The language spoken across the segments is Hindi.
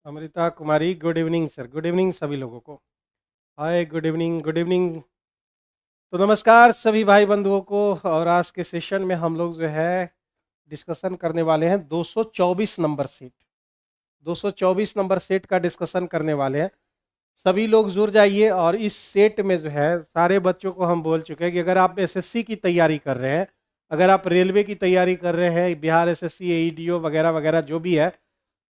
Amrita Kumari, good evening sir. Good evening सभी लोगों को। Hi, good evening, good evening. तो नमस्कार सभी भाई बंधुओं को। और आज के सेशन में हम लोग जो है डिस्कशन करने वाले हैं 224 नंबर सेट। 224 नंबर सेट का डिस्कशन करने वाले हैं। सभी लोग जुड़ जाइए। और इस सेट में जो है सारे बच्चों को हम बोल चुके हैं कि अगर आप एसएससी की तैयारी कर रहे हैं, अगर आप रेलवे की तैयारी कर रहे हैं, बिहार एसएससी, एईडीओ वगैरह वगैरह जो भी है,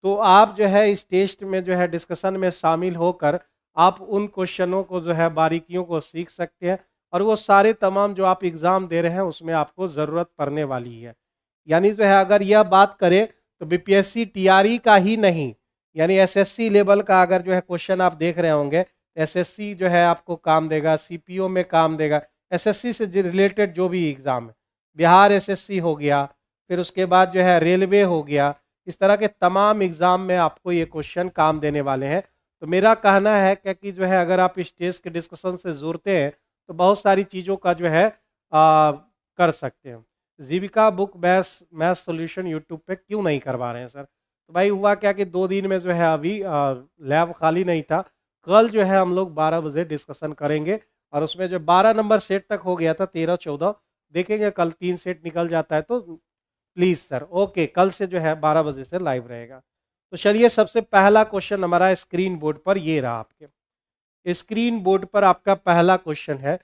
तो आप जो है इस टेस्ट में जो है डिस्कशन में शामिल होकर आप उन क्वेश्चनों को जो है बारीकियों को सीख सकते हैं। और वो सारे तमाम जो आप एग्ज़ाम दे रहे हैं उसमें आपको ज़रूरत पड़ने वाली है। यानी जो है अगर यह बात करें तो बीपीएससी टीआरई का ही नहीं, यानी एसएससी लेवल का अगर जो है क्वेश्चन आप देख रहे होंगे, एसएससी जो है आपको काम देगा, सीपीओ में काम देगा। एसएससी से रिलेटेड जो भी एग्ज़ाम है, बिहार एसएससी हो गया, फिर उसके बाद जो है रेलवे हो गया, इस तरह के तमाम एग्ज़ाम में आपको ये क्वेश्चन काम देने वाले हैं। तो मेरा कहना है कि जो है अगर आप इस टेस्ट के डिस्कशन से जुड़ते हैं तो बहुत सारी चीज़ों का जो है कर सकते हैं। जीविका बुक मैथ सॉल्यूशन यूट्यूब पे क्यों नहीं करवा रहे हैं सर? तो भाई हुआ क्या कि 2 दिन में जो है अभी लैब खाली नहीं था। कल जो है हम लोग 12 बजे डिस्कशन करेंगे। और उसमें जो 12 नंबर सेट तक हो गया था, 13-14 देखेंगे। कल 3 सेट निकल जाता है तो प्लीज़ सर, ओके, कल से जो है 12 बजे से लाइव रहेगा। तो चलिए, सबसे पहला क्वेश्चन हमारा स्क्रीन बोर्ड पर ये रहा। आपके स्क्रीन बोर्ड पर आपका पहला क्वेश्चन है।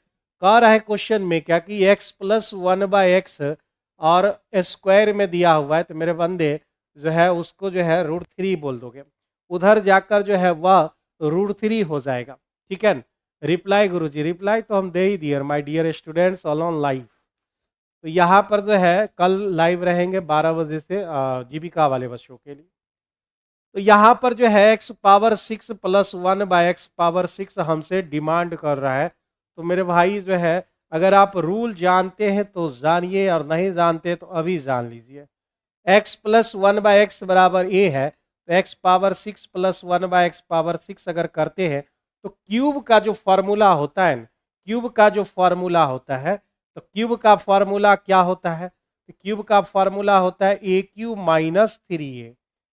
कह रहा है क्वेश्चन में क्या कि x+1/x और स्क्वायर में दिया हुआ है, तो मेरे बंदे जो है उसको जो है √3 बोल दोगे। उधर जाकर जो है वह √3 हो जाएगा। ठीक है। रिप्लाई गुरुजी, रिप्लाई तो हम दे ही दिए, my dear students all on live. तो यहाँ पर जो है कल लाइव रहेंगे 12 बजे से जीविका वाले बच्चों के लिए। तो यहाँ पर जो है x⁻6 + 1/x⁻6 हमसे डिमांड कर रहा है। तो मेरे भाई जो है अगर आप रूल जानते हैं तो जानिए, और नहीं जानते तो अभी जान लीजिए। x+1/x बराबर a है, तो x⁻6 + 1/x⁻6 अगर करते हैं तो क्यूब का जो फॉर्मूला होता है, क्यूब का जो फॉर्मूला होता है, तो क्यूब का फॉर्मूला क्या होता है? तो क्यूब का फॉर्मूला होता है a³ - 3a।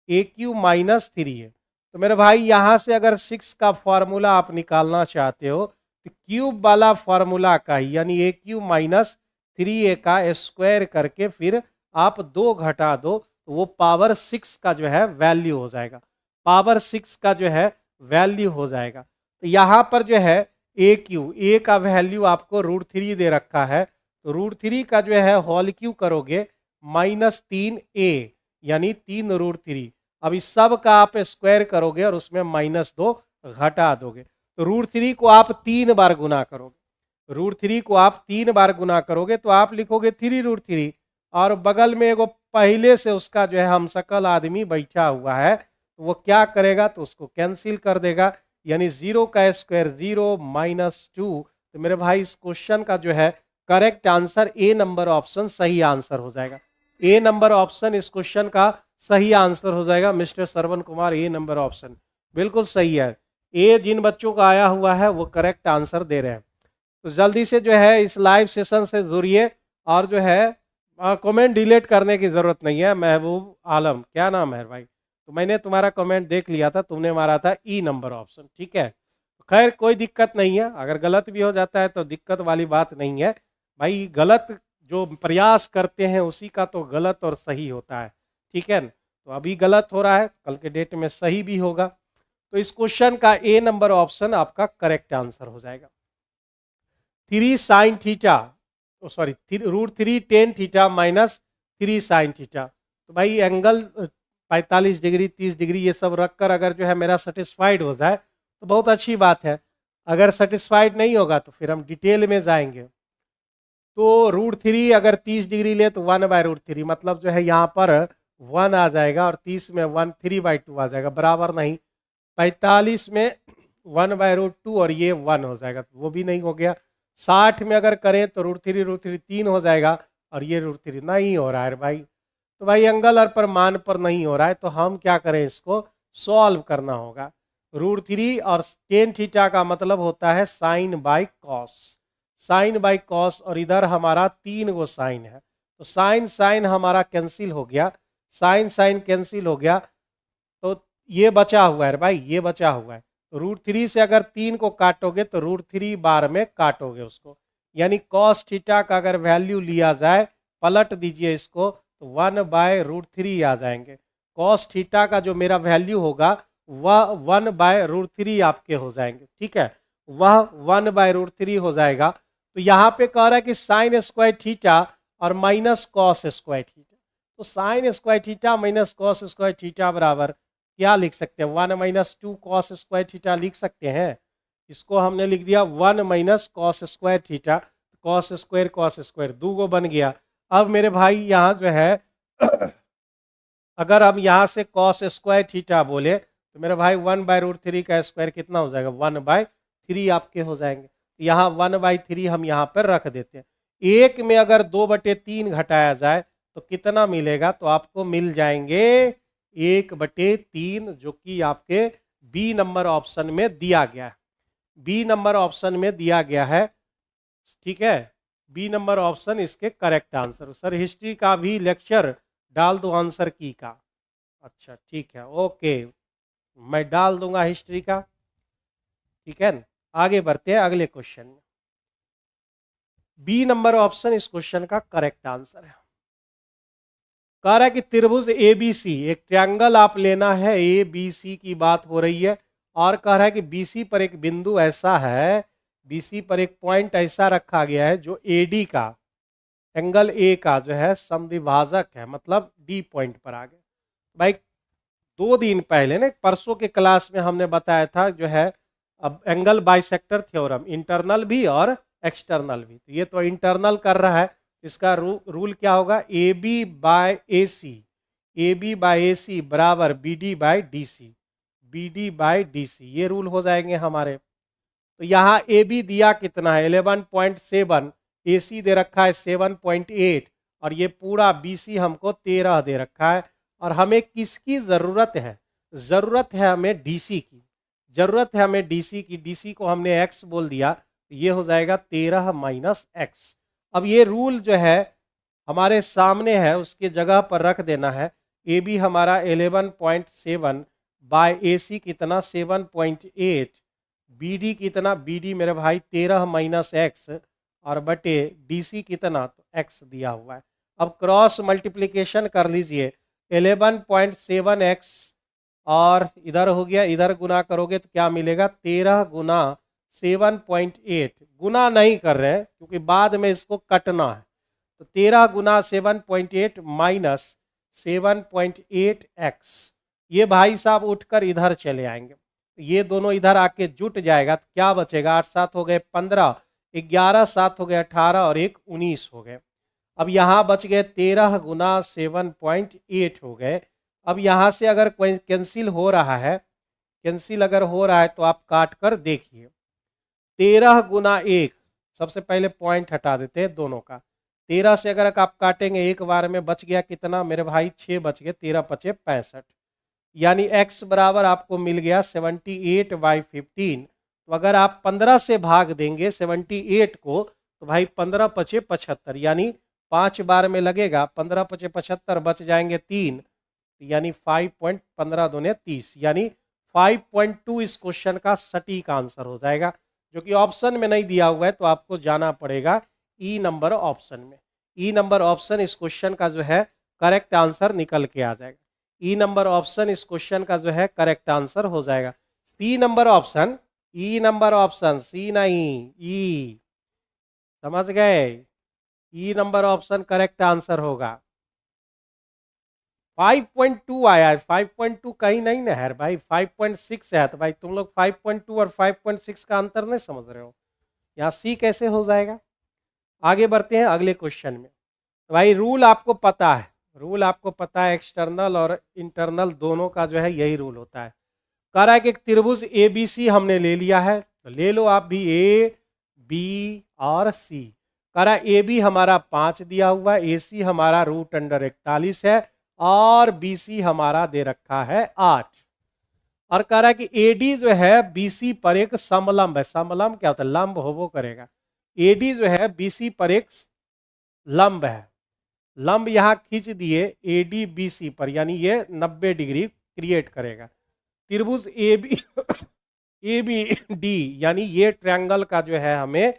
a³ - 3a। तो मेरे भाई यहाँ से अगर 6 का फॉर्मूला आप निकालना चाहते हो तो क्यूब वाला फॉर्मूला का ही, यानी a³ - 3a का स्क्वायर करके फिर आप 2 घटा दो तो वो पावर 6 का जो है वैल्यू हो जाएगा। पावर 6 का जो है वैल्यू हो जाएगा। तो यहाँ पर जो है a का वैल्यू आपको √3 दे रखा है, तो √3 का जो है होल क्यू करोगे -3a, यानी 3√3। अब इस सब का आप स्क्वायर करोगे और उसमें -2 घटा दोगे, तो √3 को आप 3 बार गुना करोगे। √3 को आप 3 बार गुना करोगे तो आप लिखोगे 3√3, और बगल में एगो पहले से उसका जो है हम सकल आदमी बैठा हुआ है, तो वो क्या करेगा, तो उसको कैंसिल कर देगा, यानी 0 का स्क्वायर 0 -2। तो मेरे भाई इस क्वेश्चन का जो है correct answer A number option सही आंसर हो जाएगा। ए नंबर ऑप्शन इस क्वेश्चन का सही आंसर हो जाएगा। मिस्टर श्रवण कुमार, ए नंबर ऑप्शन बिल्कुल सही है। ए जिन बच्चों का आया हुआ है वो करेक्ट आंसर दे रहे हैं। तो जल्दी से जो है इस लाइव सेशन से जुड़िए। और जो है कमेंट डिलीट करने की ज़रूरत नहीं है। महबूब आलम, क्या नाम है भाई? तो मैंने तुम्हारा कमेंट देख लिया था, तुमने मारा था ई नंबर ऑप्शन। ठीक है, खैर कोई दिक्कत नहीं है, अगर गलत भी हो जाता है तो दिक्कत वाली बात नहीं है भाई। गलत जो प्रयास करते हैं उसी का तो गलत और सही होता है। ठीक है, तो अभी गलत हो रहा है, कल के डेट में सही भी होगा। तो इस क्वेश्चन का ए नंबर ऑप्शन आपका करेक्ट आंसर हो जाएगा। 3 sin theta, sorry √3 tan theta -3 sin theta. तो भाई एंगल 45 डिग्री 30 डिग्री ये सब रखकर अगर जो है मेरा सेटिस्फाइड हो जाए तो बहुत अच्छी बात है। अगर सेटिस्फाइड नहीं होगा तो फिर हम डिटेल में जाएंगे। तो √3 अगर 30 डिग्री ले तो 1/√3, मतलब जो है यहाँ पर 1 आ जाएगा, और 30 में 1 3/2 आ जाएगा, बराबर नहीं। 45 में 1/√2 और ये 1 हो जाएगा, तो वो भी नहीं हो गया। 60 में अगर करें तो √3 3 हो जाएगा, और ये √3 नहीं हो रहा है भाई। तो भाई एंगल और प्रमाण पर नहीं हो रहा है, तो हम क्या करें, इसको सॉल्व करना होगा। √3 और tan थीटा का मतलब होता है sine by cos, sine by cos, और इधर हमारा 3 गो साइन है, तो साइन साइन हमारा कैंसिल हो गया, साइन साइन कैंसिल हो गया। तो ये बचा हुआ है भाई, ये बचा हुआ है। तो √3 से अगर 3 को काटोगे तो √3 बार में काटोगे उसको, यानी कॉस थीटा का अगर वैल्यू लिया जाए, पलट दीजिए इसको, तो 1/√3 आ जाएंगे। कॉस थीटा का जो मेरा वैल्यू होगा वह 1/√3 आपके हो जाएंगे, ठीक है, वह 1/√3 हो जाएगा। तो यहाँ पे कह रहा है कि साइन स्क्वायर थीटा और माइनस कॉस स्क्वायर थीटा, तो sine square theta minus cos square theta बराबर क्या लिख सकते हैं, 1 - 2 कॉस स्क्वायर थीटा लिख सकते हैं। इसको हमने लिख दिया 1 - cos square theta, cos square दो गो बन गया। अब मेरे भाई यहाँ जो है अगर हम यहाँ से कॉस स्क्वायर थीटा बोले तो मेरे भाई 1/√3 का स्क्वायर कितना हो जाएगा, 1/3 आपके हो जाएंगे। यहाँ 1/3 हम यहाँ पर रख देते हैं। एक में अगर 2/3 घटाया जाए तो कितना मिलेगा, तो आपको मिल जाएंगे 1/3, जो कि आपके बी नंबर ऑप्शन में दिया गया है, बी नंबर ऑप्शन में दिया गया है, ठीक है। बी नंबर ऑप्शन इसके करेक्ट आंसर। सर हिस्ट्री का भी लेक्चर डाल दो आंसर की का, अच्छा ठीक है, ओके, मैं डाल दूंगा हिस्ट्री का, ठीक है। आगे बढ़ते हैं अगले क्वेश्चन में। बी नंबर ऑप्शन इस क्वेश्चन का करेक्ट आंसर है। कह रहा है कि त्रिभुज एबीसी, एक ट्रायंगल आप लेना है, एबीसी की बात हो रही है, और कह रहा है कि बीसी पर एक बिंदु ऐसा है, बीसी पर एक पॉइंट ऐसा रखा गया है जो एडी का, एंगल ए का जो है समद्विभाजक है, मतलब डी पॉइंट पर आ गया। भाई 2 दिन पहले ना परसों के क्लास में हमने बताया था जो है अब एंगल बाइसेक्टर थ्योरम, इंटरनल भी और एक्सटर्नल भी। तो ये तो इंटरनल कर रहा है, इसका रूल क्या होगा, A B by A C, A B by A C बराबर B D by D C, B D by D C, ये रूल हो जाएंगे हमारे। तो यहाँ ए बी दिया कितना है 11.7, ए सी दे रखा है 7.8, और ये पूरा बी सी हमको 13 दे रखा है। और हमें किसकी ज़रूरत है, ज़रूरत है हमें डीसी की, ज़रूरत है हमें डीसी की, डीसी को हमने एक्स बोल दिया, तो ये हो जाएगा 13 - x। अब ये रूल जो है हमारे सामने है, उसके जगह पर रख देना है। ए बी हमारा 11.7 बाय ए सी कितना 7.8, बी डी कितना, बी डी मेरे भाई 13 - x, और बटे डी सी कितना, तो x दिया हुआ है। अब क्रॉस मल्टीप्लिकेशन कर लीजिए, 11.7x और इधर हो गया, इधर गुना करोगे तो क्या मिलेगा, 13 गुना 7.8, गुना नहीं कर रहे हैं क्योंकि बाद में इसको कटना है, तो 13 गुना 7.8 माइनस 7.8x, ये भाई साहब उठकर इधर चले आएंगे, ये दोनों इधर आके जुट जाएगा, तो क्या बचेगा, 8 × 7 हो गए 15, 11 × 7 हो गए 18, और 1 19 हो गए। अब यहाँ बच गए 13 गुना 7.8 हो गए। अब यहाँ से अगर कोई कैंसिल हो रहा है, कैंसिल अगर हो रहा है तो आप काट कर देखिए, 13 गुना 1, सबसे पहले पॉइंट हटा देते हैं दोनों का, 13 से अगर आप काटेंगे एक बार में बच गया कितना मेरे भाई 6 बच गए, 13 × 5 = 65, यानी x बराबर आपको मिल गया 78/15। तो अगर आप 15 से भाग देंगे 78 को, तो भाई 15 × 5 = 75, यानी 5 बार में लगेगा, 15 × 5 = 75, बच जाएंगे 3, यानी 5.15 दूने 30, यानी 5.2 इस क्वेश्चन का सटीक आंसर हो जाएगा, जो कि ऑप्शन में नहीं दिया हुआ है, तो आपको जाना पड़ेगा ई नंबर ऑप्शन में। ई नंबर ऑप्शन इस क्वेश्चन का जो है करेक्ट आंसर निकल के आ जाएगा, ई नंबर ऑप्शन इस क्वेश्चन का जो है करेक्ट आंसर हो जाएगा। सी नंबर ऑप्शन, ई नंबर ऑप्शन, सी नहीं ई, समझ गए, ई नंबर ऑप्शन करेक्ट आंसर होगा। 5.2 आया है, 5.2 कहीं नहीं ना है भाई, 5.6 है, तो भाई तुम लोग 5.2 और 5.6 का अंतर नहीं समझ रहे हो, यहाँ सी कैसे हो जाएगा। आगे बढ़ते हैं अगले क्वेश्चन में। तो भाई रूल आपको पता है, रूल आपको पता है, एक्सटर्नल और इंटरनल दोनों का जो है यही रूल होता है। कह रहा है कि एक त्रिभुज ए बी सी हमने ले लिया है, तो ले लो आप भी ए बी और सी। कह रहा है ए बी हमारा 5 दिया हुआ है, ए सी हमारा √41 है, और बी सी हमारा दे रखा है 8। और कह रहा है कि ए डी जो है बी सी पर एक समलंब है, समलंब क्या होता है, लंब होवो करेगा, ए डी जो है बी सी पर एक लंब है, लंब यहाँ खींच दिए ए डी बी सी पर, यानी ये 90 डिग्री क्रिएट करेगा। त्रिभुज A B A B D, यानी ये ट्रायंगल का जो है हमें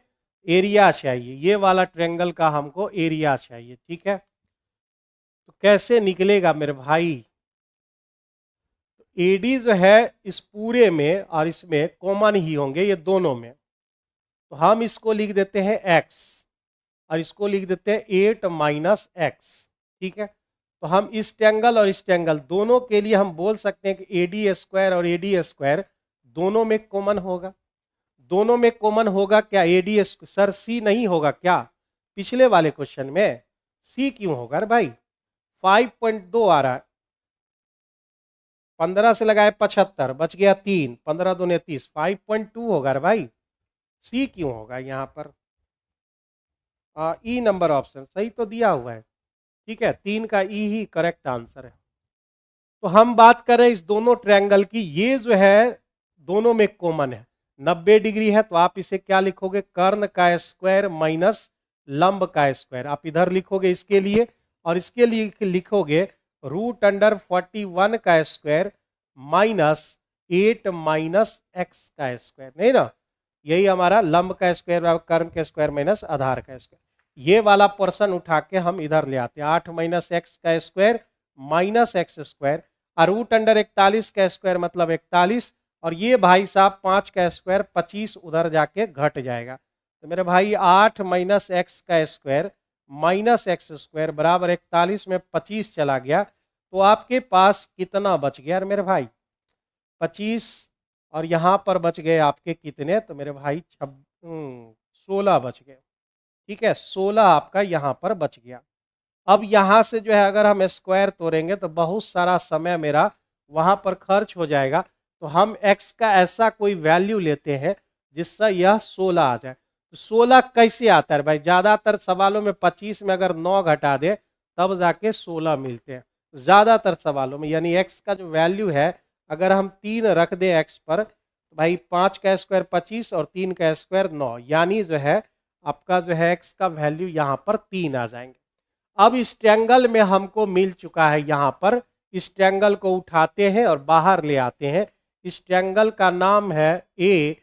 एरिया चाहिए, ये वाला ट्रायंगल का हमको एरिया चाहिए, ठीक है। तो कैसे निकलेगा मेरे भाई? एडी जो है इस पूरे में और इसमें कॉमन ही होंगे ये दोनों में, तो हम इसको लिख देते हैं x और इसको लिख देते हैं 8 माइनस एक्स, ठीक है। तो हम इस ट्रायंगल और इस ट्रायंगल दोनों के लिए हम बोल सकते हैं कि ए डी स्क्वायर और ए डी स्क्वायर दोनों में कॉमन होगा। दोनों में कॉमन होगा क्या? ए डी सर सी नहीं होगा क्या पिछले वाले क्वेश्चन में? सी क्यों होगा अरे भाई? 5.2 आ रहा है, 15 से लगाए 75, बच गया 3, 15 दूने 30, 5.2 होगा रे भाई। सी क्यों होगा यहाँ पर? ई नंबर ऑप्शन सही तो दिया हुआ है, ठीक है, 3 का ई ही करेक्ट आंसर है। तो हम बात कर रहे हैं इस दोनों ट्रायंगल की, ये जो है दोनों में कॉमन है, 90 डिग्री है, तो आप इसे क्या लिखोगे? कर्ण का स्क्वायर माइनस लंब का स्क्वायर, आप इधर लिखोगे इसके लिए, और इसके लिए लिखोगे √41 का स्क्वायर माइनस 8 माइनस एक्स का स्क्वायर, नहीं ना? यही हमारा लंब का स्क्वायर कर्ण का स्क्वायर माइनस आधार का स्क्वायर। ये वाला पोर्शन उठा के हम इधर ले आते हैं, 8 माइनस एक्स का स्क्वायर माइनस एक्स स्क्वायर, और √41 का स्क्वायर मतलब 41, और ये भाई साहब 5 का स्क्वायर 25 उधर जाके घट जाएगा। तो मेरे भाई 8 माइनस एक्स का स्क्वायर माइनस एक्स स्क्वायर बराबर 41 में 25 चला गया, तो आपके पास कितना बच गया मेरे भाई? 25, और यहाँ पर बच गए आपके कितने? तो मेरे भाई 16 बच गए, ठीक है, 16 आपका यहाँ पर बच गया। अब यहाँ से जो है अगर हम स्क्वायर तोड़ेंगे तो बहुत सारा समय मेरा वहाँ पर खर्च हो जाएगा, तो हम x का ऐसा कोई वैल्यू लेते हैं जिससे यह 16 आ जाए। तो 16 कैसे आता है भाई? ज़्यादातर सवालों में 25 में अगर 9 घटा दे तब जाके 16 मिलते हैं, ज़्यादातर सवालों में। यानी x का जो वैल्यू है अगर हम 3 रख दें x पर, तो भाई 5 का स्क्वायर 25 और 3 का स्क्वायर 9, यानी जो है आपका जो है x का वैल्यू यहाँ पर 3 आ जाएंगे। अब इस ट्रायंगल में हमको मिल चुका है, यहाँ पर इस ट्रायंगल को उठाते हैं और बाहर ले आते हैं। इस ट्रायंगल का नाम है ए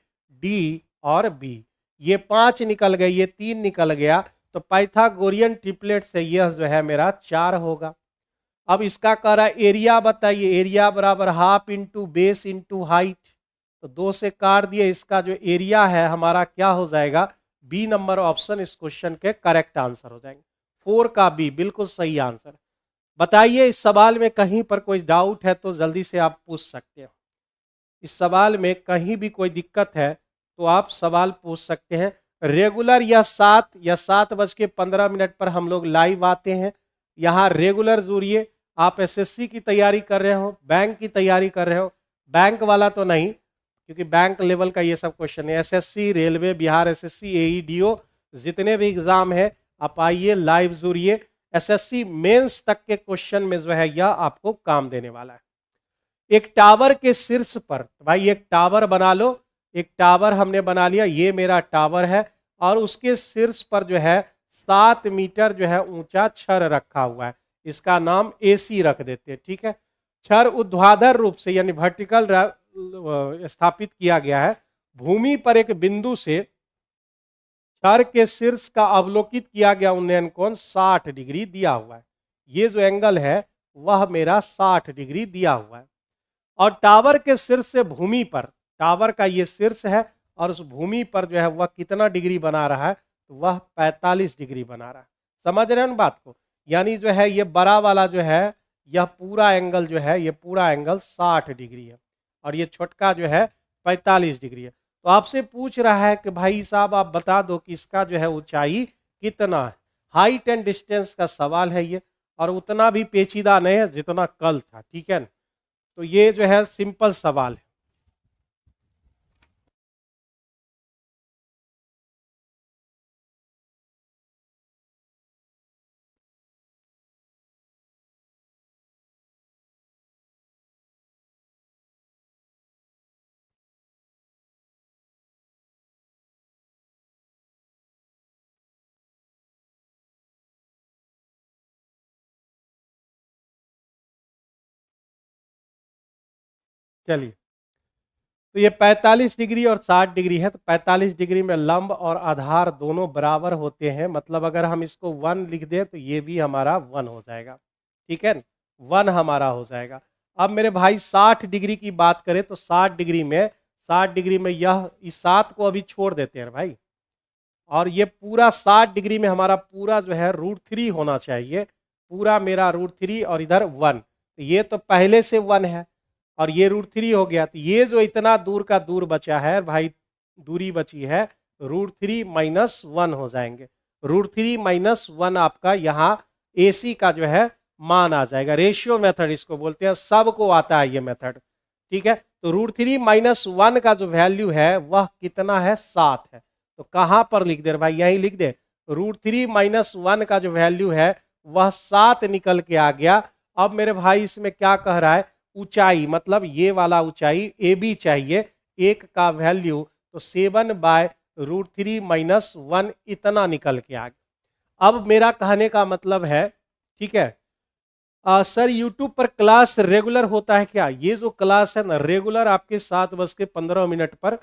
डी और बी। ये 5 निकल गए, ये 3 निकल गया, तो पाइथागोरियन ट्रिपलेट से यह जो है मेरा 4 होगा। अब इसका कह रहा है एरिया बताइए, एरिया बराबर half into base into height, तो 2 से काट दिए, इसका जो एरिया है हमारा क्या हो जाएगा? बी नंबर ऑप्शन इस क्वेश्चन के करेक्ट आंसर हो जाएंगे। 4 का बी बिल्कुल सही आंसर। बताइए इस सवाल में कहीं पर कोई डाउट है तो जल्दी से आप पूछ सकते हो। इस सवाल में कहीं भी कोई दिक्कत है तो आप सवाल पूछ सकते हैं। रेगुलर या 7 पर हम लोग लाइव आते हैं, यहाँ रेगुलर जुड़िए। आप एसएससी की तैयारी कर रहे हो, बैंक की तैयारी कर रहे हो, बैंक वाला तो नहीं क्योंकि बैंक लेवल का ये सब क्वेश्चन है, एसएससी, रेलवे, बिहार एसएससी, एईडीओ, जितने भी एग्जाम है आप आइए लाइव जुड़िए। एसएससी मेंस तक के क्वेश्चन में जो है यह आपको काम देने वाला है। एक टावर के शीर्ष पर, भाई एक टावर बना लो, एक टावर हमने बना लिया, ये मेरा टावर है, और उसके शीर्ष पर जो है 7 मीटर जो है ऊंचा छड़ रखा हुआ है, इसका नाम एसी रख देते हैं, ठीक है। छड़ ऊर्ध्वाधर रूप से यानी वर्टिकल स्थापित किया गया है। भूमि पर एक बिंदु से छड़ के शीर्ष का अवलोकित किया गया उन्नयन कोण 60 डिग्री दिया हुआ है। ये जो एंगल है वह मेरा 60 डिग्री दिया हुआ है। और टावर के शीर्ष से भूमि पर, टावर का ये शीर्ष है और उस भूमि पर जो है वह कितना डिग्री बना रहा है? तो वह 45 डिग्री बना रहा है। समझ रहे हैं ना बात को? यानी जो है ये बड़ा वाला जो है यह पूरा एंगल जो है, ये पूरा एंगल 60 डिग्री है और ये छोटका जो है 45 डिग्री है। तो आपसे पूछ रहा है कि भाई साहब आप बता दो कि इसका जो है ऊंचाई कितना है। हाइट एंड डिस्टेंस का सवाल है ये, और उतना भी पेचीदा नहीं है जितना कल था, ठीक है ना? तो ये जो है सिंपल सवाल है। चलिए, तो ये 45 डिग्री और 60 डिग्री है, तो 45 डिग्री में लंब और आधार दोनों बराबर होते हैं, मतलब अगर हम इसको 1 लिख दें तो ये भी हमारा 1 हो जाएगा, ठीक है, 1 हमारा हो जाएगा। अब मेरे भाई 60 डिग्री की बात करें तो 60 डिग्री में यह इस 7 को अभी छोड़ देते हैं भाई, और ये पूरा 60 डिग्री में हमारा पूरा जो है √3 होना चाहिए, पूरा मेरा √3 और इधर 1, तो ये तो पहले से 1 है और ये √3 हो गया, तो ये जो इतना दूर का दूर बचा है भाई, दूरी बची है, √3 माइनस 1 हो जाएंगे। √3 माइनस 1 आपका यहाँ AC का जो है मान आ जाएगा। रेशियो मेथड इसको बोलते हैं, सबको आता है ये मेथड, ठीक है। तो √3 माइनस 1 का जो वैल्यू है वह कितना है, 7 है। तो कहां पर लिख दे भाई, यही लिख दे, √3 माइनस 1 का जो वैल्यू है वह 7 निकल के आ गया। अब मेरे भाई इसमें क्या कह रहा है, ऊंचाई, मतलब ये वाला ऊंचाई AB चाहिए, एक का वैल्यू तो 7/√3 माइनस 1 इतना निकल के आ गया। अब मेरा कहने का मतलब है, ठीक है, सर यूट्यूब पर क्लास रेगुलर होता है क्या? ये जो क्लास है ना रेगुलर आपके 7:15 पर,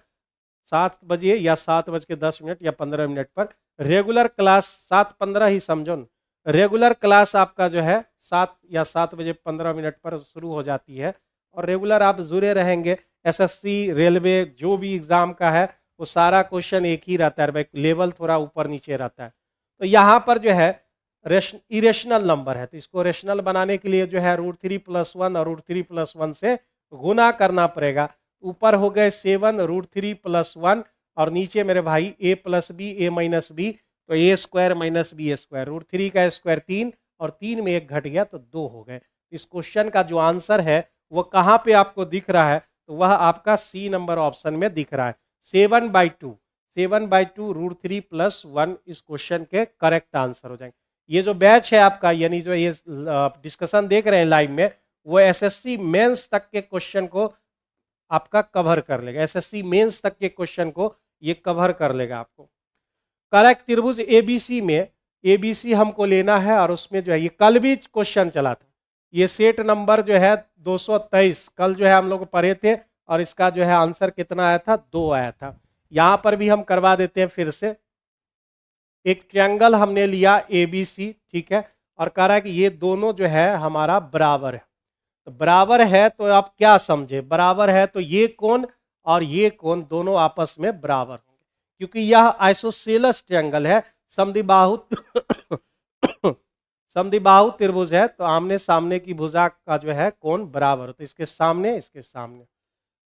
7 बजे या 7:10 या 15 पर रेगुलर क्लास, 7:15 ही समझो ना, रेगुलर क्लास आपका जो है 7 या 7:15 पर शुरू हो जाती है, और रेगुलर आप जुड़े रहेंगे। SSC रेलवे जो भी एग्जाम का है वो सारा क्वेश्चन एक ही रहता है, लेवल थोड़ा ऊपर नीचे रहता है। तो यहाँ पर जो है इरेशनल नंबर है, तो इसको रेशनल बनाने के लिए जो है √3 + 1 और √3 + 1 से गुना करना पड़ेगा। ऊपर हो गए 7 √3 + 1 और नीचे मेरे भाई a + b a - b, तो a² - b², √3 का स्क्वायर 3 और 3 में 1 घट गया तो 2 हो गए। इस क्वेश्चन का जो आंसर है वो कहाँ पे आपको दिख रहा है, तो वह आपका C नंबर ऑप्शन में दिख रहा है, 7/2 √3 + 1 इस क्वेश्चन के करेक्ट आंसर हो जाएंगे। ये जो बैच है आपका, यानी जो ये डिस्कशन देख रहे हैं लाइव में, वो SSC मेंस तक के क्वेश्चन को आपका कवर कर लेगा, SSC मेंस तक के क्वेश्चन को ये कवर कर लेगा आपको। करेक्ट त्रिभुज ABC में, ABC हमको लेना है, और उसमें जो है ये कल भी क्वेश्चन चला था, ये सेट नंबर जो है 223 कल जो है हम लोग पढ़े थे, और इसका जो है आंसर कितना आया था, 2 आया था। यहाँ पर भी हम करवा देते हैं फिर से। एक ट्रायंगल हमने लिया ABC, ठीक है, और कह रहा है कि ये दोनों जो है हमारा बराबर है, तो बराबर है तो आप क्या समझे, बराबर है तो ये कोण और ये कोण दोनों आपस में बराबर होंगे, क्योंकि यह आइसोसेलेस ट्रायंगल है, समद्विबाहु समद्विबाहु त्रिभुज है, तो आमने सामने की भुजा का जो है कोण बराबर हो, तो इसके सामने इसके सामने।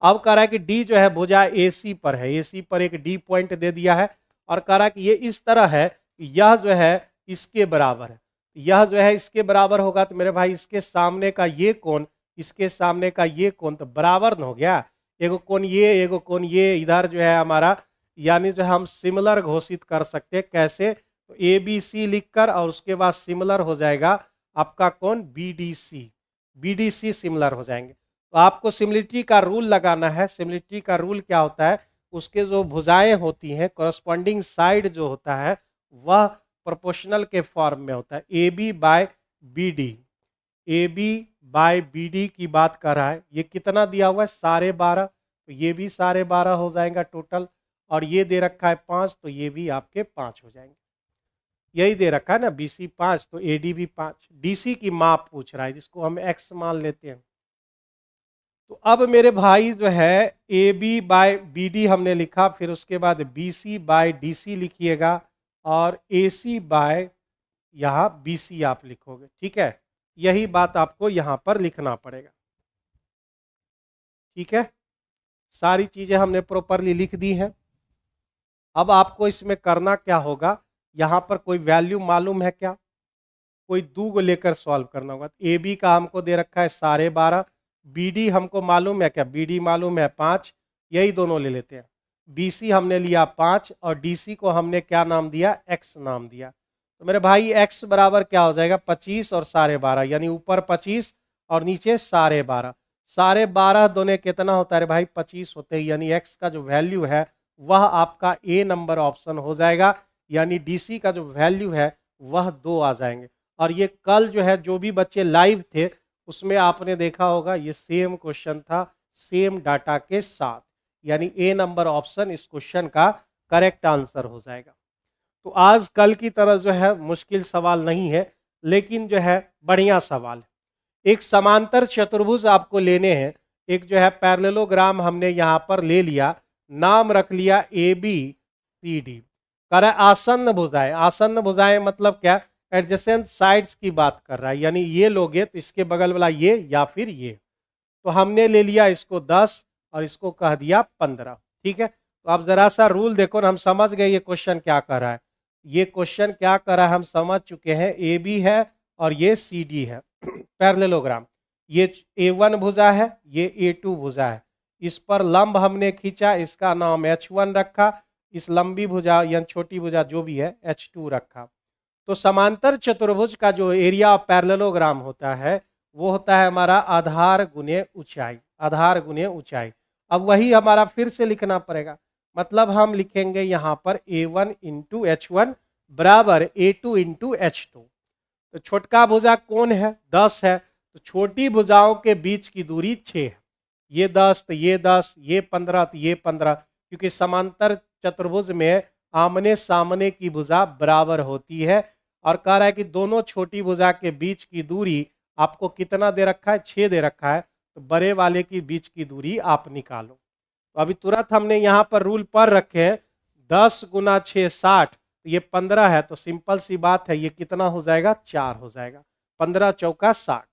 अब कह रहा है कि D जो है भुजा AC पर है, AC पर एक D पॉइंट दे दिया है, और कह रहा है कि ये इस तरह है कि यह जो है इसके बराबर है, यह जो है इसके बराबर होगा, तो मेरे भाई इसके सामने का ये कोण, इसके सामने का ये कोण तो बराबर न हो गया, एगो कोण ये, एगो कोण ये, इधर जो है हमारा, यानी जो हम सिमिलर घोषित कर सकते हैं, कैसे, तो ABC लिखकर, और उसके बाद सिमिलर हो जाएगा आपका कोण BDC, BDC सिमिलर हो जाएंगे। तो आपको सिमिलरिटी का रूल लगाना है। सिमिलरिटी का रूल क्या होता है, उसके जो भुजाएं होती हैं, कॉरस्पॉन्डिंग साइड जो होता है वह प्रोपोर्शनल के फॉर्म में होता है। AB/BD, AB/BD की बात कर रहा है, ये कितना दिया हुआ है 12.5, तो ये भी 12.5 हो जाएगा टोटल, और ये दे रखा है 5, तो ये भी आपके 5 हो जाएंगे। यही दे रखा है ना, BC 5 तो AD भी 5। DC की माप पूछ रहा है, जिसको हम x मान लेते हैं। तो अब मेरे भाई जो है AB/BD हमने लिखा, फिर उसके बाद BC/DC लिखिएगा, और AC/ यहाँ BC आप लिखोगे, ठीक है, यही बात आपको यहाँ पर लिखना पड़ेगा, ठीक है। सारी चीजें हमने प्रॉपरली लिख दी हैं। अब आपको इसमें करना क्या होगा, यहाँ पर कोई वैल्यू मालूम है क्या, कोई 2 को लेकर सॉल्व करना होगा। तो AB का हमको दे रखा है 12.5, BD हमको मालूम है क्या, BD मालूम है 5, यही दोनों ले लेते हैं। BC हमने लिया 5, और DC को हमने क्या नाम दिया, X नाम दिया। तो मेरे भाई X बराबर क्या हो जाएगा, 25 और 12.5, यानी ऊपर 25 और नीचे 12.5, 12.5 दोनों कितना होता है भाई, 25 होते हैं, यानी X का जो वैल्यू है वह आपका A नंबर ऑप्शन हो जाएगा, यानी DC का जो वैल्यू है वह 2 आ जाएंगे। और ये कल जो है जो भी बच्चे लाइव थे उसमें आपने देखा होगा ये सेम क्वेश्चन था, सेम डाटा के साथ, यानी ए नंबर ऑप्शन इस क्वेश्चन का करेक्ट आंसर हो जाएगा। तो आज कल की तरह जो है मुश्किल सवाल नहीं है, लेकिन जो है बढ़िया सवाल है। एक समांतर चतुर्भुज आपको लेने हैं, एक जो है पैरेललोग्राम हमने यहाँ पर ले लिया, नाम रख लिया ए बी सी डी। कह रहा है आसन्न भुजाएं, आसन्न भुजाएं मतलब क्या, एडजेसेंट साइड्स की बात कर रहा है, यानी ये लोगे तो इसके बगल वाला ये या फिर ये। तो हमने ले लिया इसको 10 और इसको कह दिया 15। ठीक है, तो आप जरा सा रूल देखो ना, हम समझ गए ये क्वेश्चन क्या कर रहा है। ये क्वेश्चन क्या कर रहा है हम समझ चुके हैं, ए बी है और ये सी डी है पैरेललोग्राम। ये A1 भुजा है, ये A2 भुजा है, इस पर लंब हमने खींचा, इसका नाम H1 रखा, इस लंबी भुजा या छोटी भुजा जो भी है H2 रखा। तो समांतर चतुर्भुज का जो एरिया ऑफ पैरेललोग्राम होता है वो होता है हमारा आधार गुने ऊंचाई, आधार गुने ऊंचाई। अब वही हमारा फिर से लिखना पड़ेगा, मतलब हम लिखेंगे यहाँ पर A1 इंटू H1 बराबर A2 इंटू H2। तो छोटका भुजा कौन है, 10 है, तो छोटी भुजाओं के बीच की दूरी 6 है। ये 10 तो ये 10, ये 15 तो ये 15, क्योंकि समांतर चतुर्भुज में आमने सामने की भुजा बराबर होती है। और कह रहा है कि दोनों छोटी भुजा के बीच की दूरी आपको कितना दे रखा है, 6 दे रखा है, तो बड़े वाले की बीच की दूरी आप निकालो। तो अभी तुरंत हमने यहाँ पर रूल पर रखे हैं, 10 गुना 6 60, तो ये 15 है, तो सिंपल सी बात है, ये कितना हो जाएगा, 4 हो जाएगा। 15 चौका 60,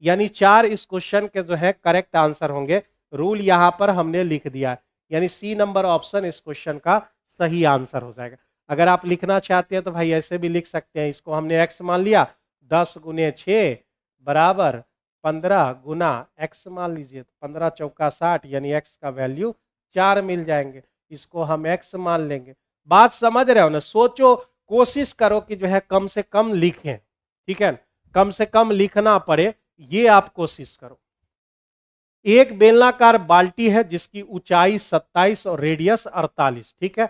यानी 4 इस क्वेश्चन के जो है करेक्ट आंसर होंगे। रूल यहाँ पर हमने लिख दिया, यानी सी नंबर ऑप्शन इस क्वेश्चन का सही आंसर हो जाएगा। अगर आप लिखना चाहते हैं तो भाई ऐसे भी लिख सकते हैं, इसको हमने x मान लिया, 10 गुने 6 बराबर 15 गुना x मान लीजिए, तो 15 चौका 60, यानी x का वैल्यू 4 मिल जाएंगे, इसको हम x मान लेंगे। बात समझ रहे हो ना, सोचो, कोशिश करो कि जो है कम से कम लिखें, ठीक है, कम से कम लिखना पड़े, ये आप कोशिश करो। एक बेलनाकार बाल्टी है जिसकी ऊंचाई 27 और रेडियस 48, ठीक है,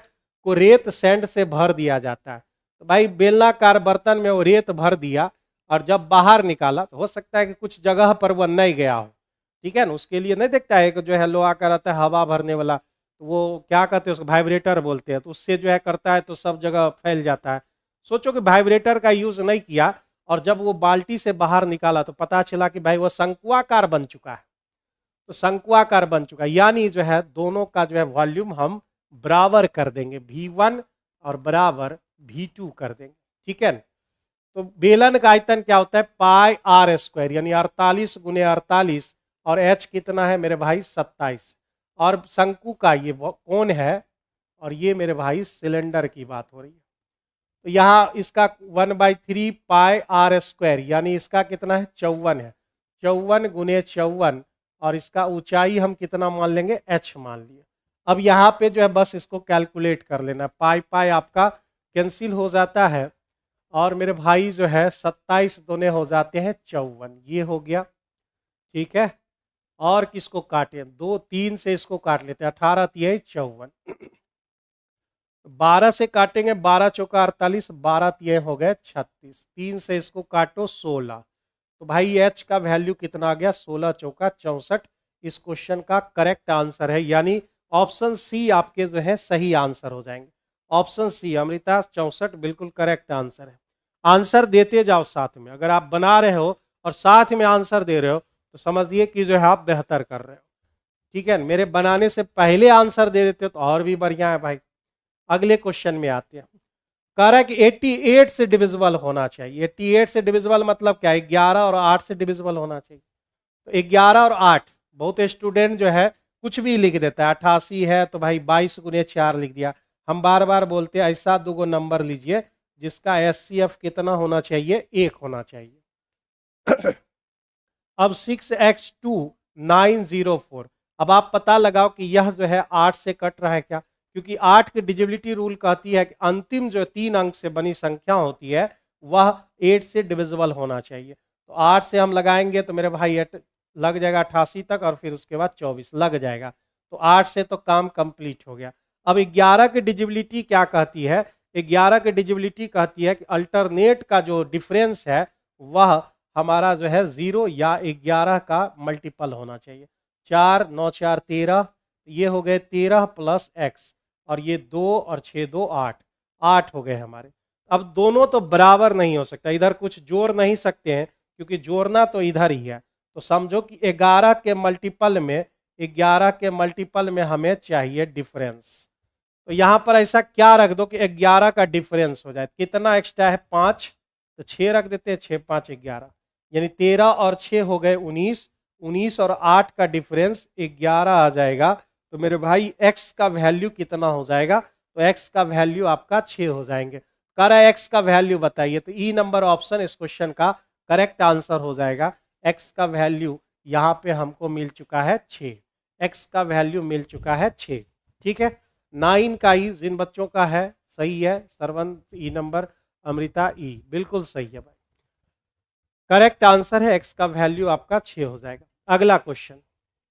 को रेत सैंड से भर दिया जाता है। तो भाई बेलनाकार बर्तन में वो रेत भर दिया और जब बाहर निकाला तो हो सकता है कि कुछ जगह पर वह नहीं गया हो, ठीक है ना, उसके लिए नहीं देखता है कि जो है लोहा का रहता है हवा भरने वाला, तो वो क्या कहते हैं उसको, वाइब्रेटर बोलते हैं, तो उससे जो है करता है तो सब जगह फैल जाता है। सोचो कि वाइब्रेटर का यूज नहीं किया और जब वो बाल्टी से बाहर निकाला तो पता चला कि भाई वो शंकुआकार बन चुका है, तो शंकुआकार बन चुका है, यानी जो है दोनों का जो है वॉल्यूम हम बराबर कर देंगे, V1 और बराबर V2 कर देंगे, ठीक है। तो बेलन का आयतन क्या होता है, पाई आर स्क्वायर, यानी 48 गुने 48, और H कितना है मेरे भाई 27, और शंकु का ये कोण है, और ये मेरे भाई सिलेंडर की बात हो रही है। तो यहाँ इसका 1/3 पाई आर स्क्वायर, यानी इसका कितना है 54 है, 54 गुने 54, और इसका ऊंचाई हम कितना मान लेंगे, H मान लिया। अब यहाँ पे जो है बस इसको कैलकुलेट कर लेना, पाई पाई आपका कैंसिल हो जाता है, और मेरे भाई जो है 27 दोने हो जाते हैं 54, ये हो गया, ठीक है। और किसको काटे, 2 3 से इसको काट लेते हैं, 18 तिहाई 54, 12 से काटेंगे, 12 चौका 48, 12 तिहाई हो गए 36, 3 से इसको काटो 16, तो भाई H का वैल्यू कितना आ गया, 16 चौका 64। इस क्वेश्चन का करेक्ट आंसर है, यानी ऑप्शन सी आपके जो है सही आंसर हो जाएंगे। ऑप्शन सी अमृता 64 बिल्कुल करेक्ट आंसर है। आंसर देते जाओ साथ में, अगर आप बना रहे हो और साथ में आंसर दे रहे हो तो समझिए कि जो है आप बेहतर कर रहे हो, ठीक है। मेरे बनाने से पहले आंसर दे देते हो तो और भी बढ़िया है भाई। अगले क्वेश्चन में आते हैं, कह रहा है कि 88 से डिविजिबल होना चाहिए। 88 से डिविजिबल मतलब क्या है, 11 और 8 से डिविजिबल होना चाहिए। तो 11 और 8, बहुत स्टूडेंट जो है कुछ भी लिख देता है, 88 है तो भाई 22 गुने 4 लिख दिया। हम बार बार बोलते हैं ऐसा दो नंबर लीजिए जिसका SCF कितना होना चाहिए, 1 होना चाहिए। अब 6x2 904, अब आप पता लगाओ कि यह जो है 8 से कट रहा है क्या, क्योंकि 8 की डिजिबिलिटी रूल कहती है कि अंतिम जो 3 अंक से बनी संख्या होती है वह 8 से डिविजिबल होना चाहिए। तो 8 से हम लगाएंगे तो मेरे भाई लग जाएगा 88 तक, और फिर उसके बाद 24 लग जाएगा, तो 8 से तो काम कंप्लीट हो गया। अब 11 की डिजिबिलिटी क्या कहती है, 11 की डिजिबिलिटी कहती है कि अल्टरनेट का जो डिफरेंस है वह हमारा जो है 0 या 11 का मल्टीपल होना चाहिए। 4 9 4 13, ये हो गए 13 प्लस एक्स, और ये 2 और 6 2 8, 8 हो गए हमारे। अब दोनों तो बराबर नहीं हो सकता, इधर कुछ जोड़ नहीं सकते हैं क्योंकि जोड़ना तो इधर ही है। तो समझो कि 11 के मल्टीपल में, 11 के मल्टीपल में हमें चाहिए डिफरेंस। तो यहां पर ऐसा क्या रख दो कि 11 का डिफरेंस हो जाए। कितना एक्स्ट्रा है? 5, तो 6 रख देते हैं, 6 5 11, यानी 13 और 6 हो गए 19, 19 और 8 का डिफरेंस 11 आ जाएगा। तो मेरे भाई x का वैल्यू कितना हो जाएगा? तो x का वैल्यू आपका 6 हो जाएंगे। कह रहा है x का वैल्यू बताइए, तो ई नंबर ऑप्शन इस क्वेश्चन का करेक्ट आंसर हो जाएगा। x का वैल्यू यहाँ पे हमको मिल चुका है 6, x का वैल्यू मिल चुका है 6। ठीक है, 9 का ई जिन बच्चों का है सही है, सरवन ई नंबर, अमृता ई, बिल्कुल सही है भाई, करेक्ट आंसर है, x का वैल्यू आपका 6 हो जाएगा। अगला क्वेश्चन,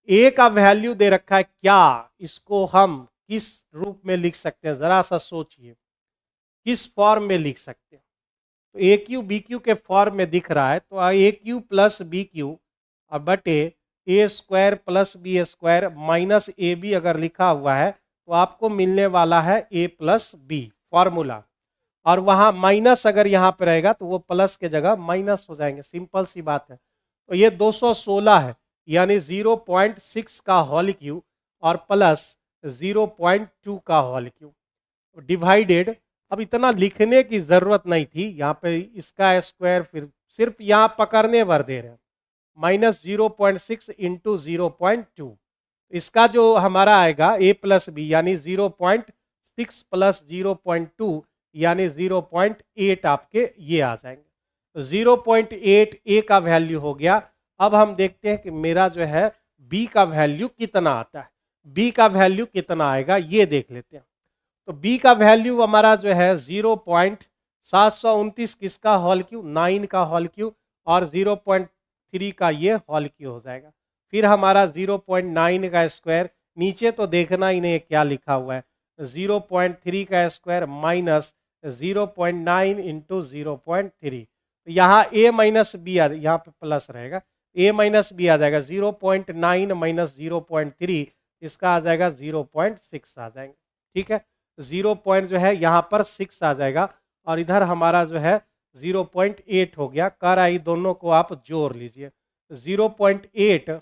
a का वैल्यू दे रखा है, क्या इसको हम किस रूप में लिख सकते हैं? जरा सा सोचिए, किस फॉर्म में लिख सकते हैं? तो ए क्यू बी क्यू के फॉर्म में दिख रहा है, तो a cube plus b cube और बटे a square plus b square minus a b अगर लिखा हुआ है तो आपको मिलने वाला है ए प्लस बी फॉर्मूला, और वहां माइनस अगर यहाँ पे रहेगा तो वो प्लस के जगह माइनस हो जाएंगे, सिंपल सी बात है। तो ये 216 है, यानी 0.6 का होल क्यू और प्लस 0.2 का होल क्यू डिवाइडेड। अब इतना लिखने की जरूरत नहीं थी, यहाँ पे इसका स्क्वायर, फिर सिर्फ यहाँ पकड़ने भर दे रहे हैं, माइनस 0.6 इंटू 0.2, इसका जो हमारा आएगा ए प्लस बी यानी 0.6 प्लस 0.2 यानी 0.8 आपके ये आ जाएंगे। तो 0.8 ए का वैल्यू हो गया। अब हम देखते हैं कि मेरा जो है बी का वैल्यू कितना आता है, बी का वैल्यू कितना आएगा ये देख लेते हैं। तो बी का वैल्यू हमारा जो है 0.729 किसका होल क्यू, 9 का होल क्यू, और 0.3 का ये होल क्यू हो जाएगा। फिर हमारा 0.9 का स्क्वायर, नीचे तो देखना ही नहीं क्या लिखा हुआ है, 0.3 का स्क्वायर माइनस 0.9 इंटू 0.3, तो यहाँ ए माइनस बी यहाँ पे प्लस रहेगा, ए माइनस बी आ जाएगा, 0.9 माइनस 0.3 इसका आ जाएगा 0.6 आ जाएंगे। ठीक है, 0 पॉइंट जो है यहाँ पर 6 आ जाएगा, और इधर हमारा जो है 0.8 हो गया। कर आई दोनों को आप जोड़ लीजिए, 0.8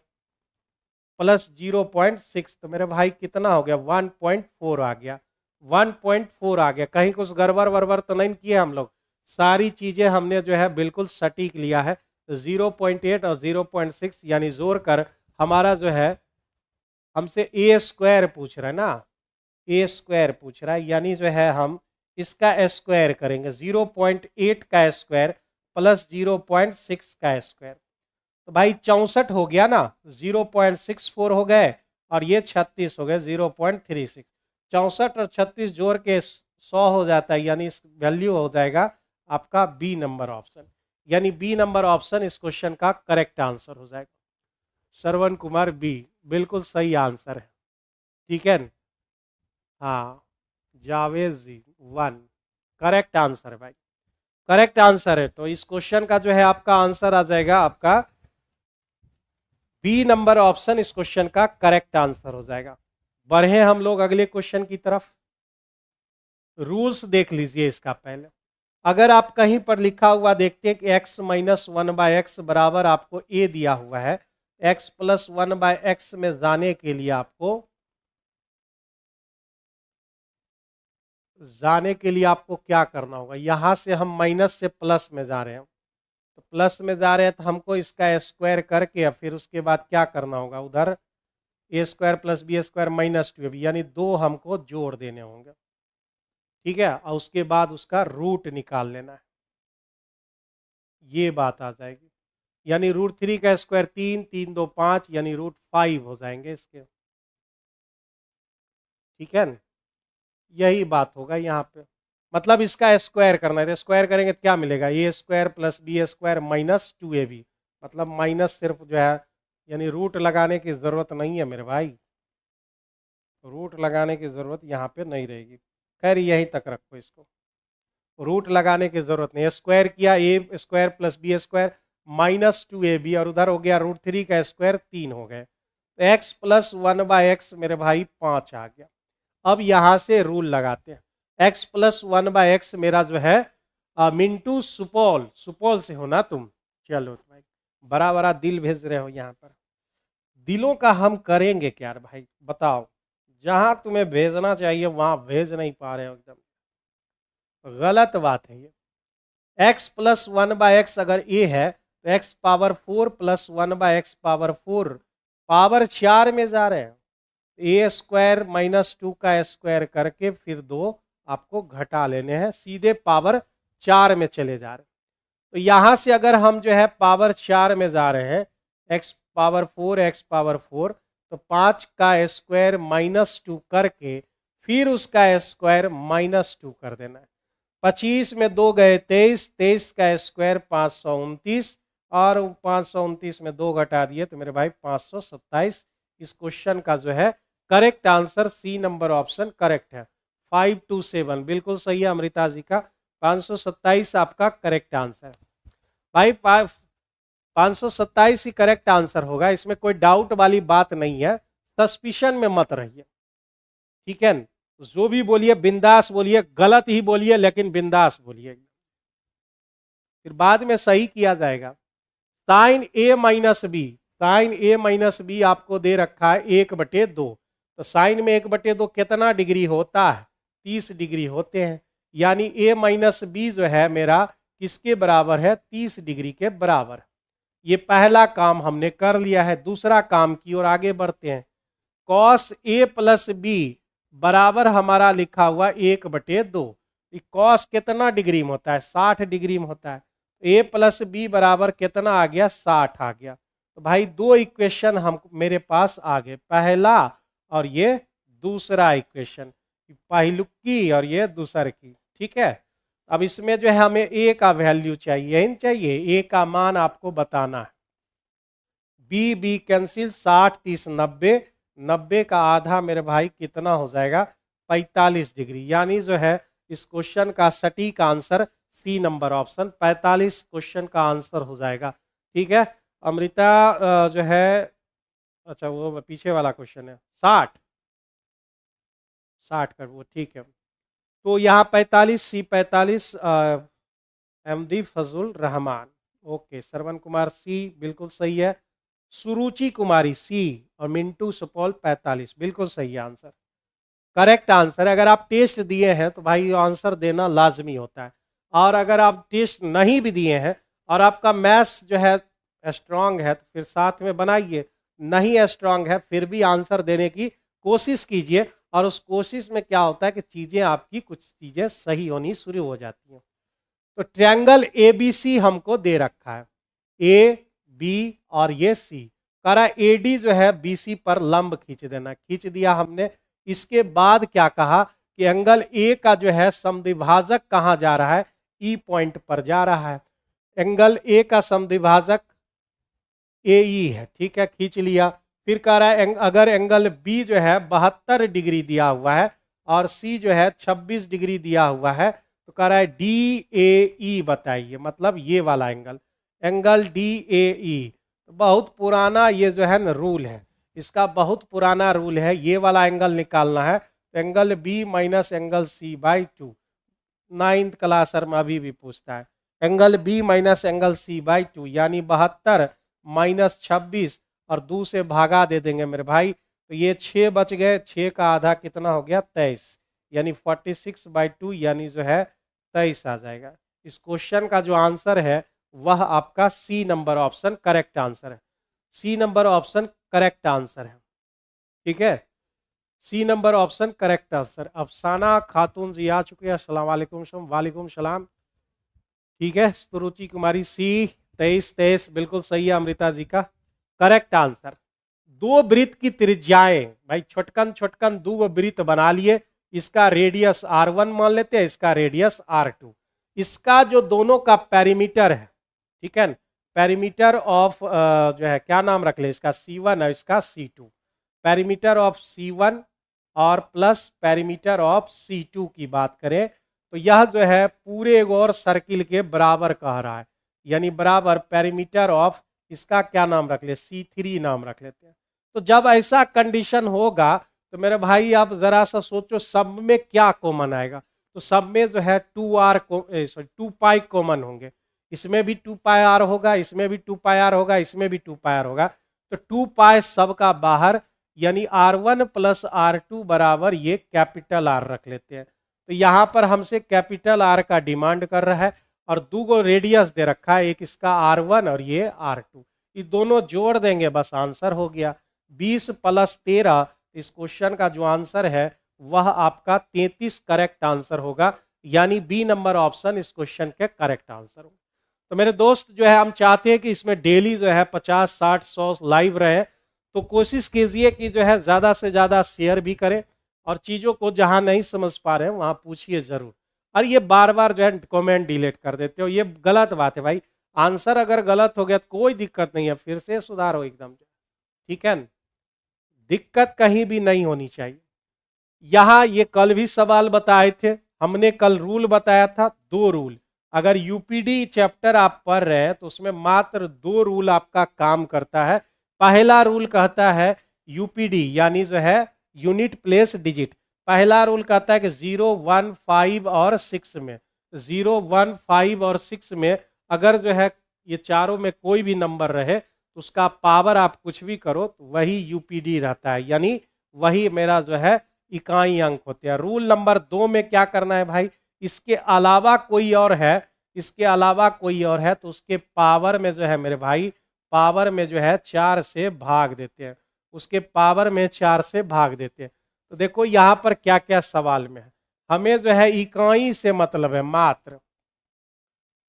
प्लस 0.6, तो मेरे भाई कितना हो गया, 1.4 आ गया, 1.4 आ गया। कहीं कुछ गड़बड़ वड़बड़ तो नहीं किए हम लोग, सारी चीजें हमने जो है बिल्कुल सटीक लिया है। 0.8 और 0.6 यानी जोड़ कर हमारा जो है, हमसे ए स्क्वायर पूछ रहा है ना, ए स्क्वायर पूछ रहा है, यानी जो है हम इसका स्क्वायर करेंगे, 0.8 का स्क्वायर प्लस 0.6 का स्क्वायर, तो भाई 64 हो गया ना, 0.64 हो गए और ये 36 हो गए 0.36, 64 और 36 जोड़ के 100 हो जाता है, यानी इस वैल्यू हो जाएगा आपका बी नंबर ऑप्शन, यानी बी नंबर ऑप्शन इस क्वेश्चन का करेक्ट आंसर हो जाएगा। श्रवण कुमार बी, बिल्कुल सही आंसर है। ठीक है, हाँ जावेद जी 1 करेक्ट आंसर है भाई, करेक्ट आंसर है। तो इस क्वेश्चन का जो है आपका आंसर आ जाएगा आपका बी नंबर ऑप्शन, इस क्वेश्चन का करेक्ट आंसर हो जाएगा। बढ़े हम लोग अगले क्वेश्चन की तरफ। रूल्स देख लीजिए इसका पहले, अगर आप कहीं पर लिखा हुआ देखते हैं कि x माइनस 1/x बराबर आपको a दिया हुआ है, x प्लस 1/x में जाने के लिए आपको क्या करना होगा, यहां से हम माइनस से प्लस में जा रहे हैं, तो प्लस में जा रहे हैं तो हमको इसका स्क्वायर करके फिर उसके बाद क्या करना होगा, उधर a square plus b square minus 2ab यानी 2 हमको जोड़ देने होंगे। ठीक है, और उसके बाद उसका रूट निकाल लेना है, ये बात आ जाएगी, यानी √3 का स्क्वायर 3, 3 2 5 यानी √5 हो जाएंगे इसके। ठीक है, यही बात होगा यहाँ पे, मतलब इसका स्क्वायर करना है, तो स्क्वायर करेंगे तो क्या मिलेगा, a square plus b square minus 2ab, मतलब माइनस सिर्फ जो है, यानी रूट लगाने की जरूरत नहीं है मेरे भाई, रूट लगाने की जरूरत यहाँ पे नहीं रहेगी। खैर यहीं तक रखो इसको, रूट लगाने की जरूरत नहीं है। स्क्वायर किया a square plus b square minus 2ab और उधर हो गया √3 का स्क्वायर 3 हो गए, तो x प्लस 1/x मेरे भाई 5 आ गया। अब यहां से रूल लगाते हैं, x प्लस 1/x मेरा जो है मिंटू सुपौल, सुपौल से हो ना तुम? चलो भाई, बड़ा बड़ा दिल भेज रहे हो यहाँ पर। दिलों का हम करेंगे क्या रे भाई, बताओ? जहां तुम्हें भेजना चाहिए वहां भेज नहीं पा रहे हो, एकदम गलत बात है ये। x प्लस 1/x अगर a है तो x power 4 plus 1/x power 4, power 4 में जा रहे हैं। ए स्क्वायर माइनस 2 का स्क्वायर करके फिर 2 आपको घटा लेने हैं, सीधे पावर 4 में चले जा रहे हैं। तो यहां से अगर हम जो है पावर 4 में जा रहे हैं, x पावर 4 x पावर 4, तो 5 का स्क्वायर माइनस 2 करके फिर उसका स्क्वायर माइनस 2 कर देना है। 25 में 2 गए 23, 23 का स्क्वायर 529, और 529 में 2 घटा दिए तो मेरे भाई 527। इस क्वेश्चन का जो है correct answer C number option correct है। 527 बिल्कुल सही है अमृता जी का, 527 आपका करेक्ट आंसर भाई। 527 ही करेक्ट आंसर होगा, इसमें कोई डाउट वाली बात नहीं है, सस्पिशन में मत रहिए, ठीक है? जो भी बोलिए बिंदास बोलिए, गलत ही बोलिए लेकिन बिंदास बोलिए, फिर बाद में सही किया जाएगा। साइन ए माइनस बी, साइन ए माइनस बी आपको दे रखा है 1/2, तो साइन में 1/2 कितना डिग्री होता है? 30 डिग्री होते हैं, यानी ए माइनस बी जो है मेरा किसके बराबर है? 30 डिग्री के बराबर। ये पहला काम हमने कर लिया है, दूसरा काम की ओर आगे बढ़ते हैं। कॉस ए प्लस बी बराबर हमारा लिखा हुआ 1/2। कॉस कितना डिग्री में होता है? 60 डिग्री में होता है। ए प्लस बी बराबर कितना आ गया? 60 आ गया। तो भाई दो इक्वेशन हम मेरे पास आ गए, पहला और ये दूसरा इक्वेशन, पहलू की और ये दूसर की, ठीक है? अब इसमें जो है हमें ए का वैल्यू चाहिए, ए का मान आपको बताना है। बी कैंसिल, 60 30 90, 90 का आधा मेरे भाई कितना हो जाएगा? 45 डिग्री, यानी जो है इस क्वेश्चन का सटीक answer C number option 45 question का आंसर हो जाएगा, ठीक है? अमृता जो है, अच्छा वो पीछे वाला क्वेश्चन है 60 कर वो, ठीक है। तो यहाँ 45 सी 45 एमडी फजल रहमान, ओके। श्रवण कुमार सी बिल्कुल सही है, सुरुचि कुमारी सी, और मिंटू सुपौल 45 बिल्कुल सही आंसर, करेक्ट आंसर। अगर आप टेस्ट दिए हैं तो भाई आंसर देना लाजमी होता है, और अगर आप टेस्ट नहीं भी दिए हैं और आपका मैथ्स जो है स्ट्रांग है तो फिर साथ में बनाइए, नहीं स्ट्रांग है फिर भी आंसर देने की कोशिश कीजिए, और उस कोशिश में क्या होता है कि चीज़ें आपकी कुछ चीज़ें सही होनी शुरू हो जाती हैं। तो ट्रायंगल एबीसी हमको दे रखा है, ए बी और ये सी, कह रहा है एडी जो है बीसी पर लंब खींच देना, खींच दिया हमने। इसके बाद क्या कहा कि एंगल ए का जो है समद्विभाजक कहाँ जा रहा है? ई पॉइंट पर जा रहा है। एंगल ए का समद्विभाजक ए ई है, ठीक है, खींच लिया। फिर कह रहा है अगर एंगल बी जो है 72 डिग्री दिया हुआ है और सी जो है 26 डिग्री दिया हुआ है, तो कह रहा है डी ए ई बताइए, मतलब ये वाला एंगल, एंगल डी ए ई। बहुत पुराना ये जो है ना रूल है, इसका बहुत पुराना रूल है, ये वाला एंगल निकालना है तो angle B minus angle C by 2, 9th class में अभी भी पूछता है, angle B minus angle C by 2, यानी 72 माइनस 26 और 2 से भागा दे देंगे मेरे भाई, तो ये 6 बच गए, 6 का आधा कितना हो गया? 23, यानी 46/2 यानी जो है 23 आ जाएगा। इस क्वेश्चन का जो आंसर है वह आपका C number option correct answer है, C number option correct answer है, ठीक है? C number option correct answer. Afsana Khatoon जी आ चुके हैं, अस्सलाम वालेकुम, वालेकुम सलाम, ठीक है। सुरुचि कुमारी सी 23 बिल्कुल सही है अमृता जी का करेक्ट आंसर। दो वृत्त की त्रिज्याएं, भाई छोटकन छोटकन दो वृत्त बना लिए, इसका रेडियस r1 मान लेते हैं, इसका रेडियस r2, इसका जो दोनों का पेरीमीटर है, ठीक है, पेरीमीटर ऑफ जो है क्या नाम रख ले इसका? C1 और इसका C2, पेरीमीटर ऑफ C1 और प्लस पेरीमीटर ऑफ C2 की बात करें तो यह जो है पूरे एक और सर्किल के बराबर कह रहा है, यानी बराबर पेरीमीटर ऑफ, इसका क्या नाम रख ले? C3 नाम रख लेते हैं, तो जब ऐसा कंडीशन होगा तो मेरे भाई आप जरा सा सोचो सब में क्या कॉमन आएगा। तो सब में जो है 2r सॉरी 2 पाई कॉमन होंगे। इसमें भी 2 पाई r होगा, इसमें भी 2 पाई r होगा, इसमें भी 2 पाई r होगा। तो 2 पाई सबका बाहर, यानी r1 प्लस r2 बराबर ये कैपिटल R रख लेते हैं। तो यहाँ पर हमसे कैपिटल R का डिमांड कर रहा है और दो गो रेडियस दे रखा है, एक इसका R1 और ये R2। ये दोनों जोड़ देंगे बस आंसर हो गया 20 प्लस 13। इस क्वेश्चन का जो आंसर है वह आपका 33 करेक्ट आंसर होगा, यानी बी नंबर ऑप्शन इस क्वेश्चन के करेक्ट आंसर होगा। तो मेरे दोस्त जो है हम चाहते हैं कि इसमें डेली जो है 50, 60, 100 लाइव रहे। तो कोशिश कीजिए कि जो है ज़्यादा से ज़्यादा शेयर भी करें और चीज़ों को जहां नहीं समझ पा रहे हैं वहां पूछिए ज़रूर। और ये बार बार जो है कमेंट डिलीट कर देते हो, ये गलत बात है भाई। आंसर अगर गलत हो गया तो कोई दिक्कत नहीं है, फिर से सुधारो एकदम, ठीक है न? दिक्कत कहीं भी नहीं होनी चाहिए। यहां ये कल भी सवाल बताए थे हमने, कल रूल बताया था, 2 रूल। अगर यूपीडी चैप्टर आप पढ़ रहे हैं तो उसमें मात्र 2 रूल आपका काम करता है। पहला रूल कहता है यूपीडी यानी जो है यूनिट प्लेस डिजिट। पहला रूल कहता है कि 0, 1, 5 और 6 में, 0, 1, 5 और 6 में अगर जो है ये चारों में कोई भी नंबर रहे तो उसका पावर आप कुछ भी करो तो वही यूपीडी रहता है, यानी वही मेरा जो है इकाई अंक होते हैं। रूल नंबर 2 में क्या करना है भाई, इसके अलावा कोई और है, इसके अलावा कोई और है तो उसके पावर में जो है मेरे भाई, पावर में जो है 4 से भाग देते हैं, उसके पावर में 4 से भाग देते हैं। तो देखो यहाँ पर क्या क्या सवाल में है, हमें जो है इकाई से मतलब है मात्र।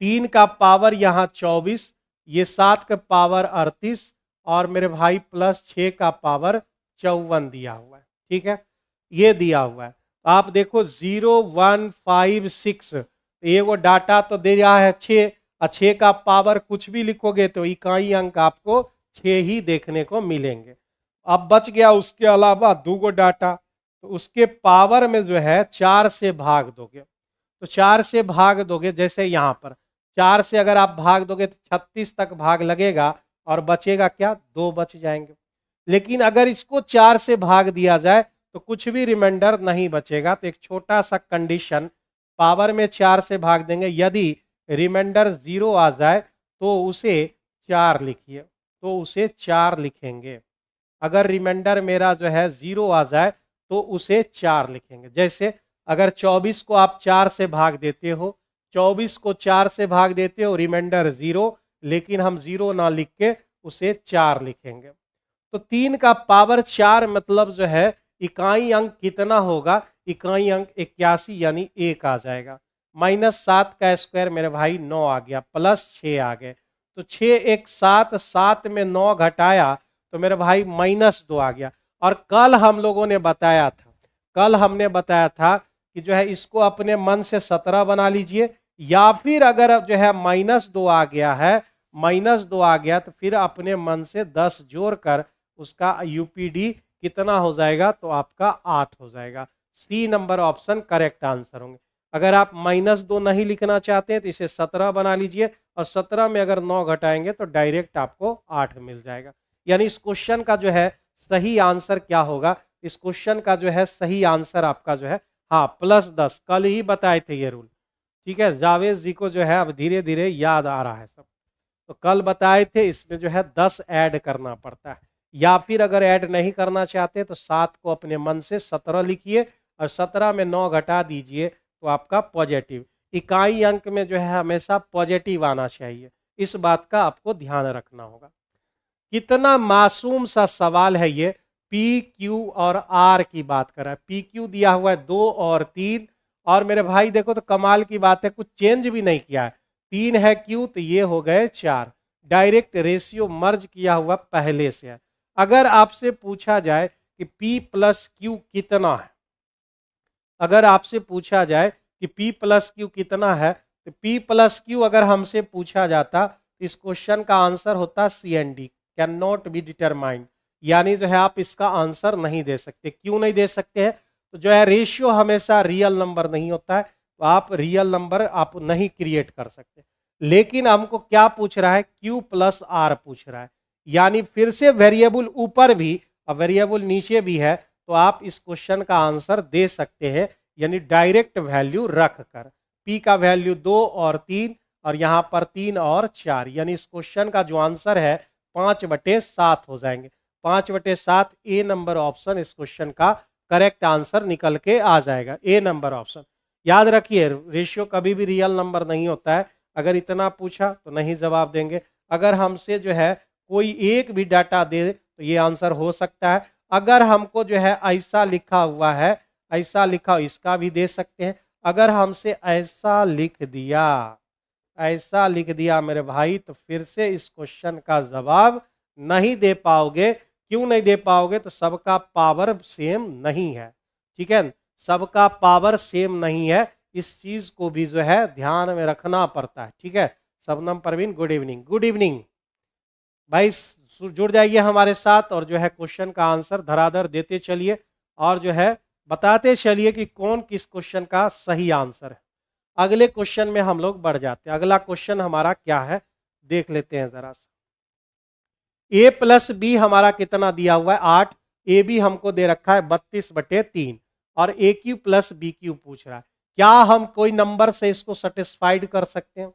3 का पावर यहाँ 24, ये 7 का पावर 38 और मेरे भाई प्लस 6 का पावर 54 दिया हुआ है, ठीक है, ये दिया हुआ है। आप देखो 0, 1, 5, 6, ये वो डाटा तो दे रहा है 6, और 6 का पावर कुछ भी लिखोगे तो इकाई अंक आपको 6 ही देखने को मिलेंगे। अब बच गया उसके अलावा 2 गो डाटा, तो उसके पावर में जो है 4 से भाग दोगे, तो 4 से भाग दोगे, जैसे यहाँ पर 4 से अगर आप भाग दोगे तो 36 तक भाग लगेगा और बचेगा क्या, 2 बच जाएंगे। लेकिन अगर इसको 4 से भाग दिया जाए तो कुछ भी रिमाइंडर नहीं बचेगा। तो एक छोटा सा कंडीशन, पावर में 4 से भाग देंगे, यदि रिमाइंडर 0 आ जाए तो उसे 4 लिखिए, तो उसे 4 लिखेंगे। अगर रिमाइंडर मेरा जो है 0 आ जाए तो उसे 4 लिखेंगे। जैसे अगर 24 को आप 4 से भाग देते हो, 24 को 4 से भाग देते हो, रिमाइंडर 0, लेकिन हम 0 ना लिख के उसे 4 लिखेंगे। तो 3 का पावर 4 मतलब जो है इकाई अंक कितना होगा, इकाई अंक 81 यानी 1 आ जाएगा। -7 का स्क्वायर मेरे भाई 9 आ गया, प्लस 6 आ गए, तो 6 1 7, 7 में 9 घटाया तो मेरे भाई -2 आ गया। और कल हम लोगों ने बताया था, कल हमने बताया था कि जो है इसको अपने मन से 17 बना लीजिए, या फिर अगर जो है -2 आ गया है, -2 आ गया तो फिर अपने मन से 10 जोड़कर उसका यूपीडी कितना हो जाएगा, तो आपका 8 हो जाएगा। C number option correct answer होंगे। अगर आप -2 नहीं लिखना चाहते हैं तो इसे 17 बना लीजिए, और 17 में अगर 9 घटाएंगे तो डायरेक्ट आपको 8 मिल जाएगा। यानी इस क्वेश्चन का जो है सही आंसर क्या होगा, इस क्वेश्चन का जो है सही आंसर आपका जो है हाँ +10। कल ही बताए थे ये रूल, ठीक है, जावेद जी को जो है अब धीरे धीरे याद आ रहा है सब। तो कल बताए थे इसमें जो है 10 ऐड करना पड़ता है, या फिर अगर ऐड नहीं करना चाहते तो 7 को अपने मन से 17 लिखिए और 17 में 9 घटा दीजिए तो आपका पॉजिटिव। इकाई अंक में जो है हमेशा पॉजिटिव आना चाहिए, इस बात का आपको ध्यान रखना होगा। कितना मासूम सा सवाल है ये, पी क्यू और आर की बात कर रहा है। पी क्यू दिया हुआ है 2 और 3, और मेरे भाई देखो तो कमाल की बात है, कुछ चेंज भी नहीं किया है। 3 है क्यू तो ये हो गए 4, डायरेक्ट रेशियो मर्ज किया हुआ पहले से है। अगर आपसे पूछा जाए कि P प्लस क्यू कितना है, अगर आपसे पूछा जाए कि P प्लस क्यू कितना है, तो P प्लस क्यू अगर हमसे पूछा जाता तो इस क्वेश्चन का आंसर होता CND, can not be determined, यानी जो है आप इसका आंसर नहीं दे सकते। क्यों नहीं दे सकते हैं, तो जो है रेशियो हमेशा रियल नंबर नहीं होता है, तो आप रियल नंबर आप नहीं क्रिएट कर सकते। लेकिन हमको क्या पूछ रहा है, Q प्लस R पूछ रहा है, यानी फिर से वेरिएबल ऊपर भी और वेरिएबल नीचे भी है, तो आप इस क्वेश्चन का आंसर दे सकते हैं, यानी डायरेक्ट वैल्यू रख कर। पी का वैल्यू 2 और 3 और यहाँ पर 3 और 4, यानी इस क्वेश्चन का जो आंसर है 5/7 हो जाएंगे। 5/7 ए नंबर ऑप्शन इस क्वेश्चन का करेक्ट आंसर निकल के आ जाएगा, ए नंबर ऑप्शन। याद रखिए, रेशियो कभी भी रियल नंबर नहीं होता है। अगर इतना पूछा तो नहीं जवाब देंगे, अगर हमसे जो है कोई एक भी डाटा दे तो ये आंसर हो सकता है। अगर हमको जो है ऐसा लिखा हुआ है, ऐसा लिखा, इसका भी दे सकते हैं। अगर हमसे ऐसा लिख दिया, ऐसा लिख दिया मेरे भाई, तो फिर से इस क्वेश्चन का जवाब नहीं दे पाओगे। क्यों नहीं दे पाओगे? तो सबका पावर सेम नहीं है, ठीक है, सबका पावर सेम नहीं है। इस चीज को भी जो है ध्यान में रखना पड़ता है, ठीक है। Shabnam Parveen, good evening. Good evening भाई, जुड़ जाइए हमारे साथ और जो है क्वेश्चन का आंसर धराधर देते चलिए और जो है बताते चलिए कि कौन किस क्वेश्चन का सही आंसर है। अगले क्वेश्चन में हम लोग बढ़ जाते हैं। अगला क्वेश्चन हमारा क्या है देख लेते हैं जरा सा। ए प्लस बी हमारा कितना दिया हुआ है? 8। ए बी हमको दे रखा है 32/3 और ए क्यू प्लस बी क्यू पूछ रहा है। क्या हम कोई नंबर से इसको सेटिस्फाइड कर सकते हैं?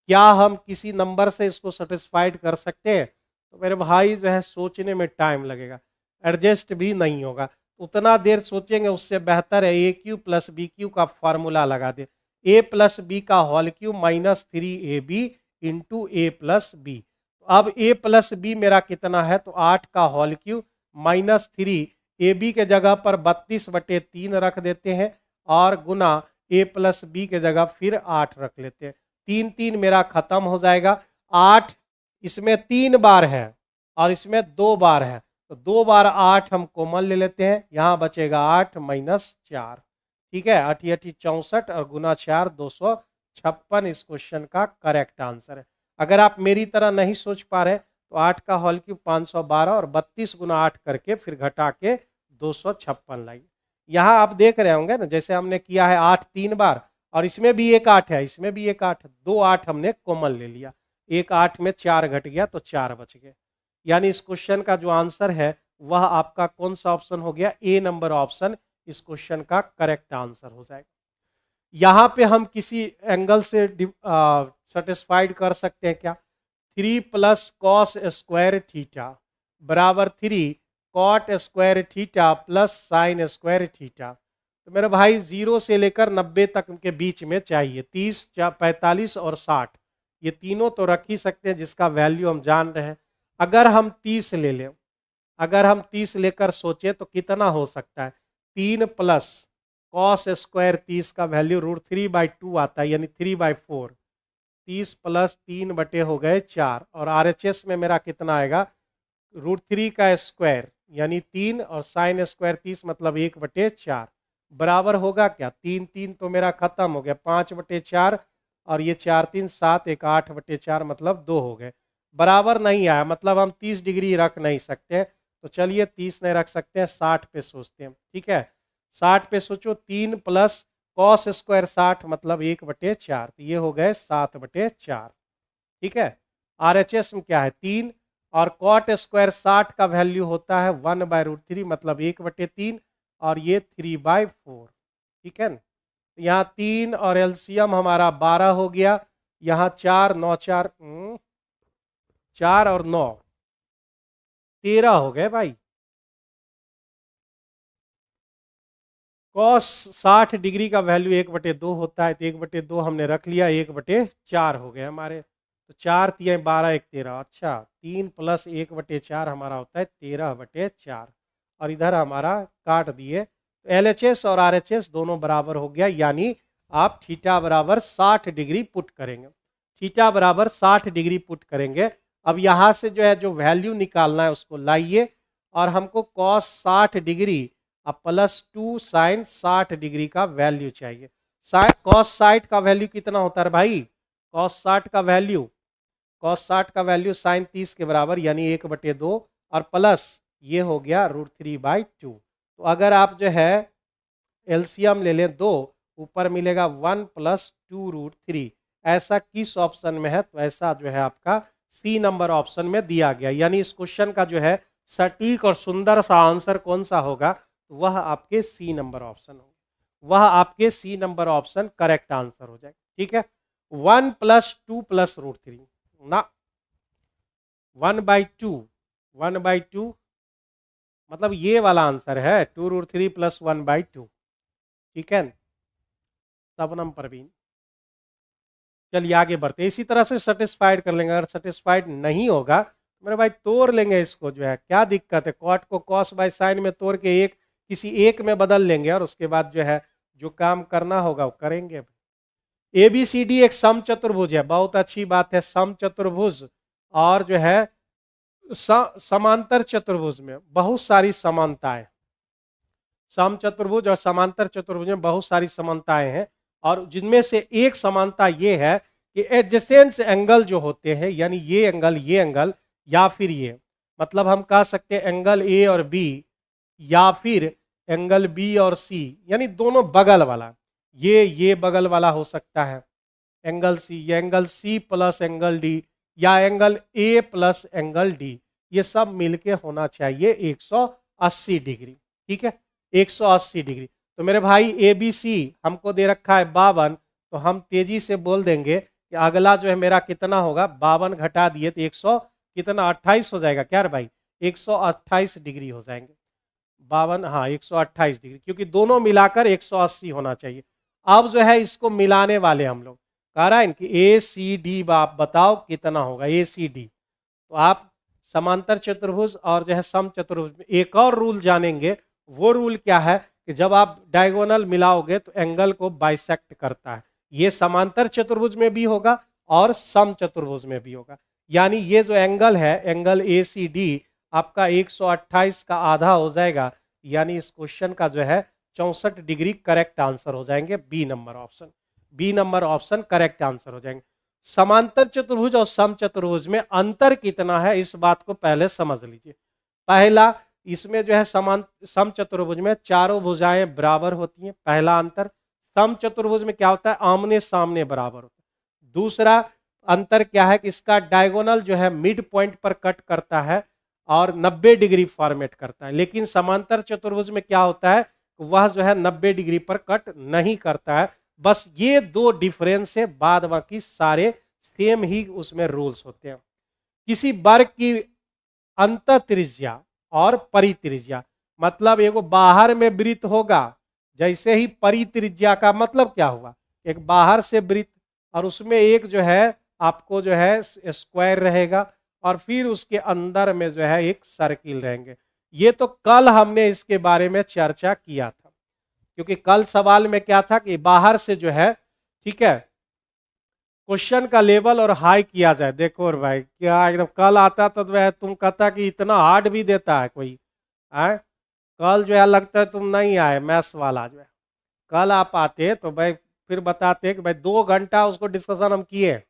क्या हम किसी नंबर से इसको सेटिस्फाइड कर सकते हैं? तो मेरे भाई जो है सोचने में टाइम लगेगा, एडजस्ट भी नहीं होगा। उतना देर सोचेंगे उससे बेहतर है ए क्यू प्लस बी क्यू का फॉर्मूला लगा दे। ए प्लस बी का होल क्यू -3ab इंटू ए प्लस बी। अब ए प्लस बी मेरा कितना है? तो 8 का होल क्यू -3, ए बी के जगह पर 32/3 रख देते हैं और गुना ए प्लस बी के जगह फिर 8 रख लेते हैं। 3 3 मेरा खत्म हो जाएगा। 8 इसमें 3 बार है और इसमें 2 बार है, तो 2 बार 8 हम कॉमन ले लेते हैं, यहाँ बचेगा 8 -4, ठीक है। 8 8 64 और गुना 4 256 इस क्वेश्चन का करेक्ट आंसर है। अगर आप मेरी तरह नहीं सोच पा रहे तो 8 का होल क्यूब 512 और 32 गुना 8 करके फिर घटा के 256 लाइए। यहाँ आप देख रहे होंगे ना, जैसे हमने किया है 8 3 बार और इसमें भी एक 8 है, इसमें भी एक 8, 2 8 हमने कॉमन ले लिया, एक 8 में 4 घट गया तो 4 बच गए। यानी इस क्वेश्चन का जो आंसर है वह आपका कौन सा ऑप्शन हो गया? ए नंबर ऑप्शन इस क्वेश्चन का करेक्ट आंसर हो जाएगा। यहाँ पे हम किसी एंगल से सेटिस्फाइड कर सकते हैं क्या? 3 + cos स्क्वायर थीटा बराबर 3 cot square theta plus sine square theta. तो मेरे भाई 0 से लेकर 90 तक के बीच में चाहिए, 30 45 और 60, ये तीनों तो रख ही सकते हैं जिसका वैल्यू हम जान रहे हैं। अगर हम 30 ले लें, अगर हम 30 लेकर सोचे तो कितना हो सकता है? 3 + cos स्क्वायर 30 का वैल्यू √3/2 आता है, यानी 3/4। 30 + 3 बटे हो गए 4 और RHS में मेरा कितना आएगा? √3 का स्क्वायर यानी 3 और साइन स्क्वायर 30 मतलब 1/4 बराबर होगा क्या? 3 3 तो मेरा खत्म हो गया, 5/4 और ये 4 3 7, एक 8/4 मतलब 2 हो गए। बराबर नहीं आया, मतलब हम 30 डिग्री रख नहीं सकते। तो चलिए 30 नहीं रख सकते हैं, 60 पे सोचते हैं, ठीक है। 60 पे सोचो, 3 + cos स्क्वायर 60 मतलब 1/4, तो ये हो गए 7/4, ठीक है। RHS में क्या है? 3 और cot स्क्वायर 60 का वैल्यू होता है 1/√3 मतलब 1/3 और ये 3/4, ठीक है ना। यहाँ 3 और एलसीएम हमारा 12 हो गया, यहाँ 4 9 4 4 और 9 13 हो गए भाई। cos 60 डिग्री का वैल्यू 1/2 होता है, तो 1/2 हमने रख लिया, 1/4 हो गए हमारे। तो 4 3 12 1 13, अच्छा 3 + 1/4 हमारा होता है 13/4 और इधर हमारा काट दिए। तो LHS और RHS दोनों बराबर हो गया, यानी आप थीटा बराबर 60 डिग्री पुट करेंगे, थीटा बराबर 60 डिग्री पुट करेंगे। अब यहाँ से जो है जो वैल्यू निकालना है उसको लाइए और हमको cos 60 डिग्री अब +2 साइन 60 डिग्री का वैल्यू चाहिए। cos 60 का वैल्यू कितना होता है भाई? cos 60 का वैल्यू साइन 30 के बराबर यानी 1/2 और प्लस ये हो गया √3/2। तो अगर आप जो है एलसीएम ले लें 2, ऊपर मिलेगा 1 + 2√3, ऐसा किस ऑप्शन में है? तो ऐसा जो है आपका सी नंबर ऑप्शन में दिया गया, यानी इस क्वेश्चन का जो है सटीक और सुंदर सा आंसर कौन सा होगा, वह आपके सी नंबर ऑप्शन होगा, वह आपके C number option correct answer हो जाएगा। ठीक है, 1 + 2 + √3 ना, 1/2, 1/2 मतलब ये वाला आंसर है, 2√3 + 1/2। ठीक है, शबनम परवीन। चलिए आगे बढ़ते, इसी तरह से सेटिस्फाइड कर लेंगे। अगर सेटिस्फाइड नहीं होगा तो मेरे भाई तोड़ लेंगे इसको, जो है क्या दिक्कत है, कॉट को कॉस बाय साइन में तोड़ के एक किसी एक में बदल लेंगे और उसके बाद जो है जो काम करना होगा वो करेंगे। ABCD एक सम चतुर्भुज है, बहुत अच्छी बात है, सम चतुर्भुज और जो है समांतर चतुर्भुज में बहुत सारी समानताएं, सम चतुर्भुज और समांतर चतुर्भुज में बहुत सारी समानताएं हैं, और जिनमें से एक समानता ये है कि एडजेसेंट एंगल जो होते हैं, यानी ये एंगल या फिर ये, मतलब हम कह सकते हैं एंगल ए और बी या फिर एंगल बी और सी, यानी दोनों बगल वाला, ये बगल वाला हो सकता है एंगल सी, या angle C plus angle D, या angle A plus angle D, ये सब मिलके होना चाहिए 180 डिग्री। ठीक है, 180 डिग्री। तो मेरे भाई ABC हमको दे रखा है 52, तो हम तेजी से बोल देंगे कि अगला जो है मेरा कितना होगा, 52 घटा दिए तो 100 कितना 28 हो जाएगा क्या रे भाई, 128 डिग्री हो जाएंगे। 52, हाँ 128 डिग्री, क्योंकि दोनों मिलाकर 180 होना चाहिए। अब जो है इसको मिलाने वाले हम लोग, कह रहा है कि ACD आप बताओ कितना होगा ACD। तो आप समांतर चतुर्भुज और जो है सम चतुर्भुज में एक और रूल जानेंगे। वो रूल क्या है कि जब आप डायगोनल मिलाओगे तो एंगल को बाइसेक्ट करता है। ये समांतर चतुर्भुज में भी होगा और सम चतुर्भुज में भी होगा। यानी ये जो एंगल है, एंगल ACD आपका 128 का आधा हो जाएगा, यानी इस क्वेश्चन का जो है 64 डिग्री करेक्ट आंसर हो जाएंगे। B number option correct answer हो जाएंगे। समांतर चतुर्भुज और सम चतुर्भुज में अंतर कितना है, इस बात को पहले समझ लीजिए। पहला, इसमें जो है सम चतुर्भुज में चारों भुजाएं बराबर होती हैं, पहला अंतर। सम चतुर्भुज में क्या होता है, आमने सामने बराबर होता है। दूसरा अंतर क्या है कि इसका डायगोनल जो है मिड पॉइंट पर कट करता है और 90 डिग्री फॉर्मेट करता है, लेकिन समांतर चतुर्भुज में क्या होता है, वह जो है 90 डिग्री पर कट नहीं करता है। बस ये दो डिफरेंस है, बाद बाकी सारे सेम ही उसमें रूल्स होते हैं। किसी वर्ग की अंत त्रिज्या और परित्रिज्या, मतलब एगो बाहर में वृत्त होगा, जैसे ही परित्रिज्या का मतलब क्या हुआ, एक बाहर से वृत्त और उसमें एक जो है आपको जो है स्क्वायर रहेगा और फिर उसके अंदर में जो है एक सर्किल रहेंगे। ये तो कल हमने इसके बारे में चर्चा किया था, क्योंकि कल सवाल में क्या था कि बाहर से जो है, ठीक है, क्वेश्चन का लेवल और हाई किया जाए। देखो और भाई क्या एकदम कल आता तो वह तुम कहता कि इतना हार्ड भी देता है कोई, आए कल जो है लगता है तुम नहीं आए मैथ्स वाला जो है, कल आप आते तो भाई फिर बताते कि भाई 2 घंटा उसको डिस्कशन हम किए,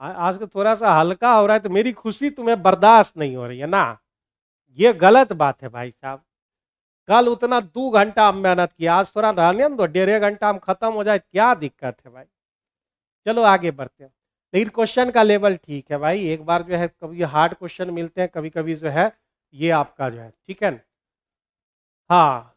आज को थोड़ा सा हल्का हो रहा है तो मेरी खुशी तुम्हें बर्दाश्त नहीं हो रही है ना, ये गलत बात है भाई साहब। कल उतना 2 घंटा हम मेहनत किया, आज थोड़ा रहने दो, 1.5 घंटा हम खत्म हो जाए, क्या दिक्कत है भाई। चलो आगे बढ़ते हैं, लेकिन क्वेश्चन का लेवल ठीक है भाई। एक बार जो है कभी हार्ड क्वेश्चन मिलते हैं, कभी कभी जो है ये आपका जो है, ठीक है। हाँ,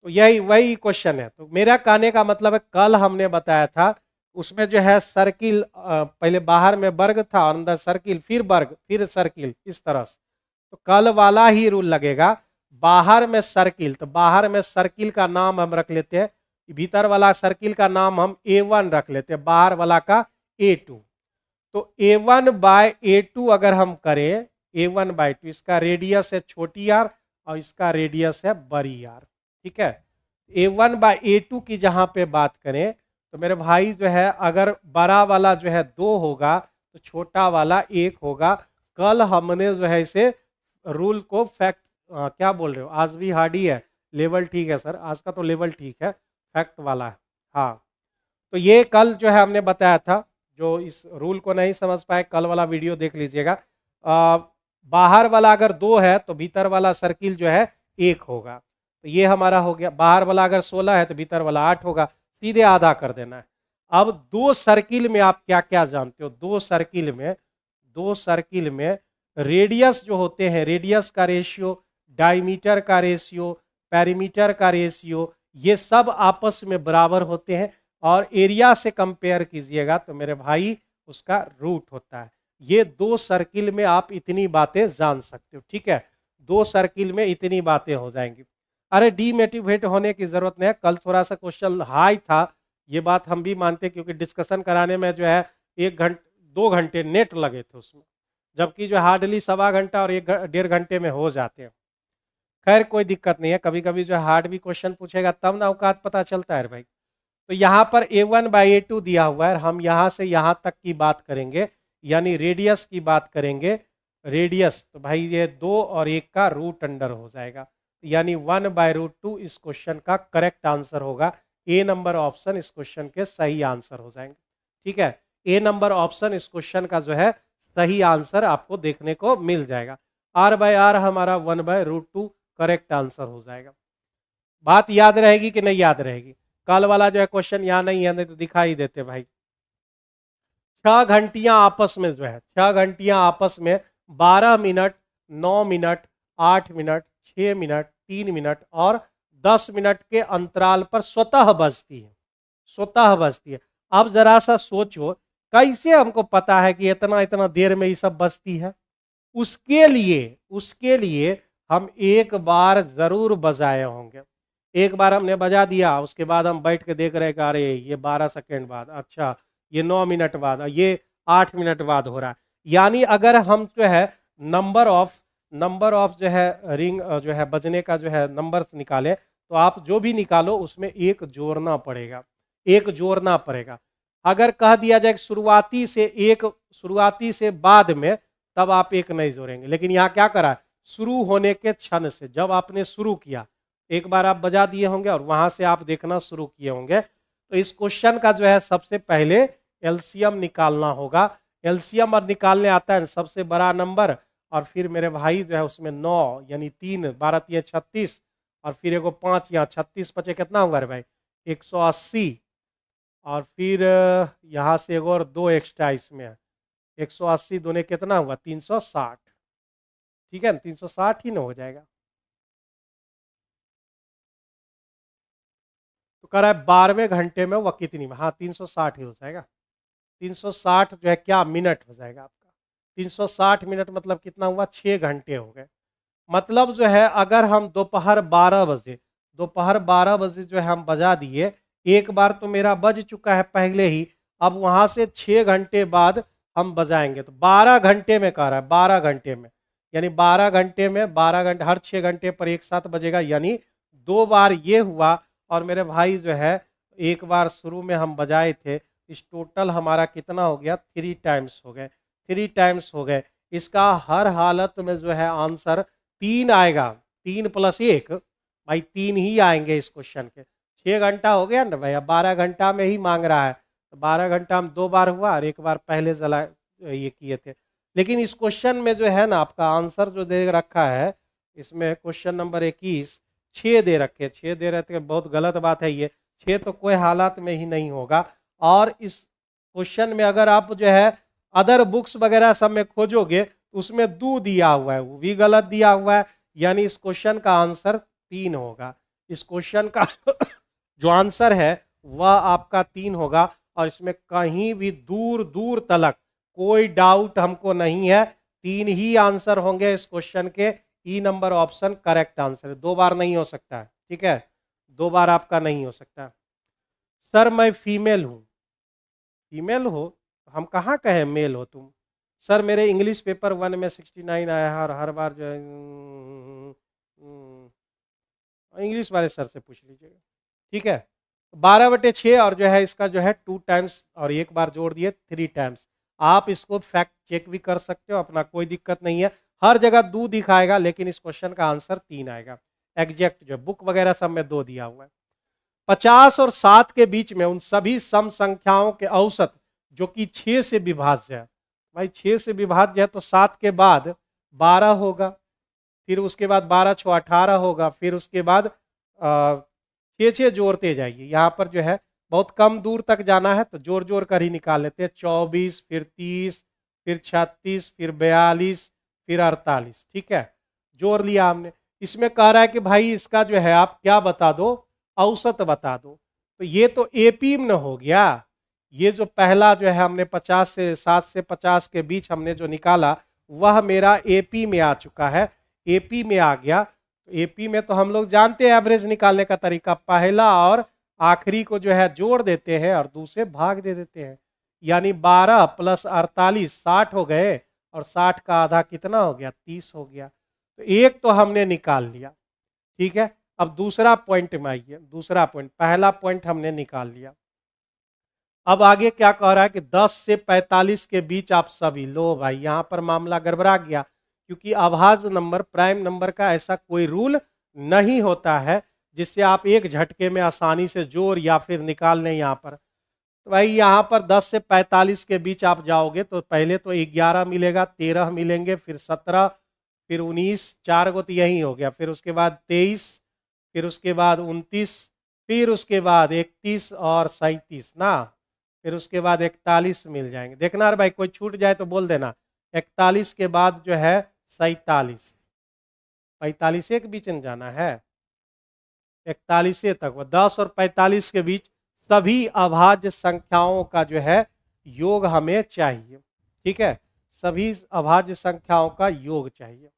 तो यही वही क्वेश्चन है। तो मेरा कहने का मतलब है कल हमने बताया था उसमें जो है सर्किल, पहले बाहर में वर्ग था और अंदर सर्किल, फिर वर्ग, फिर सर्किल, इस तरह से। तो कल वाला ही रूल लगेगा। बाहर में सर्किल, तो बाहर में सर्किल का नाम हम रख लेते हैं, भीतर वाला सर्किल का नाम हम A1 रख लेते हैं, बाहर वाला का A2। तो A1/A2 अगर हम करें, A1/2, इसका रेडियस है छोटी आर और इसका रेडियस है बड़ी आर, ठीक है। A1/A2 की जहां पे बात करें तो मेरे भाई जो है अगर बड़ा वाला जो है 2 होगा तो छोटा वाला 1 होगा। कल हमने जो है इसे रूल को फैक्ट, क्या बोल रहे हो, आज भी हार्ड ही है, लेवल ठीक है सर, आज का तो लेवल ठीक है, फैक्ट वाला है। हाँ, तो ये कल जो है हमने बताया था। जो इस रूल को नहीं समझ पाए कल वाला वीडियो देख लीजिएगा। बाहर वाला अगर 2 है तो भीतर वाला सर्किल जो है 1 होगा, तो ये हमारा हो गया। बाहर वाला अगर 16 है तो भीतर वाला 8 होगा, सीधे आधा कर देना है। अब 2 सर्किल में आप क्या क्या जानते हो, 2 सर्किल में रेडियस जो होते हैं, रेडियस का रेशियो, डायमीटर का रेशियो, पेरीमीटर का रेशियो, ये सब आपस में बराबर होते हैं और एरिया से कंपेयर कीजिएगा तो मेरे भाई उसका रूट होता है। ये दो सर्किल में आप इतनी बातें जान सकते हो, ठीक है, दो सर्किल में इतनी बातें हो जाएंगी। अरे डीमोटिवेट होने की जरूरत नहीं है, कल थोड़ा सा क्वेश्चन हाई था, ये बात हम भी मानते क्योंकि डिस्कशन कराने में जो है 1-2 घंटे नेट लगे थे उसमें, जबकि जो हार्डली 1.25 घंटा और 1-1.5 घंटे में हो जाते हैं। खैर कोई दिक्कत नहीं है, कभी कभी जो हार्ड भी क्वेश्चन पूछेगा तब ना औकात पता चलता है भाई। तो यहाँ पर A1/A2 दिया हुआ है, हम यहाँ से यहाँ तक की बात करेंगे, यानी रेडियस की बात करेंगे। रेडियस तो भाई ये 2 और 1 का रूट अंडर हो जाएगा, यानी 1/√2 इस क्वेश्चन का करेक्ट आंसर होगा। ए नंबर ऑप्शन इस क्वेश्चन के सही आंसर हो जाएंगे, ठीक है। ए नंबर ऑप्शन इस क्वेश्चन का जो है सही आंसर आपको देखने को मिल जाएगा। R/R हमारा 1/√2 करेक्ट आंसर हो जाएगा। बात याद रहेगी कि नहीं याद रहेगी? कल वाला जो है क्वेश्चन यहाँ नहीं है, नहीं तो दिखाई देते भाई। 6 घंटियां आपस में जो है, 6 घंटियां आपस में 12 minute, 9 minute, 8 minute, 6 minute, 3 minute और 10 मिनट के अंतराल पर स्वतः बजती है, स्वतः बजती है। अब जरा सा सोचो, कैसे हमको पता है कि इतना इतना देर में ये सब बजती है? उसके लिए हम एक बार जरूर बजाए होंगे। एक बार हमने बजा दिया, उसके बाद हम बैठ के देख रहे कि अरे ये 12 सेकेंड बाद, अच्छा ये 9 मिनट बाद, ये 8 मिनट बाद हो रहा है। यानी अगर हम जो है नंबर ऑफ जो है रिंग जो है बजने का जो है नंबर निकाले, तो आप जो भी निकालो उसमें एक जोड़ना पड़ेगा, एक जोड़ना पड़ेगा। अगर कह दिया जाए शुरुआती से बाद में, तब आप एक नहीं जोड़ेंगे। लेकिन यहाँ क्या करा, शुरू होने के क्षण से, जब आपने शुरू किया, एक बार आप बजा दिए होंगे और वहां से आप देखना शुरू किए होंगे। तो इस क्वेश्चन का जो है सबसे पहले एलसीएम निकालना होगा। एलसीएम और निकालने आता है सबसे बड़ा नंबर, और फिर मेरे भाई जो है उसमें 9 यानी 3, 12 36, और फिर एगो 5, यहाँ 36 पचे कितना होगा रे भाई, 180, और फिर यहाँ से एगो और 2 एक्स्ट्रा इसमें है, 180 दोनों कितना हुआ, 360, ठीक है ना, 360 ही ना हो जाएगा। तो कह रहा है 12वें घंटे में वह कितनी में, हाँ 360 ही हो जाएगा। 360 जो है क्या मिनट हो जाएगा आपका, 360 मिनट मतलब कितना हुआ, 6 घंटे हो गए। मतलब जो है अगर हम दोपहर 12 बजे जो है हम बजा दिए, एक बार तो मेरा बज चुका है पहले ही, अब वहां से 6 घंटे बाद हम बजाएंगे, तो 12 घंटे में कह रहा है, 12 घंटे में, यानी 12 घंटे में 12 घंटे, हर 6 घंटे पर एक साथ बजेगा, यानी 2 बार ये हुआ। और मेरे भाई जो है एक बार शुरू में हम बजाए थे, इस टोटल हमारा कितना हो गया, 3 टाइम्स हो गए, 3 टाइम्स हो गए। इसका हर हालत में जो है आंसर 3 आएगा, 3 + 1 भाई 3 ही आएंगे इस क्वेश्चन के। 6 घंटा हो गया ना भैया, 12 घंटा में ही मांग रहा है, तो 12 घंटा में 2 बार हुआ और एक बार पहले जला ये किए थे। लेकिन इस क्वेश्चन में जो है ना आपका आंसर जो दे रखा है, इसमें क्वेश्चन नंबर 21 6 दे रखे, 6 दे रहे थे, बहुत गलत बात है ये, 6 तो कोई हालात में ही नहीं होगा। और इस क्वेश्चन में अगर आप जो है अदर बुक्स वगैरह सब में खोजोगे तो उसमें 2 दिया हुआ है, वो भी गलत दिया हुआ है, यानी इस क्वेश्चन का आंसर 3 होगा। इस क्वेश्चन का जो आंसर है वह आपका 3 होगा, और इसमें कहीं भी दूर दूर तलक कोई डाउट हमको नहीं है, 3 ही आंसर होंगे इस क्वेश्चन के। ई नंबर ऑप्शन करेक्ट आंसर है, 2 बार नहीं हो सकता है, ठीक है, 2 बार आपका नहीं हो सकता। सर मैं फीमेल हूँ, फीमेल हो, हम कहाँ कहे मेल हो तुम? सर मेरे इंग्लिश पेपर 1 में 69 आया है और हर बार जो है इंग्लिश वाले सर से पूछ लीजिएगा, ठीक है। 12/6 और जो है इसका जो है 2 टाइम्स और एक बार जोड़ दिए 3 टाइम्स। आप इसको फैक्ट चेक भी कर सकते हो अपना, कोई दिक्कत नहीं है। हर जगह 2 दिखाएगा, लेकिन इस क्वेश्चन का आंसर 3 आएगा। एग्जैक्ट जो बुक वगैरह सब में 2 दिया हुआ है। 50 और 7 के बीच में उन सभी सम संख्याओं के औसत जो कि 6 से विभाज्य है। भाई 6 से विभाज्य है तो 7 के बाद 12 होगा, फिर उसके बाद 12 × 6 = 18 होगा, फिर उसके बाद 6 जोड़ते जाइए। यहाँ पर जो है बहुत कम दूर तक जाना है तो जोड़ जोड़ कर ही निकाल लेते हैं। 24, फिर 30, फिर 36, फिर 42, फिर 48, ठीक है, जोड़ लिया हमने। इसमें कह रहा है कि भाई इसका जो है आप क्या बता दो, औसत बता दो। तो ये तो एपी में हो गया, ये जो पहला जो है हमने 50 से 7 से 50 के बीच हमने जो निकाला वह मेरा एपी में आ चुका है, एपी में आ गया। एपी में तो हम लोग जानते हैं एवरेज निकालने का तरीका, पहला और आखिरी को जो है जोड़ देते हैं और दूसरे भाग दे देते हैं। यानी 12 प्लस 48 60 हो गए, और 60 का आधा कितना हो गया, 30 हो गया। तो एक तो हमने निकाल लिया, ठीक है। अब दूसरा पॉइंट में आइए, दूसरा पॉइंट, पहला पॉइंट हमने निकाल लिया। अब आगे क्या कह रहा है कि 10 से 45 के बीच आप सभी, लो भाई यहां पर मामला गड़बड़ा गया, क्योंकि अभाज्य नंबर प्राइम नंबर का ऐसा कोई रूल नहीं होता है जिससे आप एक झटके में आसानी से जोड़ या फिर निकाल लें यहाँ पर। तो भाई यहाँ पर 10 से 45 के बीच आप जाओगे तो पहले तो 11 मिलेगा, 13 मिलेंगे, फिर 17, फिर 19, 4 को तो यही हो गया, फिर उसके बाद 23, फिर उसके बाद 29, फिर उसके बाद 31 और 37 ना, फिर उसके बाद 41 मिल जाएंगे। देखना यार भाई कोई छूट जाए तो बोल देना। 41 के बाद जो है 47, 45 के बीच में जाना है, 41 तक, वो 10 और 45 के बीच सभी अभाज्य संख्याओं का जो है योग हमें चाहिए, ठीक है, सभी अभाज्य संख्याओं का योग चाहिए।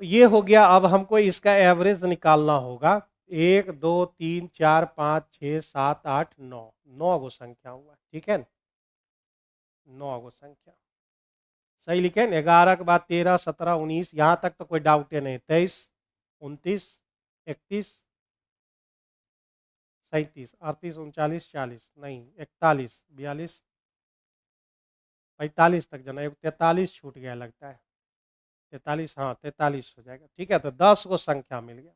तो ये हो गया। अब हमको इसका एवरेज निकालना होगा। 1 2 3 4 5 6 7 8 9, 9 गो संख्या हुआ, ठीक है, 9 गो संख्या सही लिखे। 11 के बाद 13 17 19, यहाँ तक तो कोई डाउट नहीं। 23 29 31 37 38 39 40 नहीं, 41 42 45 तक जाना, 43 छूट गया लगता है, 43, हाँ 43 हो जाएगा, ठीक है। तो 10 को संख्या मिल गया,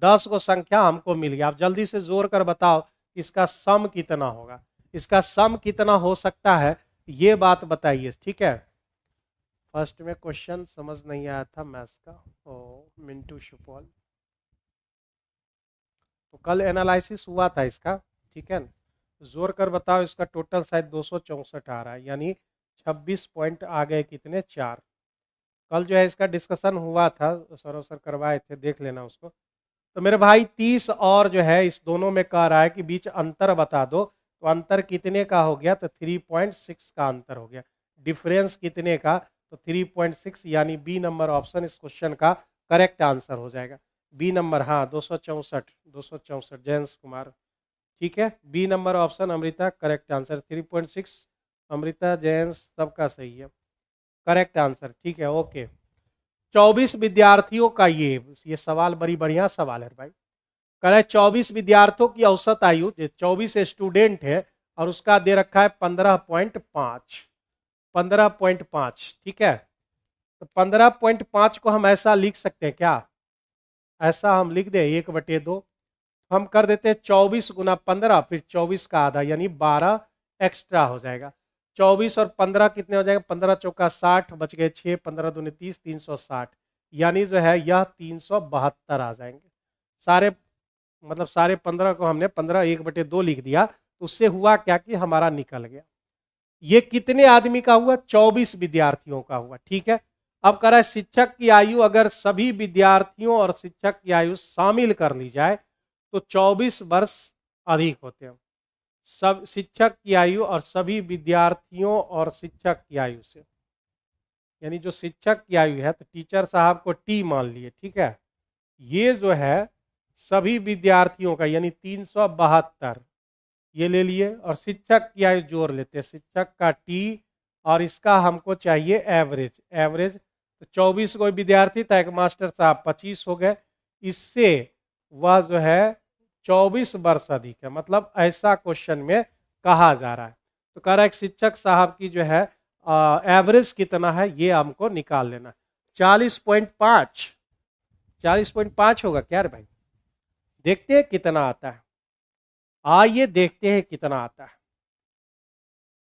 10 को संख्या हमको मिल गया। आप जल्दी से जोड़ कर बताओ इसका सम कितना होगा, इसका सम कितना हो सकता है, ये बात बताइए, ठीक है। फर्स्ट में क्वेश्चन समझ नहीं आया था मैथ्स का, ओ मिंटू सुपॉल, तो कल एनालिसिस हुआ था इसका, ठीक है। जोड़ कर बताओ, इसका टोटल शायद 264 आ रहा है, यानी 26 पॉइंट आ गए कितने, 4। कल जो है इसका डिस्कशन हुआ था, सर सर करवाए थे, देख लेना उसको। तो मेरे भाई 30 और जो है इस दोनों में कह रहा है कि बीच अंतर बता दो, तो अंतर कितने का हो गया, तो 3.6 का अंतर हो गया। डिफरेंस कितने का, तो 3.6, यानी बी नंबर ऑप्शन इस क्वेश्चन का करेक्ट आंसर हो जाएगा। बी नंबर, हाँ 264 जयंत कुमार, ठीक है, B number option Amrita correct answer. 3.6 Amrita Jayant सबका सही है, करेक्ट आंसर, ठीक है, ओके। 24 विद्यार्थियों का ये सवाल बड़ी बढ़िया सवाल है भाई। कह रहा है 24 विद्यार्थियों की औसत आयु, 24 स्टूडेंट है और उसका दे रखा है 15.5, 15.5, ठीक है। तो 15.5 को हम ऐसा लिख सकते हैं क्या, ऐसा हम लिख दे 1/2, हम कर देते हैं 24 गुना 15, फिर 24 का आधा यानी 12 एक्स्ट्रा हो जाएगा। 24 और 15 कितने हो जाएंगे, 15 चौका 60, बच गए 6, 15 दूनी 30, 360, यानी जो है यह 372 आ जाएंगे। सारे मतलब सारे 15 को हमने 15 1/2 लिख दिया, तो उससे हुआ क्या कि हमारा निकल गया। ये कितने आदमी का हुआ, 24 विद्यार्थियों का हुआ, ठीक है। अब कह रहा है शिक्षक की आयु, अगर सभी विद्यार्थियों और शिक्षक की आयु शामिल कर ली जाए तो 24 वर्ष अधिक होते हैं, सब शिक्षक की आयु और सभी विद्यार्थियों और शिक्षक की आयु से। यानी जो शिक्षक की आयु है, तो टीचर साहब को टी मान लिए, ठीक है, ये जो है सभी विद्यार्थियों का यानी 372 ये ले लिए, और शिक्षक की आयु जोड़ लेते हैं, शिक्षक का टी और इसका हमको चाहिए एवरेज, एवरेज। तो 24 कोई विद्यार्थी था, एक मास्टर साहब 25 हो गए, इससे वह जो है 24 वर्ष अधिक है, मतलब ऐसा क्वेश्चन में कहा जा रहा है। तो कह रहा है शिक्षक साहब की जो है एवरेज कितना है ये हमको निकाल लेना। 40.5, 40.5 होगा क्या रे भाई, देखते हैं कितना आता है, आइए देखते हैं कितना आता है।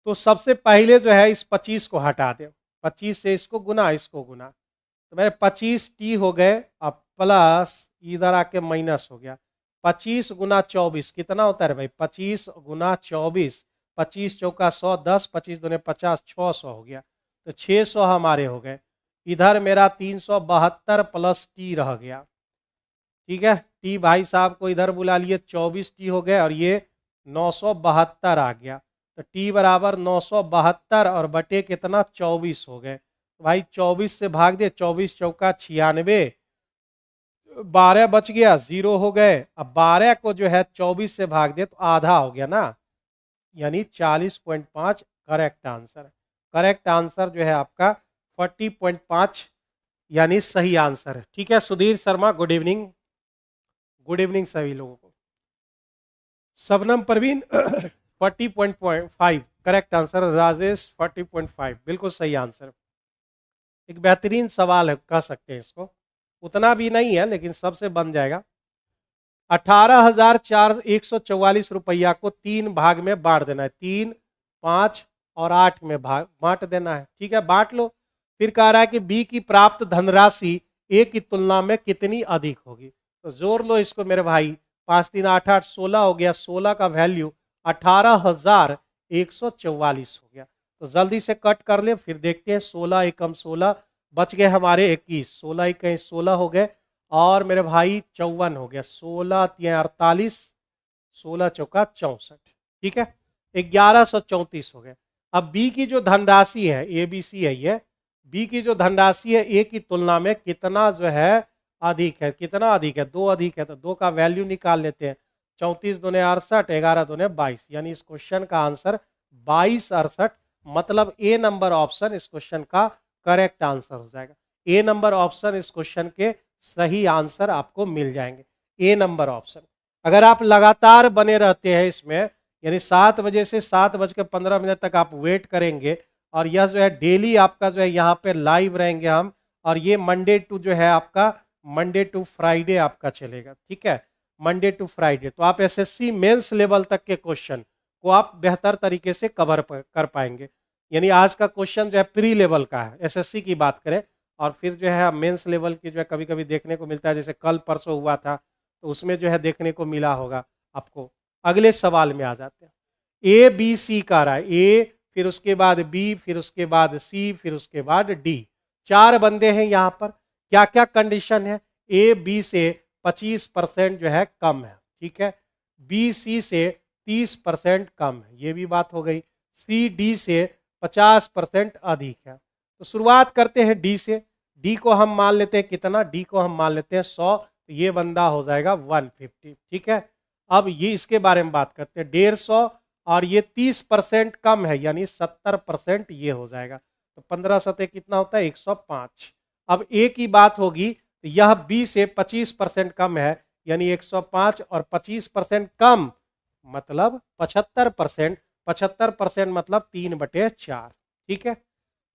तो सबसे पहले जो है इस 25 को हटा दे, 25 से इसको गुना, इसको गुना, तो मेरे 25 टी हो गए, अब प्लस इधर आके माइनस हो गया, 25 गुना 24 कितना होता है भाई, 25 गुना 24, 25 चौका 100, 10 25 दूने 50, 600 हो गया। तो 600 हमारे हो गए। इधर मेरा 372 प्लस टी रह गया। ठीक है, टी भाई साहब को इधर बुला लिए, 24 टी हो गए और ये 972 आ गया। तो टी बराबर 972 और बटे कितना 24 हो गए। तो भाई 24 से भाग दे, 24 चौका 96, 12 बच गया, 0 हो गए। अब 12 को जो है 24 से भाग दे तो आधा हो गया ना, यानी 40.5 करेक्ट आंसर। करेक्ट आंसर जो है आपका 40.5 यानी सही आंसर है। ठीक है Sudhir Sharma, good evening. Good evening सभी लोगों को। Shabnam Parveen 40.5 correct answer. राजेश 40.5 बिल्कुल सही आंसर। एक बेहतरीन सवाल है, कह सकते हैं इसको, उतना भी नहीं है लेकिन सबसे बन जाएगा। 18,144 रुपया को 3 भाग में बांट देना है, 3, 5 और 8 में भाग बांट देना है। ठीक है, बांट लो। फिर कह रहा है कि बी की प्राप्त धनराशि ए की तुलना में कितनी अधिक होगी। तो जोड़ लो इसको मेरे भाई, 5 3 8 8 16 हो गया, 16 का वैल्यू 18,144 हो गया। तो जल्दी से कट कर ले, फिर देखते हैं। 16 एकम 16 बच गए हमारे 21, 16 इक्कीस 16 हो गए और मेरे भाई 54 हो गया, 16 3 48, 16 चौका 64। ठीक है, 1134 हो गए। अब बी की जो धनराशि है, ए बी सी है ये, बी की जो धनराशि है ए की तुलना में कितना जो है अधिक है। कितना अधिक है? 2 अधिक है। तो 2 का वैल्यू निकाल लेते हैं। 34 दूने 68, 11 दूने 22, यानी इस क्वेश्चन का आंसर 2268, मतलब ए नंबर ऑप्शन इस क्वेश्चन का करेक्ट आंसर हो जाएगा। ए नंबर ऑप्शन इस क्वेश्चन के सही आंसर आपको मिल जाएंगे। ए नंबर ऑप्शन। अगर आप लगातार बने रहते हैं इसमें, यानी 7 बजे से 7:15 तक आप वेट करेंगे और यह जो है डेली आपका जो है यहाँ पे लाइव रहेंगे हम, और ये मंडे टू जो है आपका मंडे टू फ्राइडे आपका चलेगा। ठीक है, मंडे टू फ्राइडे। तो आप एसएससी मेंस लेवल तक के क्वेश्चन को आप बेहतर तरीके से कवर कर पाएंगे। यानी आज का क्वेश्चन जो है प्री लेवल का है, एसएससी की बात करें, और फिर जो है मेंस लेवल की जो है कभी कभी देखने को मिलता है, जैसे कल परसों हुआ था तो उसमें जो है देखने को मिला होगा आपको। अगले सवाल में आ जाते हैं। ए बी सी का रहा है, ए फिर उसके बाद बी फिर उसके बाद सी फिर उसके बाद डी। 4 बंदे हैं यहाँ पर। क्या क्या कंडीशन है? ए बी से 25% जो है कम है। ठीक है, बी सी से 30% कम है, ये भी बात हो गई। सी डी से 50% अधिक है। तो शुरुआत करते हैं डी से। डी को हम मान लेते हैं कितना? डी को हम मान लेते हैं 100, तो ये बंदा हो जाएगा 150। ठीक है, अब ये इसके बारे में बात करते हैं। 150 और ये 30% कम है, यानी 70% ये हो जाएगा। तो 15 सतह कितना होता है? 105। अब ए की बात होगी, तो यह बी से 25% कम है, यानी 105 और 25% कम मतलब 75%। 75% मतलब 3/4। ठीक है,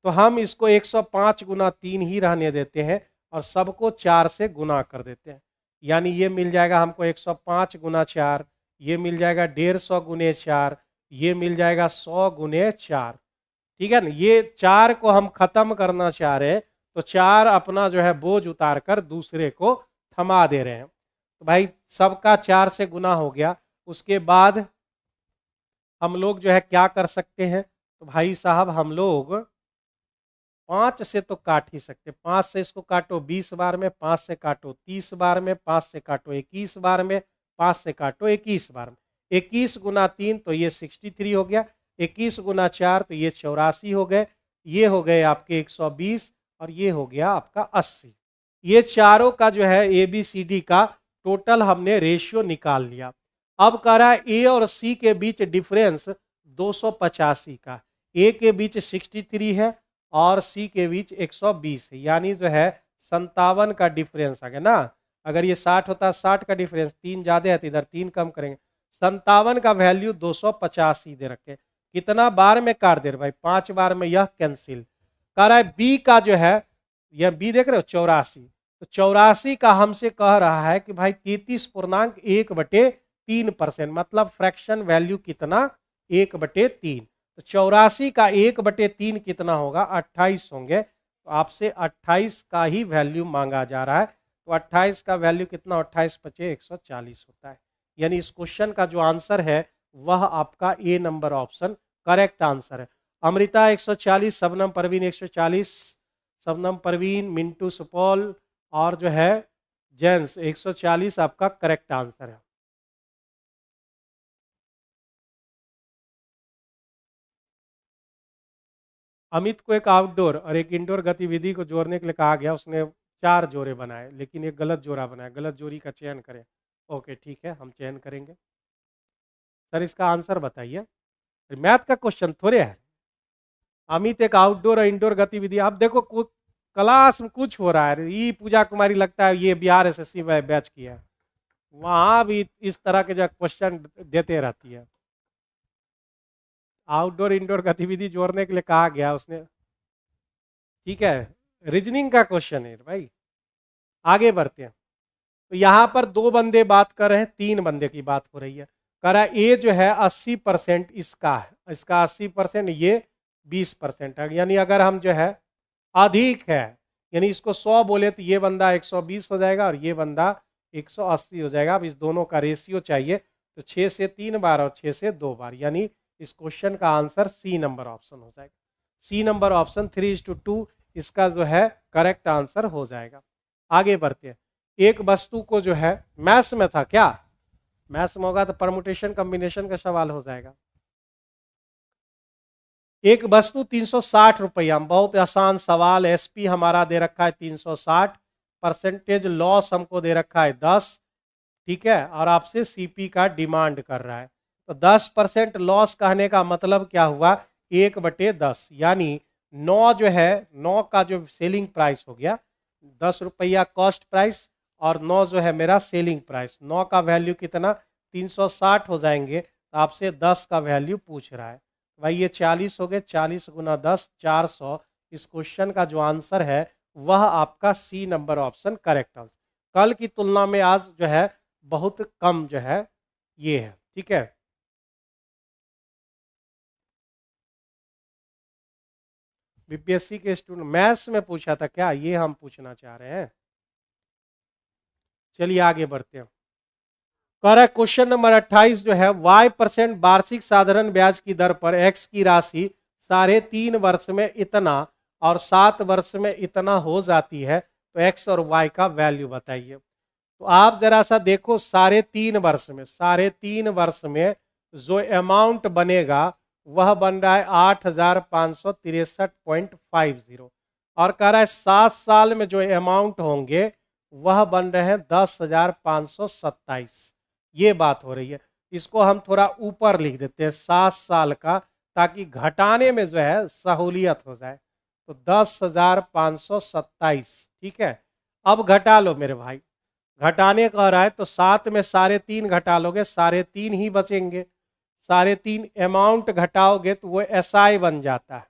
तो हम इसको 105 गुना 3 ही रहने देते हैं और सबको 4 से गुना कर देते हैं। यानी ये मिल जाएगा हमको 105 गुना 4, ये मिल जाएगा 150 गुने 4, ये मिल जाएगा 100 गुने 4। ठीक है ना, ये 4 को हम खत्म करना चाह रहे हैं, तो 4 अपना जो है बोझ उतार कर दूसरे को थमा दे रहे हैं। तो भाई सबका 4 से गुना हो गया। उसके बाद हम लोग जो है क्या कर सकते हैं? तो भाई साहब हम लोग 5 से तो काट ही सकते। 5 से इसको काटो 20 बार में, 5 से काटो 30 बार में, 5 से काटो 21 बार में, 5 से काटो 21 बार में। 21 गुना 3 तो ये 63 हो गया, 21 गुना 4 तो ये 84 हो गए, ये हो गए आपके 120 और ये हो गया आपका 80। ये चारों का जो है ए बी सी डी का टोटल हमने रेशियो निकाल लिया। अब कह रहा है ए और सी के बीच डिफरेंस 285 का। ए के बीच 63 है और सी के बीच 120 है, यानी जो है 57 का डिफरेंस आ गया ना। अगर ये 60 होता, 60 का डिफरेंस, 3 ज्यादा है तो इधर 3 कम करेंगे। 57 का वैल्यू 285 दे रखे। कितना बार में काट दे रहे भाई? 5 बार में यह कैंसिल। कह रहा है बी का जो है, यह बी देख रहे हो 84, तो 84 का हमसे कह रहा है कि भाई 33.1/3%, मतलब फ्रैक्शन वैल्यू कितना? 1/3। तो 84 का 1/3 कितना होगा? 28 होंगे। तो आपसे 28 का ही वैल्यू मांगा जा रहा है। तो 28 का वैल्यू कितना? 28 × 5 = 140 होता है। यानी इस क्वेश्चन का जो आंसर है वह आपका ए नंबर ऑप्शन करेक्ट आंसर है। अमृता 140, शबनम परवीन 140, शबनम परवीन, मिंटू सुपौल और जो है जेंस 140 आपका करेक्ट आंसर है। अमित को एक आउटडोर और एक इंडोर गतिविधि को जोड़ने के लिए कहा गया, उसने 4 जोड़े बनाए लेकिन एक गलत जोड़ा बनाया, गलत जोड़ी का चयन करें। ओके ठीक है, हम चयन करेंगे। सर इसका आंसर बताइए, मैथ का क्वेश्चन थोड़े है। अमित एक आउटडोर और इंडोर गतिविधि, आप देखो क्लास में कुछ हो रहा है। ये पूजा कुमारी लगता है ये बिहार एसएससी में बैच की है, वहां भी इस तरह के जो क्वेश्चन देते रहती है। आउटडोर इंडोर गतिविधि जोड़ने के लिए कहा गया उसने, ठीक है, रीजनिंग का क्वेश्चन है भाई। आगे बढ़ते हैं। तो यहां पर 2 बंदे बात कर रहे हैं, 3 बंदे की बात हो रही है। कह रहा है ए जो है 80% इसका है, इसका 80%, ये 20% है। यानी अगर हम जो है अधिक है, यानी इसको 100 बोले तो ये बंदा 120 हो जाएगा और ये बंदा 180 हो जाएगा। अब इस दोनों का रेशियो चाहिए, तो 6 से 3 बार और 6 से 2 बार, यानी इस क्वेश्चन का आंसर सी नंबर ऑप्शन हो जाएगा। सी नंबर ऑप्शन 3:2 इसका जो है करेक्ट आंसर हो जाएगा। आगे बढ़ते हैं। एक वस्तु को जो है, मैथ्स में था क्या, मैथ्स में होगा तो परमुटेशन कॉम्बिनेशन का सवाल हो जाएगा। एक वस्तु 360 रुपया, बहुत आसान सवाल। एसपी हमारा दे रखा है 360, परसेंटेज लॉस हमको दे रखा है 10, ठीक है, और आपसे सीपी का डिमांड कर रहा है। तो 10% लॉस कहने का मतलब क्या हुआ, 1/10, यानी 9 जो है, 9 का जो सेलिंग प्राइस हो गया, 10 रुपया कॉस्ट प्राइस और 9 जो है मेरा सेलिंग प्राइस, 9 का वैल्यू कितना 360 हो जाएंगे। तो आपसे 10 का वैल्यू पूछ रहा है भाई, ये 40 हो गए, 40 गुना 10 400। इस क्वेश्चन का जो आंसर है वह आपका C number option correct answer. कल की तुलना में आज जो है बहुत कम जो है ये है, ठीक है। बीपीएससी के स्टूडेंट मैथ्स में पूछा था क्या, ये हम पूछना चाह रहे हैं। चलिए आगे बढ़ते हैं। कह रहा है क्वेश्चन नंबर 28 जो है, y% वार्षिक साधारण ब्याज की दर पर x की राशि 3.5 वर्ष में इतना और 7 वर्ष में इतना हो जाती है, तो x और y का वैल्यू बताइए। तो आप जरा सा देखो, 3.5 वर्ष में, 3.5 वर्ष में जो अमाउंट बनेगा वह बन रहा है 8,563.50, और कह रहा है 7 साल में जो अमाउंट होंगे वह बन रहे हैं 10,527। ये बात हो रही है। इसको हम थोड़ा ऊपर लिख देते हैं 7 साल का, ताकि घटाने में जो है सहूलियत हो जाए। तो 10,527, ठीक है। अब घटा लो मेरे भाई, घटाने कह रहा है तो 7 में 3.5 घटा लोगे, 3.5 ही बचेंगे। 3.5 अमाउंट घटाओगे तो वो एसआई बन जाता है,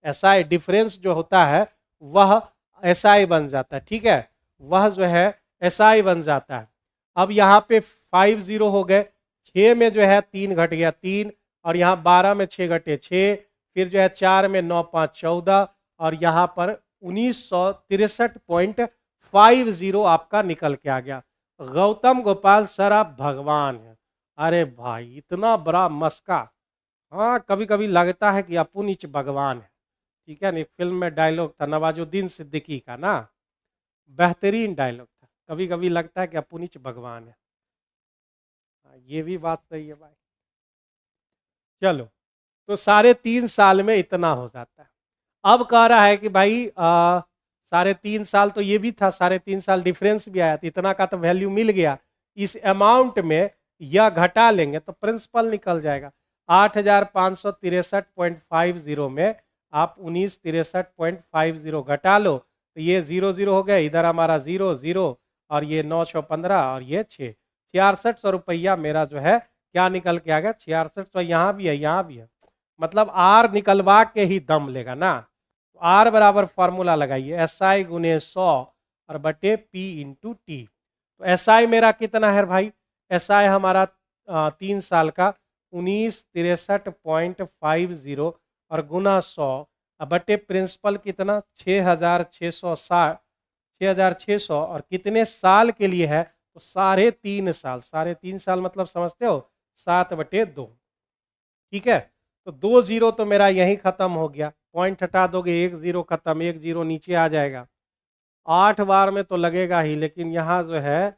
एसआई डिफरेंस जो होता है वह एसआई बन जाता है, ठीक है, वह जो है एसआई बन जाता है। अब यहाँ पे 50 हो गए, 6 में जो है 3 घट गया 3, और यहाँ 12 में 6 घटे 6, फिर जो है 4 में 9 5 14, और यहाँ पर 1963.50 आपका निकल के आ गया। गौतम गोपाल सर आप भगवान हैं। अरे भाई इतना बड़ा मस्का, हाँ कभी कभी लगता है कि अपुनिच भगवान है, ठीक है ना। एक फिल्म में डायलॉग था नवाजुद्दीन सिद्दीकी का ना, बेहतरीन डायलॉग था, कभी कभी लगता है कि अपुनिच भगवान है। ये भी बात सही है भाई। चलो, तो 3.5 साल में इतना हो जाता है। अब कह रहा है कि भाई 3.5 साल तो ये भी था, 3.5 साल डिफरेंस भी आया, तो इतना का तो वैल्यू मिल गया। इस अमाउंट में यह घटा लेंगे तो प्रिंसिपल निकल जाएगा। 8,563.50 में आप 1963.50 घटा लो, तो ये 0 0 हो गया, इधर हमारा 0 0, और ये 9 6 15, और ये 6, 6600 रुपया मेरा जो है क्या निकल के आ गया, 6600। यहाँ भी है, यहाँ भी है, मतलब आर निकलवा के ही दम लेगा ना। तो आर बराबर फॉर्मूला लगाइए, SI गुने 100 और बटे P इंटू टी। तो SI मेरा कितना है भाई, SI हमारा 3 साल का 1963.50 और गुना 100, बटे प्रिंसिपल कितना 6,660, 6,600, और कितने साल के लिए है तो 3.5 साल। 3.5 साल मतलब समझते हो 7/2, ठीक है। तो 2 जीरो तो मेरा यहीं खत्म हो गया, पॉइंट हटा दोगे 1 जीरो खत्म, 1 जीरो नीचे आ जाएगा। 8 बार में तो लगेगा ही, लेकिन यहाँ जो है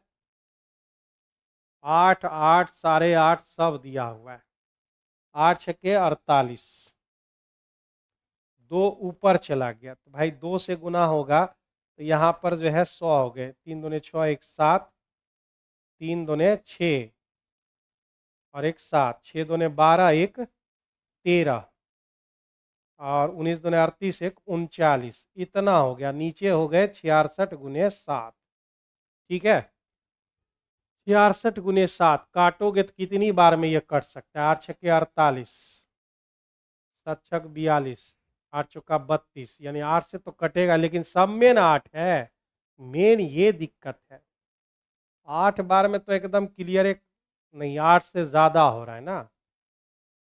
8 8 8.5 सब दिया हुआ है। 8 छक्के 48, 2 ऊपर चला गया, तो भाई 2 से गुना होगा तो यहाँ पर जो है 100 हो गए। 3 दूने 6 1 7, 3 दूने 6 और 1 7, 6 दूने 12 1 13 और 19 दूने 38 1 39, इतना हो गया। नीचे हो गए 66 गुने 7। ठीक है, 66 गुने 7 काटोगे तो कितनी बार में ये कट सकता है? 8 छक्के 48, 7 छक 42, 8 चौका 32, यानी 8 से तो कटेगा, लेकिन सब में ना 8 है, मेन ये दिक्कत है। 8 बार में तो एकदम क्लियर एक नहीं, 8 से ज़्यादा हो रहा है ना।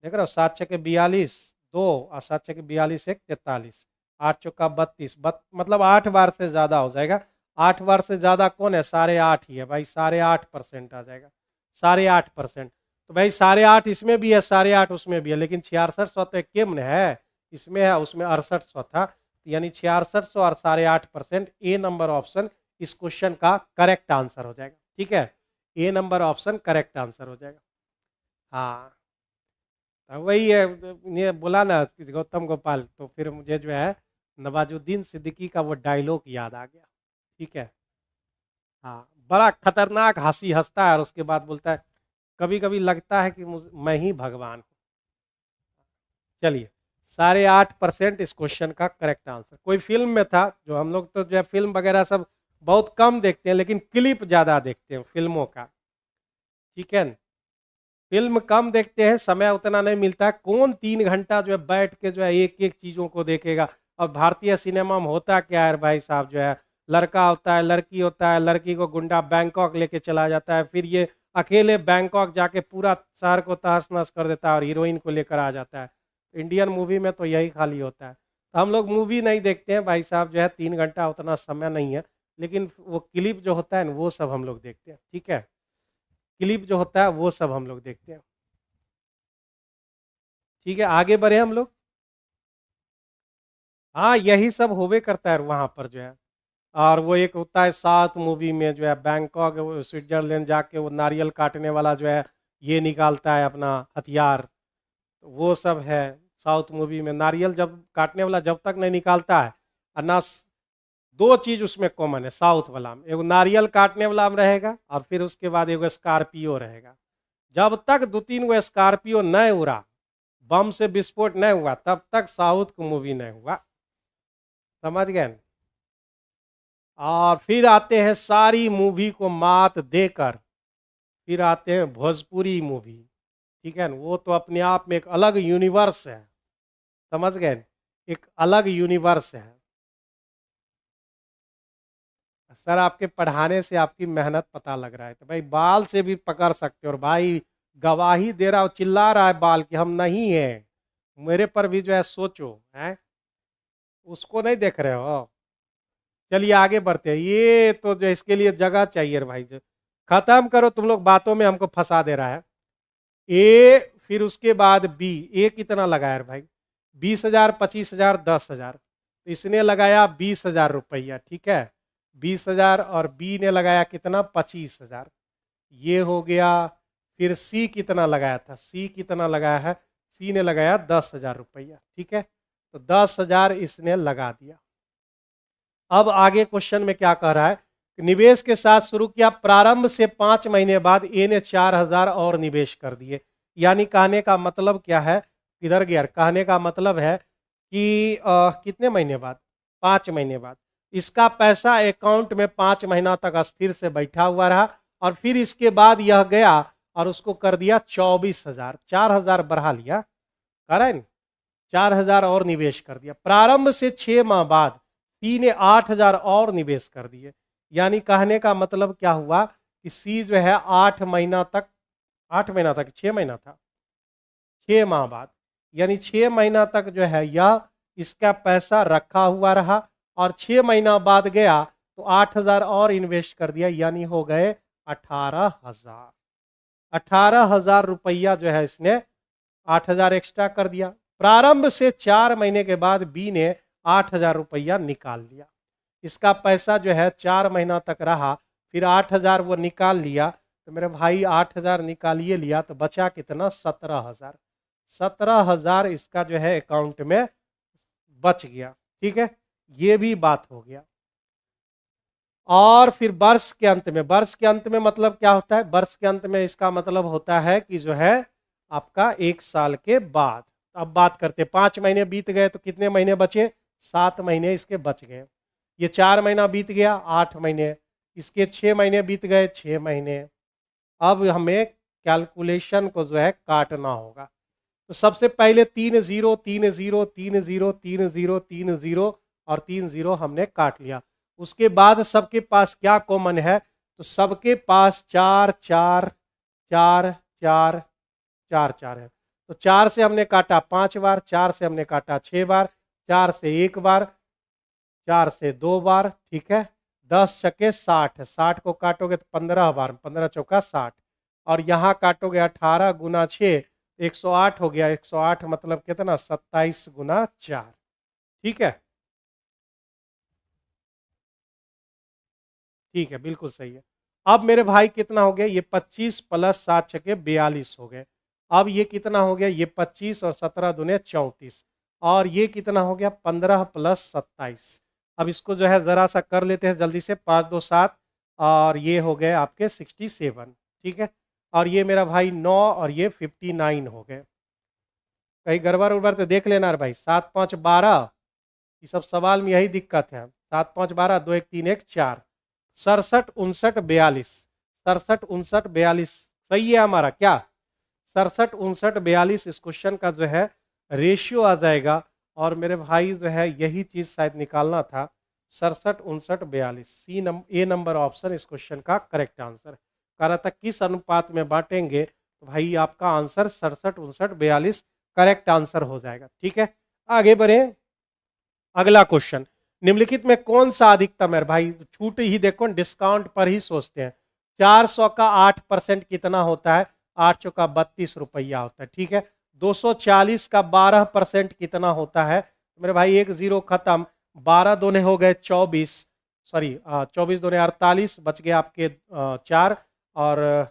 देख रहे हो, 7 छक्के 42 2 और 7 छक्के 42 1 43, 8 चौका 32, मतलब 8 बार से ज़्यादा हो जाएगा। 8 बार से ज़्यादा कौन है? 8.5 ही है भाई, 8.5% आ जाएगा, 8.5%। तो भाई 8.5 इसमें भी है, 8.5 उसमें भी है, लेकिन 6600 तो केम्न है, इसमें है, उसमें 6800 था, यानी 6600 और 8.5%। ए नंबर ऑप्शन इस क्वेश्चन का करेक्ट आंसर हो जाएगा। ठीक है, ए नंबर ऑप्शन करेक्ट आंसर हो जाएगा। हाँ, वही है, ये बोला ना गौतम गोपाल, तो फिर मुझे जो है नवाजुद्दीन सिद्दीकी का वो डायलॉग याद आ गया। ठीक है, हाँ, बड़ा खतरनाक हंसी हंसता है और उसके बाद बोलता है कभी कभी लगता है कि मैं ही भगवान हूँ। चलिए, 8.5% इस क्वेश्चन का करेक्ट आंसर। कोई फिल्म में था, जो हम लोग तो जो है फिल्म वगैरह सब बहुत कम देखते हैं, लेकिन क्लिप ज़्यादा देखते हैं फिल्मों का। ठीक है, फिल्म कम देखते हैं, समय उतना नहीं मिलता है। कौन 3 घंटा जो है बैठ के जो है एक एक चीज़ों को देखेगा। और भारतीय सिनेमा में होता क्या है भाई साहब, जो है लड़का होता है, लड़की होता है, लड़की को गुंडा बैंकॉक लेके चला जाता है, फिर ये अकेले बैंकॉक जाके पूरा शहर को तहस नहस कर देता है और हीरोइन को लेकर आ जाता है। इंडियन मूवी में तो यही खाली होता है। तो हम लोग मूवी नहीं देखते हैं भाई साहब, जो है 3 घंटा उतना समय नहीं है, लेकिन वो क्लिप जो होता है ना वो सब हम लोग देखते हैं। ठीक है, क्लिप जो होता है वो सब हम लोग देखते हैं। ठीक है, आगे बढ़े हम लोग। हाँ, यही सब होवे करता है वहां पर जो है। और वो एक होता है साउथ मूवी में जो है, बैंकॉक स्विट्जरलैंड जाके वो नारियल काटने वाला जो है ये निकालता है अपना हथियार, तो वो सब है। साउथ मूवी में नारियल जब काटने वाला जब तक नहीं निकालता है, और ना 2 चीज उसमें कॉमन है साउथ वाला में, एगो नारियल काटने वाला में रहेगा और फिर उसके बाद एगो स्कॉर्पियो रहेगा। जब तक 2-3 गो स्कॉर्पियो नहीं उड़ा, बम से विस्फोट नहीं हुआ, तब तक साउथ की मूवी नहीं हुआ। समझ गए न? और फिर आते हैं सारी मूवी को मात देकर, फिर आते हैं भोजपुरी मूवी। ठीक है न, वो तो अपने आप में एक अलग यूनिवर्स है। समझ गए न? एक अलग यूनिवर्स है। सर, आपके पढ़ाने से आपकी मेहनत पता लग रहा है, तो भाई बाल से भी पकड़ सकते हो। और भाई गवाही दे रहा हो, चिल्ला रहा है बाल कि हम नहीं है, मेरे पर भी जो है सोचो है, उसको नहीं देख रहे हो। चलिए आगे बढ़ते हैं। ये तो जो इसके लिए जगह चाहिए रे भाई, जो खत्म करो तुम लोग, बातों में हमको फंसा दे रहा है। ए, फिर उसके बाद बी। ए कितना लगाया रे भाई? 20,000 25,000 10,000, तो इसने लगाया 20,000 रुपया। ठीक है, 20,000, और बी ने लगाया कितना? 25,000। ये हो गया। फिर सी कितना लगाया था? सी कितना लगाया है? सी ने लगाया 10,000 रुपया। ठीक है, तो 10,000 इसने लगा दिया। अब आगे क्वेश्चन में क्या कह रहा है? निवेश के साथ शुरू किया, प्रारंभ से 5 महीने बाद ए ने 4,000 और निवेश कर दिए। यानी कहने का मतलब क्या है? किधर गया? कहने का मतलब है कि कितने महीने बाद? 5 महीने बाद इसका पैसा अकाउंट में 5 महीना तक स्थिर से बैठा हुआ रहा, और फिर इसके बाद यह गया और उसको कर दिया 24,000, 4,000 बढ़ा लिया, करें 4,000 और निवेश कर दिया। प्रारंभ से 6 माह बाद सी ने 8,000 और निवेश कर दिए। यानी कहने का मतलब क्या हुआ कि सी जो है 8 महीना तक, 8 महीना तक 6 महीना था, 6 माह बाद, यानी 6 महीना तक जो है यह इसका पैसा रखा हुआ रहा, और 6 महीना बाद गया तो 8,000 और इन्वेस्ट कर दिया, यानी हो गए 18,000। 18,000 रुपया जो है इसने 8,000 एक्स्ट्रा कर दिया। प्रारंभ से 4 महीने के बाद बी ने 8,000 रुपया निकाल लिया। इसका पैसा जो है 4 महीना तक रहा, फिर 8,000 वो निकाल लिया। तो मेरे भाई 8,000 निकालिए लिया तो बचा कितना? 17,000। 17,000 इसका जो है अकाउंट में बच गया। ठीक है, ये भी बात हो गया। और फिर वर्ष के अंत में, वर्ष के अंत में मतलब क्या होता है? वर्ष के अंत में इसका मतलब होता है कि जो है आपका 1 साल के बाद। अब बात करते, 5 महीने बीत गए तो कितने महीने बचे? 7 महीने इसके बच गए। ये 4 महीना बीत गया, 8 महीने। इसके 6 महीने बीत गए, 6 महीने। अब हमें कैलकुलेशन को जो है काटना होगा। तो सबसे पहले 3 0 3 0 3 0 3 0 3 0 और 3 0 हमने काट लिया। उसके बाद सबके पास क्या कॉमन है? तो सबके पास 4 4 4 4 4 4 है। तो 4 से हमने काटा 5 बार, 4 से हमने काटा 6 बार, 4 से 1 बार, 4 से 2 बार। ठीक है, 10 छक्के 60 है। 60 को काटोगे तो 15 बार, 15 चौका 60। और यहाँ काटोगे 18 गुना 6, 108 हो गया। 108 मतलब कितना? 27 गुना 4। ठीक है, ठीक है, बिल्कुल सही है। अब मेरे भाई कितना हो गया? ये 25 प्लस 7 छके 42 हो गए। अब ये कितना हो गया? ये 25 और 17 दूने 34। और ये कितना हो गया? 15 प्लस 27। अब इसको जो है जरा सा कर लेते हैं जल्दी से। 5 2 7 और ये हो गए आपके 67। ठीक है, और ये मेरा भाई 9 और ये 59 हो गए। कहीं गड़बड़ उड़बड़ तो देख लेना भाई। 7 5 12, ये सब सवाल में यही दिक्कत है। 7 5 12, 2 1 3 1 4, 67 59 42, 67 59 42 सही है हमारा क्या? 67 59 42 इस क्वेश्चन का जो है रेशियो आ जाएगा। और मेरे भाई जो है यही चीज शायद निकालना था। 67 59 42, ए नंबर ऑप्शन इस क्वेश्चन का करेक्ट आंसर। कह रहा था किस अनुपात में बांटेंगे, तो भाई आपका आंसर 67 59 42 करेक्ट आंसर हो जाएगा। ठीक है, आगे बढ़े। अगला क्वेश्चन, निम्नलिखित में कौन सा अधिकतम है? भाई छूट ही देखो, डिस्काउंट पर ही सोचते हैं। 400 का 8% कितना होता है? 8 चौका 32 रुपया होता है। ठीक है, 240 का 12% कितना होता है? मेरे भाई एक जीरो खत्म, 12 दोने हो गए 24, सॉरी 24 दोने 48, बच गए आपके 4, और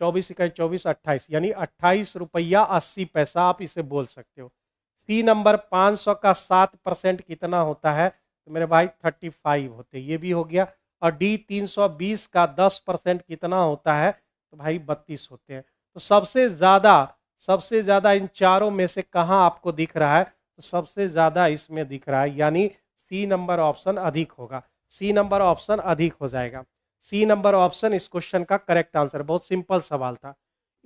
24 इकाई 24 28, यानी 28 रुपया 80 पैसा आप इसे बोल सकते हो। सी नंबर 500 का 7% कितना होता है? तो मेरे भाई 35 होते, ये भी हो गया। और डी 320 का 10% कितना होता है? तो भाई 32 होते हैं। तो सबसे ज्यादा इन चारों में से कहां आपको दिख रहा है? तो सबसे ज्यादा इसमें दिख रहा है, यानी सी नंबर ऑप्शन अधिक होगा। सी नंबर ऑप्शन अधिक हो जाएगा। सी नंबर ऑप्शन इस क्वेश्चन का करेक्ट आंसर। बहुत सिंपल सवाल था।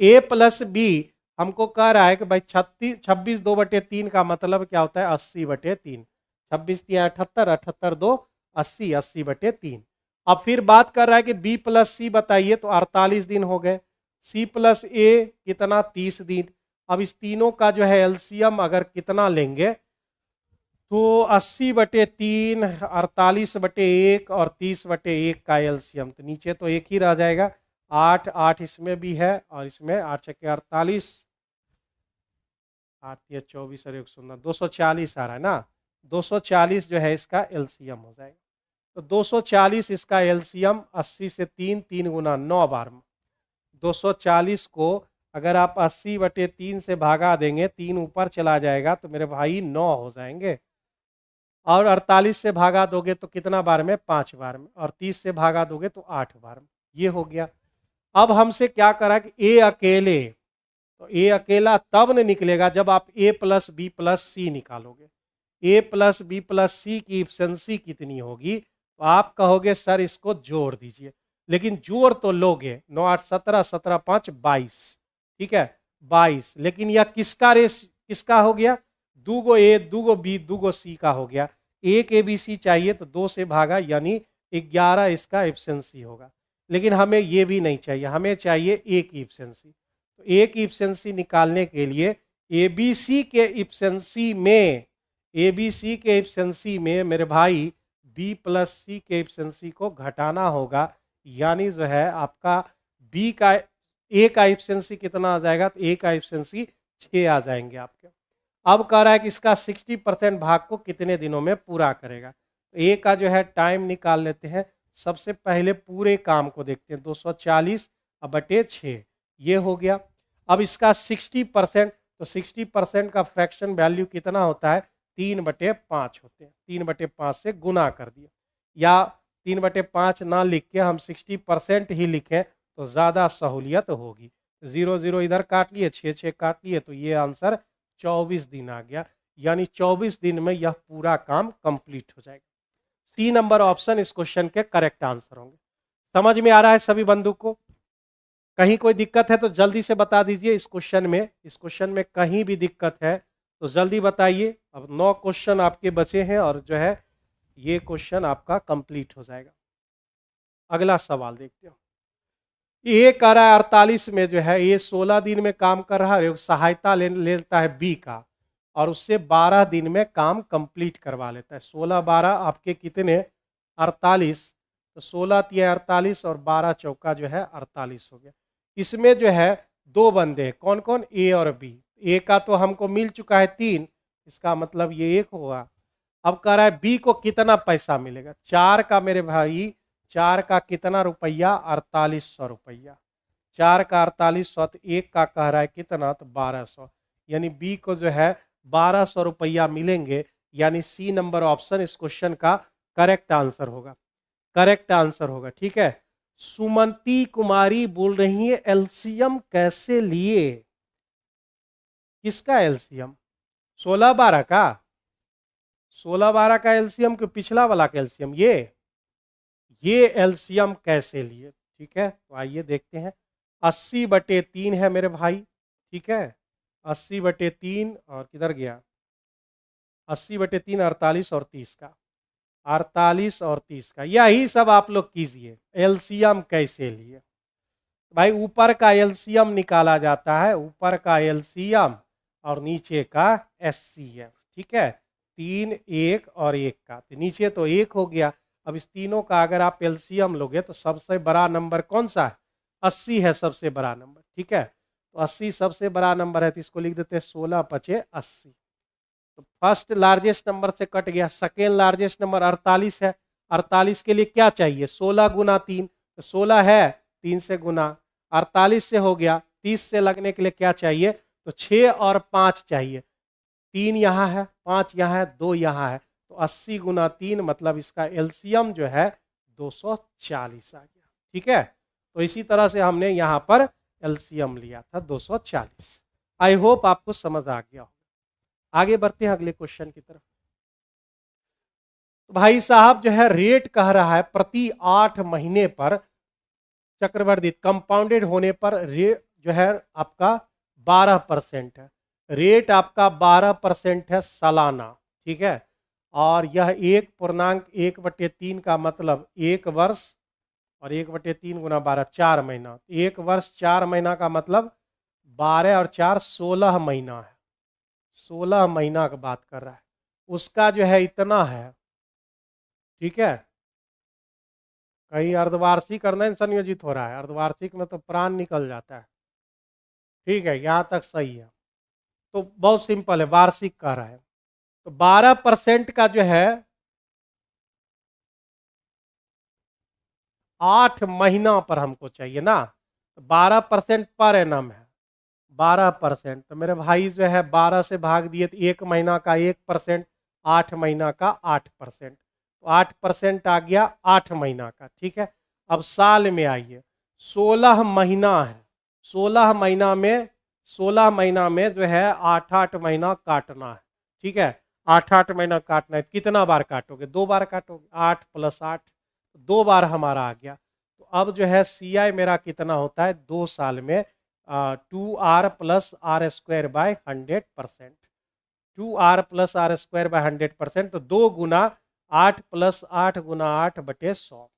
ए प्लस बी हमको कह रहा है कि भाई 26 2/3 का मतलब क्या होता है? 80/3। 26 3 78, 78 2 80, 80/3। अब फिर बात कर रहा है कि बी प्लस सी बताइए, तो 48 दिन हो गए। सी प्लस ए कितना? 30 दिन। अब इस तीनों का जो है एलसीएम अगर कितना लेंगे, तो 80/3, 48/1 और 30/1 का एलसीएम, तो नीचे तो एक ही रह जाएगा। 8 8 इसमें भी है, और इसमें 8 छक्के 48, 8 या 24 और 119, 240 आ रहा है ना। 240 जो है इसका एलसीएम हो जाएगा। तो 240 इसका एलसीएम, 80 से 3, 3 गुना 9 बार में 240 को अगर आप 80/3 से भागा देंगे, 3 ऊपर चला जाएगा तो मेरे भाई 9 हो जाएंगे। और 48 से भागा दोगे तो कितना बार में? 5 बार में। और 30 से भागा दोगे तो 8 बार में। ये हो गया। अब हमसे क्या करा कि ए अकेले, तो ए अकेला तब न निकलेगा जब आप ए प्लस बी प्लस सी निकालोगे। ए प्लस बी प्लस सी की इफिशिएंसी कितनी होगी? तो आप कहोगे सर इसको जोड़ दीजिए, लेकिन जोड़ तो लोगे। 9 8 17, 17 5 22, ठीक है 22। लेकिन यह किसका रेस किसका हो गया? 2 गो ए 2 गो बी 2 गो सी का हो गया। एक ए बी सी चाहिए तो 2 से भागा, यानी 11 इसका इफिशिएंसी होगा। लेकिन हमें ये भी नहीं चाहिए, हमें चाहिए ए की इफिशिएंसी। तो ए की इफिशिएंसी निकालने के लिए एबीसी के इफिशिएंसी में मेरे भाई बी प्लस सी के इफिशिएंसी को घटाना होगा। यानी जो है आपका बी का ए का इफिशिएंसी कितना आ जाएगा? तो ए का इफिशिएंसी 6 आ जाएंगे आपके। अब कह रहा है कि इसका 60% भाग को कितने दिनों में पूरा करेगा। तो ए का जो है टाइम निकाल लेते हैं। सबसे पहले पूरे काम को देखते हैं, 240 बटे 6 ये हो गया। अब इसका 60%, तो 60% का फ्रैक्शन वैल्यू कितना होता है, 3/5 होते हैं। 3/5 से गुना कर दिया, या 3/5 ना लिख के हम 60% ही लिखें तो ज़्यादा सहूलियत होगी। 0 0 इधर काट लिए, 6 6 काट लिए, तो ये आंसर 24 दिन आ गया। यानी 24 दिन में यह पूरा काम कंप्लीट हो जाएगा। सी नंबर ऑप्शन इस क्वेश्चन के करेक्ट आंसर होंगे। समझ में आ रहा है सभी बंधु को? कहीं कोई दिक्कत है तो जल्दी से बता दीजिए। इस क्वेश्चन में कहीं भी दिक्कत है तो जल्दी बताइए। अब 9 क्वेश्चन आपके बचे हैं और जो है ये क्वेश्चन आपका कंप्लीट हो जाएगा। अगला सवाल देखते हो। ये कह रहा है 48 में जो है ये 16 दिन में काम कर रहा है, सहायता लेता है बी का और उससे 12 दिन में काम कंप्लीट करवा लेता है। 16 12 आपके कितने, 48, तो 16 तिया 48 और 12 चौका जो है 48 हो गया। इसमें जो है 2 बंदे हैं, कौन कौन, ए और बी। ए का तो हमको मिल चुका है 3, इसका मतलब ये 1 होगा। अब कह रहा है बी को कितना पैसा मिलेगा। 4 का मेरे भाई, 4 का कितना रुपया, 4800 रुपया। 4 का 4800, तो 1 का कह रहा है कितना, तो 1200। यानी बी को जो है 1200 रुपया मिलेंगे। यानी सी नंबर ऑप्शन इस क्वेश्चन का करेक्ट आंसर होगा। करेक्ट आंसर होगा, ठीक है। सुमंती कुमारी बोल रही है एलसीएम कैसे लिए। किसका एलसीएम, 16 12 का, 16 12 का एलसीएम कि पिछला वाला का एलसीएम, ये एलसीएम कैसे लिए, ठीक है। तो आइए देखते हैं। 80/3 है मेरे भाई, ठीक है। 80/3 और किधर गया, 80/3 48 और 30 का, 48 और 30 का, यही सब आप लोग कीजिए। एलसीएम कैसे लिए भाई, ऊपर का एलसीएम निकाला जाता है, ऊपर का एलसीएम और नीचे का एचसीएफ, ठीक है। 3 1 और 1 का, तो नीचे तो 1 हो गया। अब इस तीनों का अगर आप एलसीएम लोगे तो सबसे बड़ा नंबर कौन सा है, 80 है सबसे बड़ा नंबर, ठीक है। तो 80 सबसे बड़ा नंबर है, तो इसको लिख देते हैं 16 5 80। तो फर्स्ट लार्जेस्ट नंबर से कट गया। सेकेंड लार्जेस्ट नंबर 48 है। 48 के लिए क्या चाहिए, 16 गुना 3, तो 16 है, 3 से गुना, 48 से हो गया। 30 से लगने के लिए क्या चाहिए, तो 6 और 5 चाहिए। 3 यहाँ है, 5 यहाँ है, 2 यहाँ है, तो 80 गुना 3 मतलब इसका एलसीएम जो है 240 आ गया, ठीक है। तो इसी तरह से हमने यहाँ पर एलसीएम लिया था 240। आई होप आपको समझ आ गया हो। आगे बढ़ते हैं अगले क्वेश्चन की तरफ। तो भाई साहब जो है रेट कह रहा है प्रति 8 महीने पर चक्रवर्ती कंपाउंडेड होने पर रेट जो है आपका 12% है। रेट आपका 12% है सालाना, ठीक है। और यह 1.1/3 का मतलब 1 वर्ष, और 1/3 गुना 12 4 महीना। 1 वर्ष 4 महीना का मतलब 12 और 4 16 महीना है। 16 महीना का बात कर रहा है, उसका जो है इतना है, ठीक है। कहीं अर्धवार्षिक करना संयोजित हो रहा है, अर्धवार्षिक में तो प्राण निकल जाता है, ठीक है। यहाँ तक सही है। तो बहुत सिंपल है, वार्षिक कह रहा है। तो 12% का जो है 8 महीना पर हमको चाहिए ना, तो 12% पर एनम है। 12%, तो मेरे भाई जो है 12 से भाग दिए तो 1 महीना का 1%, 8 महीना का 8%, तो 8% आ गया 8 महीना का, ठीक है। अब साल में आइए, 16 महीना है। 16 महीना में, 16 महीना में जो है 8 महीना काटना है, ठीक है। 8 महीना काटना है, कितना बार काटोगे, 2 बार काटोगे। 8 + 8, 2 बार हमारा आ गया। तो अब जो है CI मेरा कितना होता है 2 साल में, 2R + R² 100%। 2R + R² 100%, तो 2 गुना 8 + 8 गुना 8/100।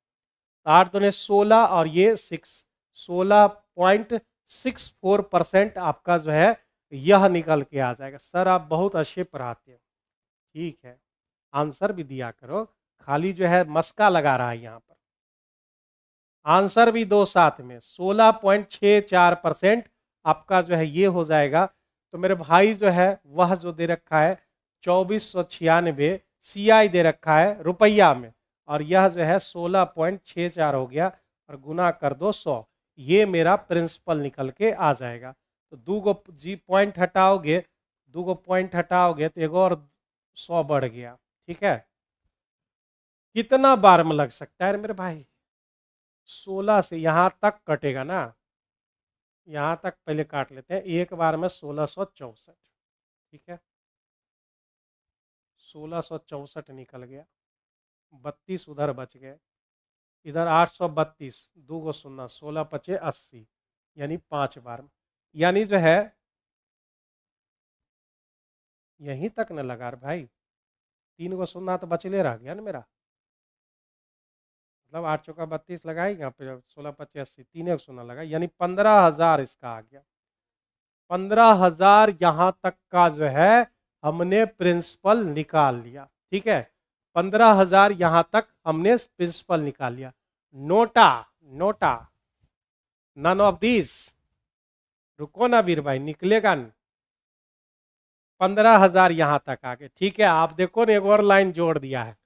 8 दूने 16 और ये 16.64% आपका जो है यह निकल के आ जाएगा। सर आप बहुत अच्छे पढ़ाते हैं, ठीक है, आंसर भी दिया करो, खाली जो है मस्का लगा रहा है यहाँ पर। आंसर भी दो साथ में, 16.64% आपका जो है ये हो जाएगा तो मेरे भाई जो है वह जो दे रखा है 2496 CI दे रखा है रुपया में, और यह जो है 16.64 हो गया, और गुना कर दो 100, ये मेरा प्रिंसिपल निकल के आ जाएगा। तो दो गो जी पॉइंट हटाओगे, दो गो पॉइंट हटाओगे तो एक और 100 बढ़ गया। ठीक है, कितना बार में लग सकता है मेरे भाई? 16 से यहां तक कटेगा ना, यहां तक पहले काट लेते हैं, एक बार में 1664। ठीक है, 1664 निकल गया, 32 उधर बच गए, इधर 832, दो गो सुनना, 16 पचे 80, यानी 5 बार में, यानी जो है यहीं तक न लगा रे भाई, 3 गो सुनना तो बचले रह गया ना मेरा, मतलब 8 चौका 32 लगाई, यहाँ पे 16 पचे 80, 3 एक सुनना लगा, यानी 15,000 इसका आ गया। 15,000 यहाँ तक का जो है हमने प्रिंसिपल निकाल लिया। ठीक है, 15,000 यहाँ तक हमने प्रिंसिपल निकाल लिया। NOTA, NOTA, none of this, रुको ना वीर भाई, निकलेगा नहीं। 15,000 यहां तक आ गए। ठीक है, आप देखो ना, एक और लाइन जोड़ दिया है,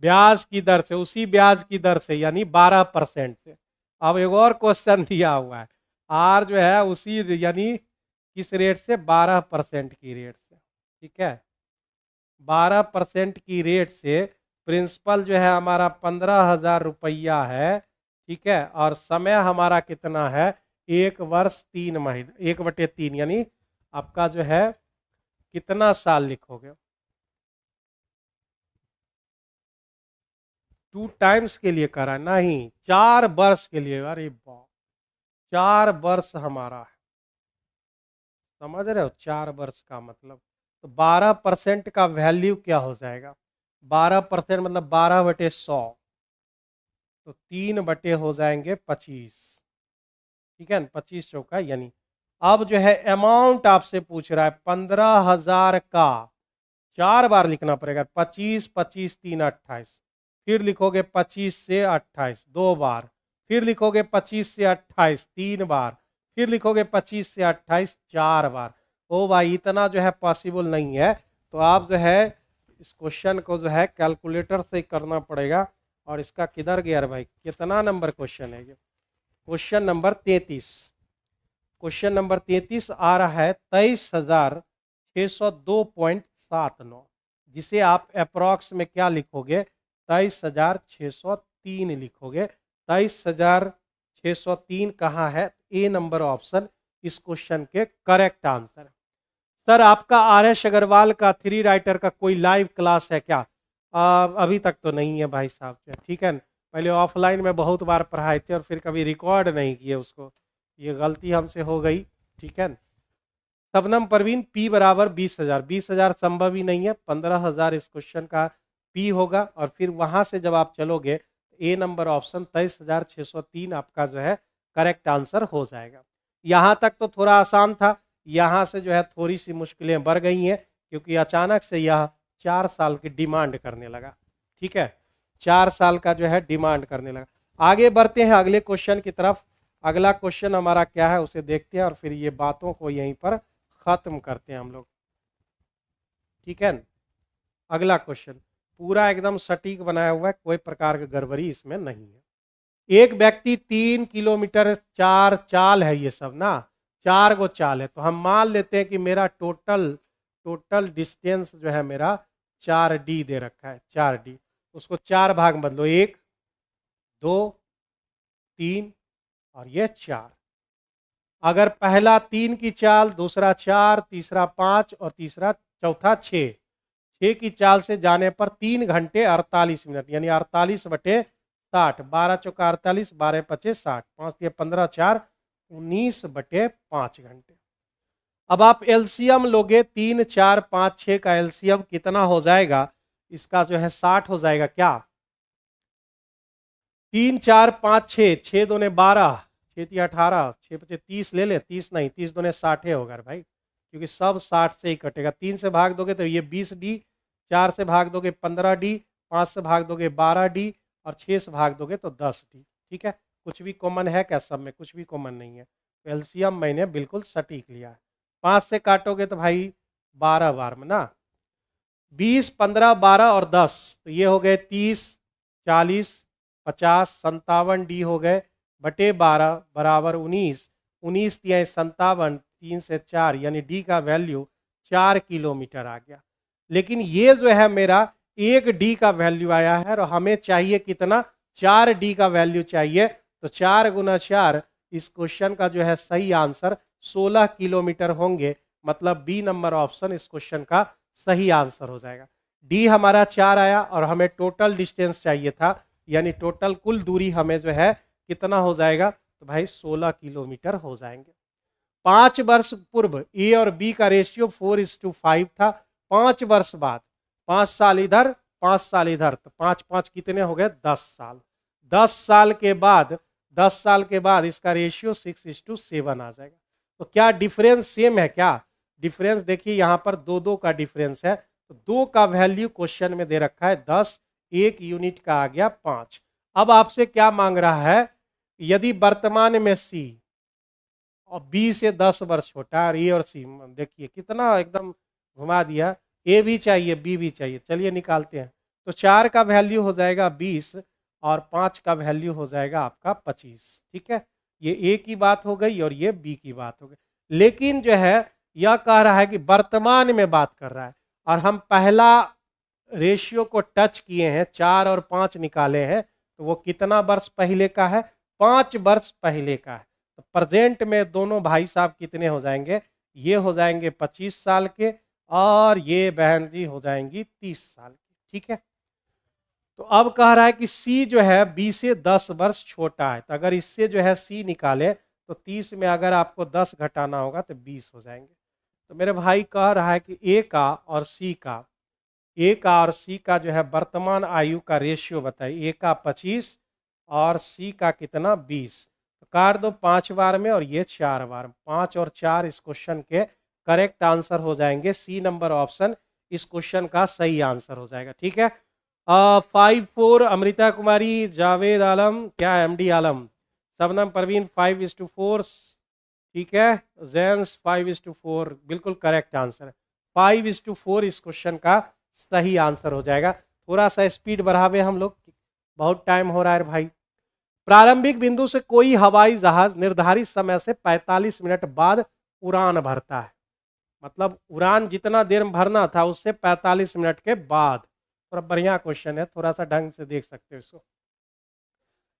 ब्याज की दर से, उसी ब्याज की दर से, यानी 12% से। अब एक और क्वेश्चन दिया हुआ है, आर जो है उसी, यानी किस रेट से? 12% की रेट से। ठीक है, 12% की रेट से प्रिंसिपल जो है हमारा 15,000 रुपया है। ठीक है, और समय हमारा कितना है? 1 वर्ष 3 महीने, 1/3, यानी आपका जो है कितना साल लिखोगे? 2 टाइम्स के लिए करा नहीं, 4 वर्ष के लिए। अरे बाप, 4 वर्ष हमारा है, समझ रहे हो? 4 वर्ष का मतलब, तो 12% का वैल्यू क्या हो जाएगा? 12% मतलब 12/100, तो 3 हो जाएंगे 25। ठीक है ना, 25 चौका, यानी अब जो है अमाउंट आपसे पूछ रहा है 15,000 का, 4 बार लिखना पड़ेगा। 25, 25, 3, 28, फिर लिखोगे 25 से 28 2 बार, फिर लिखोगे 25 से 28 3 बार, फिर लिखोगे 25 से 28 4 बार। ओ भाई, इतना जो है पॉसिबल नहीं है, तो आप जो है इस क्वेश्चन को जो है कैलकुलेटर से करना पड़ेगा। और इसका किधर गया रे भाई? कितना नंबर क्वेश्चन है ये? Question number 33। क्वेश्चन नंबर 33 आ रहा है 23,602.79, जिसे आप अप्रॉक्स में क्या लिखोगे? 23,603 लिखोगे। 23,603 कहाँ है? ए नंबर ऑप्शन इस क्वेश्चन के करेक्ट आंसर। सर, आपका आर.एस. अग्रवाल का 3 राइटर का कोई लाइव क्लास है क्या? अभी तक तो नहीं है भाई साहब। ठीक है, पहले ऑफलाइन में बहुत बार पढ़ाए थे और फिर कभी रिकॉर्ड नहीं किए उसको, ये गलती हमसे हो गई। ठीक है, शबनम परवीन, पी बराबर 20,000। 20,000 संभव ही नहीं है, 15,000 इस क्वेश्चन का पी होगा। और फिर वहां से जब आप चलोगे, ए नंबर ऑप्शन 23,603 आपका जो है करेक्ट आंसर हो जाएगा। यहां तक तो थोड़ा आसान था, यहाँ से जो है थोड़ी सी मुश्किलें बढ़ गई हैं, क्योंकि अचानक से यह 4 साल की डिमांड करने लगा। ठीक है, 4 साल का जो है डिमांड करने लगा। आगे बढ़ते हैं अगले क्वेश्चन की तरफ। अगला क्वेश्चन हमारा क्या है उसे देखते हैं, और फिर ये बातों को यहीं पर खत्म करते हैं हम लोग। ठीक है, अगला क्वेश्चन पूरा एकदम सटीक बनाया हुआ है, कोई प्रकार की गड़बड़ी इसमें नहीं है। एक व्यक्ति 3 किलोमीटर 4 चाल है, ये सब ना 4 गो चाल है, तो हम मान लेते हैं कि मेरा टोटल डिस्टेंस जो है मेरा 4D दे रखा है। 4D, उसको 4 भाग बदलो, 1 2 3 और ये 4। अगर पहला 3 की चाल, दूसरा 4, तीसरा 5 और तीसरा चौथा 6, 6 की चाल से जाने पर 3 घंटे 48 मिनट, यानी 48/60, 12 चौका 48, 12 पचे 60, 5 दिए 15, 4 19/5 घंटे। अब आप एलसीएम लोगे, 3 4 5 6 का एलसीएम कितना हो जाएगा? इसका जो है 60 हो जाएगा क्या? 3 4 5 6, 6 दूने 12, 6 तिया 18, 6 पचे 30 ले ले, 30 नहीं, 30 दूने 60 होगा भाई, क्योंकि सब 60 से ही कटेगा। 3 से भाग दोगे तो ये 20D, 4 से भाग दोगे 15D, 5 से भाग दोगे 12D, और 6 से भाग दोगे तो 10D। ठीक है, कुछ भी कॉमन है क्या? सब में कुछ भी कॉमन नहीं है, तो एलसीएम मैंने बिल्कुल सटीक लिया है। 5 से काटोगे तो भाई 12 बार में ना, 20, 15, 12 और 10, तो ये हो गए 30, 40, 50, 57 डी हो गए बटे 12 बराबर 19, 19 तिहाई 57, 3 से 4 यानी डी का वैल्यू 4 किलोमीटर आ गया। लेकिन ये जो है मेरा 1 डी का वैल्यू आया है और हमें चाहिए कितना, 4 डी का वैल्यू चाहिए। तो 4 गुना 4, इस क्वेश्चन का जो है सही आंसर 16 किलोमीटर होंगे। मतलब बी नंबर ऑप्शन इस क्वेश्चन का सही आंसर हो जाएगा। डी हमारा 4 आया और हमें टोटल डिस्टेंस चाहिए था, यानी टोटल कुल दूरी हमें जो है कितना हो जाएगा, तो भाई 16 किलोमीटर हो जाएंगे। 5 वर्ष पूर्व ए और बी का रेशियो 4:5 था। 5 वर्ष बाद, 5 साल इधर 5 साल इधर, तो 5 5 कितने हो गए, 10 साल। 10 साल के बाद, 10 साल के बाद इसका रेशियो 6:7 आ जाएगा। तो क्या डिफरेंस सेम है क्या? डिफरेंस देखिए यहाँ पर 2 का डिफरेंस है। तो 2 का वैल्यू क्वेश्चन में दे रखा है 10, 1 यूनिट का आ गया 5। अब आपसे क्या मांग रहा है, यदि वर्तमान में सी और बी से 10 वर्ष छोटा है और ए और सी, देखिए कितना एकदम घुमा दिया, ए भी चाहिए बी भी चाहिए। चलिए निकालते हैं। तो 4 का वैल्यू हो जाएगा 20 और 5 का वैल्यू हो जाएगा आपका 25। ठीक है, ये ए की बात हो गई और ये बी की बात हो गई। लेकिन जो है यह कह रहा है कि वर्तमान में बात कर रहा है और हम पहला रेशियो को टच किए हैं, 4 और 5 निकाले हैं, तो वो कितना वर्ष पहले का है, 5 वर्ष पहले का है। तो प्रेजेंट में दोनों भाई साहब कितने हो जाएंगे, ये हो जाएंगे 25 साल के और ये बहन जी हो जाएंगी 30 साल की। ठीक है, तो अब कह रहा है कि सी जो है बी से 10 वर्ष छोटा है। तो अगर इससे जो है सी निकाले तो 30 में अगर आपको 10 घटाना होगा तो 20 हो जाएंगे। तो मेरे भाई कह रहा है कि ए का और सी का, ए का और सी का जो है वर्तमान आयु का रेशियो बताइए। ए का 25 और सी का कितना, 20। तो काट दो 5 बार में और ये 4 बार में, 5 और 4 इस क्वेश्चन के करेक्ट आंसर हो जाएंगे। सी नंबर ऑप्शन इस क्वेश्चन का सही आंसर हो जाएगा। ठीक है, 5-4 अमृता कुमारी, जावेद आलम, क्या एमडी आलम, शबनम परवीन 5:4। ठीक है, जेंस 5:4 बिल्कुल करेक्ट आंसर है। 5:4 इस क्वेश्चन का सही आंसर हो जाएगा। थोड़ा सा स्पीड बढ़ावे हम लोग, बहुत टाइम हो रहा है भाई। प्रारंभिक बिंदु से कोई हवाई जहाज निर्धारित समय से 45 मिनट बाद उड़ान भरता है। मतलब उड़ान जितना देर में भरना था उससे 45 मिनट के बाद। थोड़ा बढ़िया क्वेश्चन है, थोड़ा सा ढंग से देख सकते हो इसको।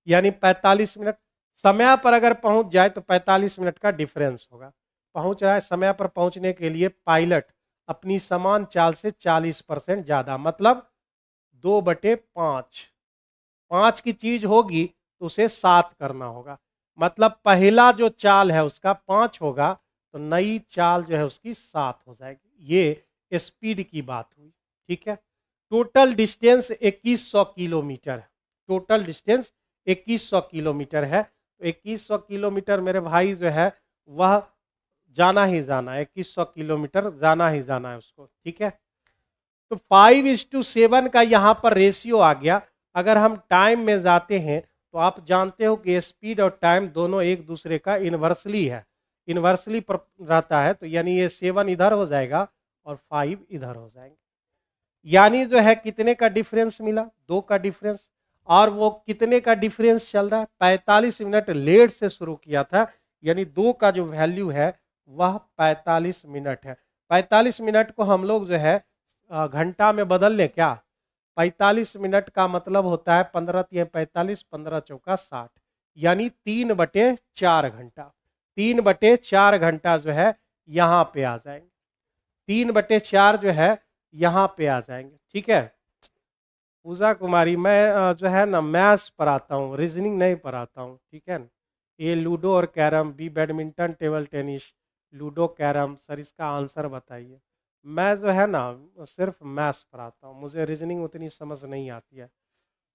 यानी 45 मिनट समय पर अगर पहुंच जाए तो 45 मिनट का डिफरेंस होगा। पहुंच रहा है समय पर पहुंचने के लिए पायलट अपनी समान चाल से 40% ज्यादा, मतलब 2/5। 5 की चीज होगी तो उसे 7 करना होगा। मतलब पहला जो चाल है उसका 5 होगा तो नई चाल जो है उसकी 7 हो जाएगी। ये स्पीड की बात हुई। ठीक है, टोटल डिस्टेंस 2100 किलोमीटर है। टोटल डिस्टेंस 2100 किलोमीटर है। तो 2100 किलोमीटर मेरे भाई जो है वह जाना ही जाना है, 2100 किलोमीटर जाना ही जाना है उसको। ठीक है, तो 5:7 का यहाँ पर रेशियो आ गया। अगर हम टाइम में जाते हैं तो आप जानते हो कि स्पीड और टाइम दोनों एक दूसरे का इन्वर्सली है, इन्वर्सली रहता है। तो यानी ये 7 इधर हो जाएगा और 5 इधर हो जाएंगे। यानी जो है कितने का डिफरेंस मिला, 2 का डिफरेंस। और वो कितने का डिफरेंस चल रहा है, 45 मिनट लेट से शुरू किया था। यानी 2 का जो वैल्यू है वह 45 मिनट है। 45 मिनट को हम लोग जो है घंटा में बदल लें क्या। 45 मिनट का मतलब होता है 15×3=45, 15×4=60, यानी 3/4 घंटा। 3/4 घंटा जो है यहाँ पे आ जाएंगे। 3/4 जो है यहाँ पे आ जाएंगे। ठीक है, पूजा कुमारी, मैं जो है ना मैथ्स पढ़ाता हूँ, रीजनिंग नहीं पढ़ाता हूँ। ठीक है ना, ए लूडो और carrom, B badminton, table tennis, ludo, carrom. Sir इसका आंसर बताइए। मैं जो है ना सिर्फ मैथ्स पढ़ाता हूँ, मुझे रीजनिंग उतनी समझ नहीं आती है।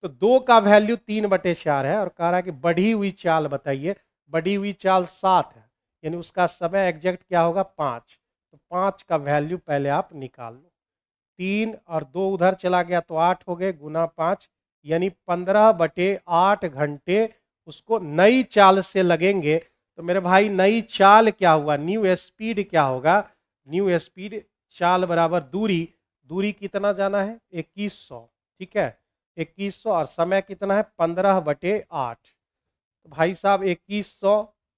तो 2 का वैल्यू 3/4 है और कह रहा है कि बढ़ी हुई चाल बताइए। बढ़ी हुई चाल 7 है, यानी उसका समय एग्जैक्ट क्या होगा, 5। तो 5 का वैल्यू पहले आप निकाल लो। 3 और 2 उधर चला गया तो 8 हो गए, गुना 5, यानी 15/8 घंटे उसको नई चाल से लगेंगे। तो मेरे भाई नई चाल क्या हुआ, न्यू स्पीड क्या होगा, न्यू स्पीड चाल बराबर दूरी, दूरी कितना जाना है 2100, ठीक है 2100, और समय कितना है 15/8। तो भाई साहब 2100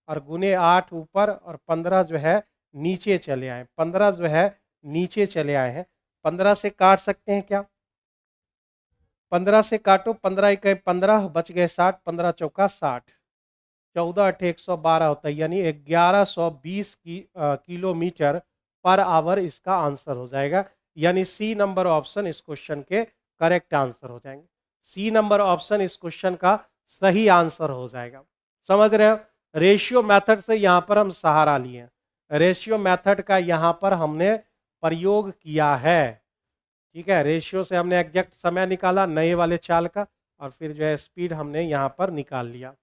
और गुने 8 ऊपर और 15 जो है नीचे चले आए, 15 जो है नीचे चले आए हैं। 15 से काट सकते हैं क्या, 15 से काटो, 15 इक्के 15, बच गए 60, 15 चौका 60, 14 8 112 होता है, यानी 1120 किलोमीटर पर आवर इसका आंसर हो जाएगा। यानी सी नंबर ऑप्शन इस क्वेश्चन के करेक्ट आंसर हो जाएंगे। सी नंबर ऑप्शन इस क्वेश्चन का सही आंसर हो जाएगा। समझ रहे हो, रेशियो मेथड से यहाँ पर हम सहारा लिए, रेशियो मेथड का यहाँ पर हमने प्रयोग किया है, ठीक है। रेशियो से हमने एग्जैक्ट समय निकाला नए वाले चाल का, और फिर जो है स्पीड हमने यहाँ पर निकाल लिया।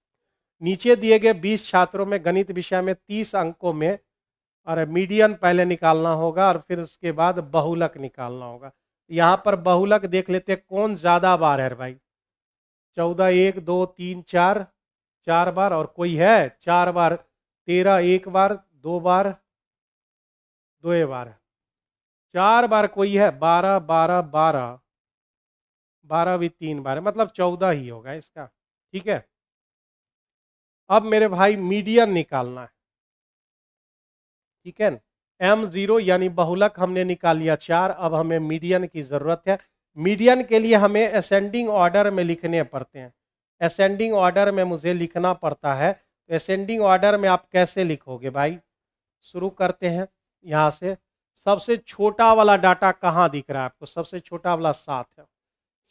नीचे दिए गए 20 छात्रों में गणित विषय में 30 अंकों में, और मीडियन पहले निकालना होगा और फिर उसके बाद बहुलक निकालना होगा। यहाँ पर बहुलक देख लेते हैं कौन ज्यादा बार है भाई, 14 1 2 3 4, 4 बार, और कोई है 4 बार, 13 1 बार, 2 बार, 2 बार, 4 बार कोई है, 12 12 12, 12 भी 3 बार है, मतलब 14 ही होगा इसका, ठीक है। अब मेरे भाई मीडियन निकालना है, ठीक है। M0 यानी बहुलक हमने निकाल लिया 4, अब हमें मीडियन की जरूरत है। मीडियन के लिए हमें असेंडिंग ऑर्डर में लिखने पड़ते हैं, असेंडिंग ऑर्डर में मुझे लिखना पड़ता है। तो असेंडिंग ऑर्डर में आप कैसे लिखोगे भाई, शुरू करते हैं यहाँ से। सबसे छोटा वाला डाटा कहाँ दिख रहा है आपको, सबसे छोटा वाला 7 है,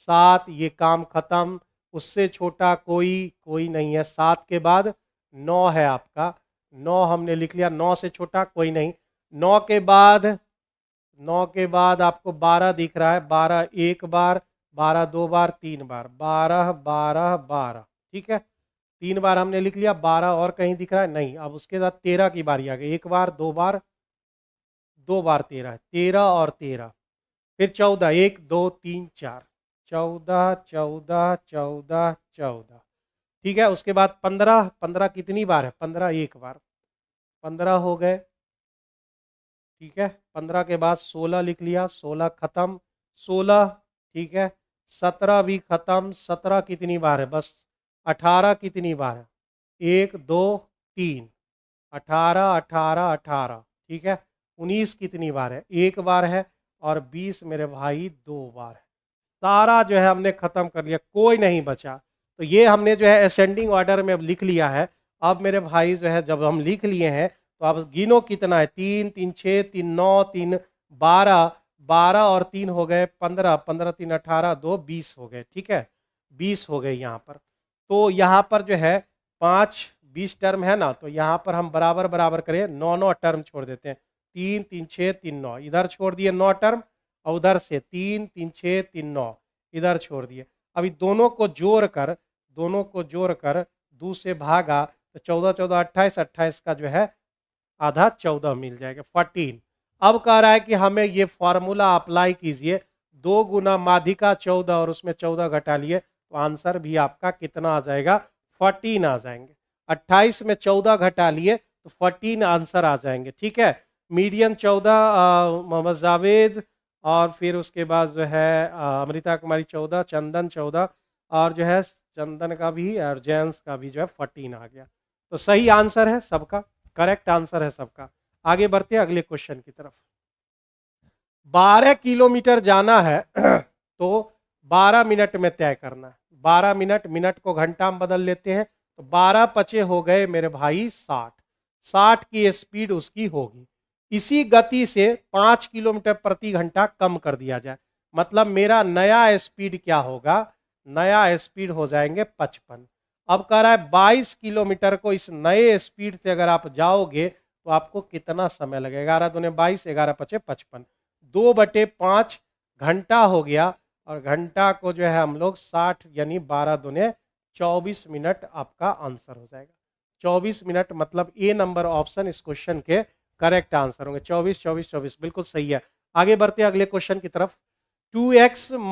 7, ये काम खत्म। उससे छोटा कोई नहीं है, 7 के बाद 9 है आपका, 9 हमने लिख लिया, 9 से छोटा कोई नहीं। 9 के बाद आपको 12 दिख रहा है, 12 1 बार, 12 2 बार, 3 बार, 12 12 12, ठीक है 3 बार हमने लिख लिया। 12 और कहीं दिख रहा है नहीं। अब उसके बाद 13 की बारी आ गई, 1 बार 2 बार, 2 बार 13 है, 13 और 13, फिर 14 1 2 3 4, 14 14 14 14, ठीक है। उसके बाद 15, 15 कितनी बार है, 15 1 बार, 15 हो गए, ठीक है। 15 के बाद 16 लिख लिया, 16 खत्म, 16, ठीक है। 17 भी खत्म, 17 कितनी बार है बस, 18 कितनी बार है, 1 2 3, 18 18 18, ठीक है। 19 कितनी बार है, 1 बार है, और 20 मेरे भाई 2 बार है। सारा जो है हमने खत्म कर लिया, कोई नहीं बचा। तो ये हमने जो है असेंडिंग ऑर्डर में अब लिख लिया है। अब मेरे भाई जो है जब हम लिख लिए हैं तो अब गिनो कितना है, 3 3 6 3 9 3 12, 12 और 3 हो गए 15, 15 3 18, 2 20 हो गए, ठीक है 20 हो गए यहाँ पर। तो यहाँ पर जो है 5 20 टर्म है ना, तो यहाँ पर हम बराबर बराबर करें, 9 9 टर्म छोड़ देते हैं, 3 3 6 3 9, इधर छोड़ दिए 9 टर्म, और उधर से 3 3 6 3 9 इधर छोड़ दिए। अभी दोनों को जोड़कर 2 से भागा तो 14 14 28, 28 का जो है आधा 14 मिल जाएगा 14। अब कह रहा है कि हमें ये फॉर्मूला अप्लाई कीजिए, 2 गुना माध्यिका 14 और उसमें 14 घटा लिए, तो आंसर भी आपका कितना आ जाएगा, 14 आ जाएंगे। 28 में 14 घटा लिए तो 14 आंसर आ जाएंगे, ठीक है। मीडियन 14 मोहम्मद जावेद, और फिर उसके बाद जो है अमृता कुमारी 14, चंदन 14, और जो है चंदन का भी और जेंस का भी जो है 14 आ गया। तो सही आंसर है सबका, करेक्ट आंसर है सबका। आगे बढ़ते हैं अगले क्वेश्चन की तरफ। 12 किलोमीटर जाना है तो 12 मिनट में तय करना है, 12 मिनट, मिनट को घंटा में बदल लेते हैं, तो 12 पचे हो गए मेरे भाई 60, 60 की स्पीड उसकी होगी। इसी गति से 5 किलोमीटर प्रति घंटा कम कर दिया जाए, मतलब मेरा नया स्पीड क्या होगा, नया स्पीड हो जाएंगे 55। अब कह रहा है 22 किलोमीटर को इस नए स्पीड से अगर आप जाओगे तो आपको कितना समय लगेगा, 11 दूने 22, 11 पचे 55, 2/5 घंटा हो गया, और घंटा को जो है हम लोग 60 यानी 12 दूने 24 मिनट आपका आंसर हो जाएगा। 24 मिनट मतलब ए नंबर ऑप्शन इस क्वेश्चन के करेक्ट आंसर होंगे, 24 24 24 बिल्कुल सही है। आगे बढ़ते हैं अगले क्वेश्चन की तरफ। 2x -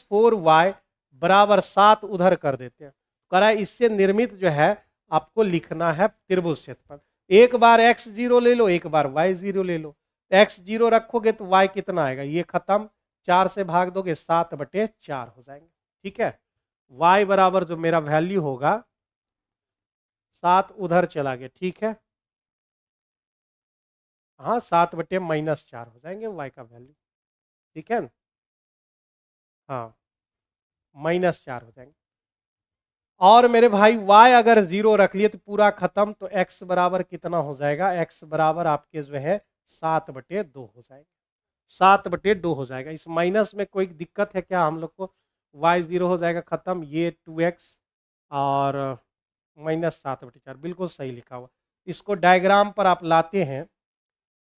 4y बराबर 7 उधर कर देते हैं, कह रहा है इससे निर्मित जो है आपको लिखना है त्रिभुज क्षेत्रफल। एक बार x0 ले लो, एक बार y0 ले लो। x0 रखोगे तो y कितना आएगा, ये खत्म, 4 से भाग दोगे 7/4 हो जाएंगे। ठीक है, y बराबर जो मेरा वैल्यू होगा 7 उधर चला गया। ठीक है, हाँ 7/-4 हो जाएंगे y का वैल्यू। ठीक है, हाँ -4 हो जाएंगे। और मेरे भाई y अगर 0 रख लिए तो पूरा खत्म, तो x बराबर कितना हो जाएगा, x बराबर आपके जो है 7/2 हो जाएगा। 7/2 हो जाएगा। इस माइनस में कोई दिक्कत है क्या हम लोग को, y 0 हो जाएगा खत्म, ये 2x और -7/4 बिल्कुल सही लिखा हुआ। इसको डायग्राम पर आप लाते हैं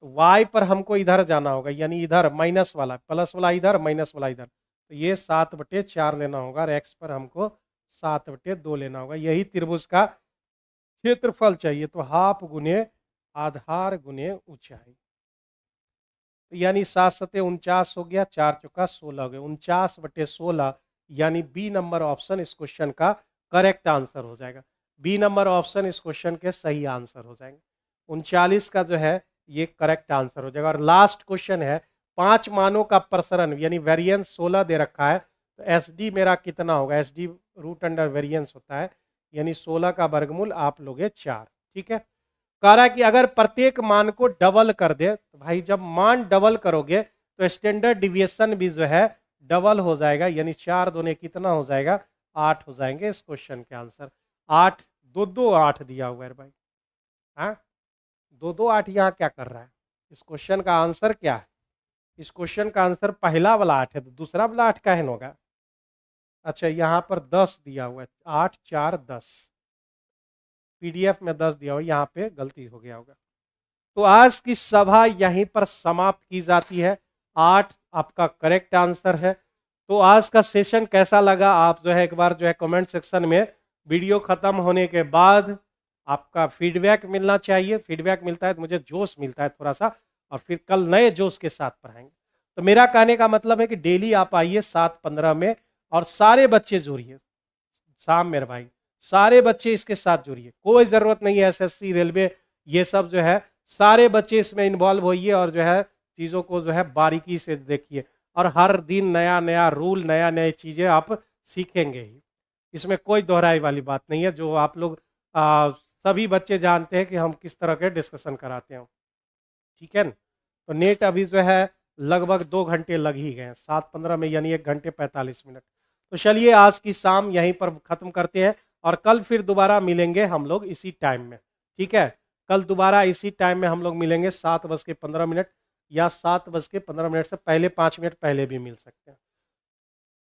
तो y पर हमको इधर जाना होगा, यानी इधर माइनस वाला, प्लस वाला इधर, माइनस वाला इधर, तो ये 7/4 लेना होगा, और x पर हमको 7/2 लेना होगा। यही त्रिभुज का क्षेत्रफल चाहिए, तो हाफ गुने आधार गुने ऊंचाई, तो यानी 7×7 = 49 हो गया, 4×4 = 16 हो गया, 49/16, यानी बी नंबर ऑप्शन इस क्वेश्चन का करेक्ट आंसर हो जाएगा। बी नंबर ऑप्शन इस क्वेश्चन के सही आंसर हो जाएंगे। 39 का जो है ये करेक्ट आंसर हो जाएगा। और लास्ट क्वेश्चन है, 5 मानों का प्रसरण यानी वेरिएंस 16 दे रखा है, तो एस डी मेरा कितना होगा, S D root under variance होता है, यानी 16 का वर्गमूल आप लोगे 4। ठीक है, कह रहा है कि अगर प्रत्येक मान को डबल कर दे, तो भाई जब मान डबल करोगे तो स्टैंडर्ड डिविएशन भी जो है डबल हो जाएगा, यानी 4 दूने कितना हो जाएगा, 8 हो जाएंगे इस क्वेश्चन के आंसर। 8 2 2 8 दिया हुआ है भाई, हाँ 2 2 8 यहाँ क्या कर रहा है, इस क्वेश्चन का आंसर क्या है, इस क्वेश्चन का आंसर पहला वाला 8 है, तो दूसरा वाला 8 का है होगा। अच्छा यहाँ पर 10 दिया हुआ है, 8 4 10, पीडीएफ में 10 दिया हुआ, यहाँ पे गलती हो गया होगा। तो आज की सभा यहीं पर समाप्त की जाती है। 8 आपका करेक्ट आंसर है। तो आज का सेशन कैसा लगा, आप जो है एक बार जो है कमेंट सेक्शन में वीडियो खत्म होने के बाद आपका फीडबैक मिलना चाहिए। फीडबैक मिलता है तो मुझे जोश मिलता है थोड़ा सा, और फिर कल नए जोश के साथ पढ़ाएंगे। तो मेरा कहने का मतलब है कि डेली आप आइए 7:15 में, और सारे बच्चे जुड़िए। शाम मेरे भाई सारे बच्चे इसके साथ जुड़िए, कोई ज़रूरत नहीं है एसएससी रेलवे ये सब जो है, सारे बच्चे इसमें इन्वॉल्व होइए और जो है चीज़ों को जो है बारीकी से देखिए, और हर दिन नया नया रूल, नया नई चीज़ें आप सीखेंगे ही, इसमें कोई दोहराई वाली बात नहीं है। जो आप लोग सभी बच्चे जानते हैं कि हम किस तरह के डिस्कशन कराते हैं। ठीक है न, तो नेट अभी जो है लगभग 2 घंटे लग ही गए, 7:15 में, यानी 1 घंटे 45 मिनट। तो चलिए आज की शाम यहीं पर ख़त्म करते हैं, और कल फिर दोबारा मिलेंगे हम लोग इसी टाइम में। ठीक है, कल दोबारा इसी टाइम में हम लोग मिलेंगे 7:15 या 7:15 से पहले 5 मिनट पहले भी मिल सकते हैं।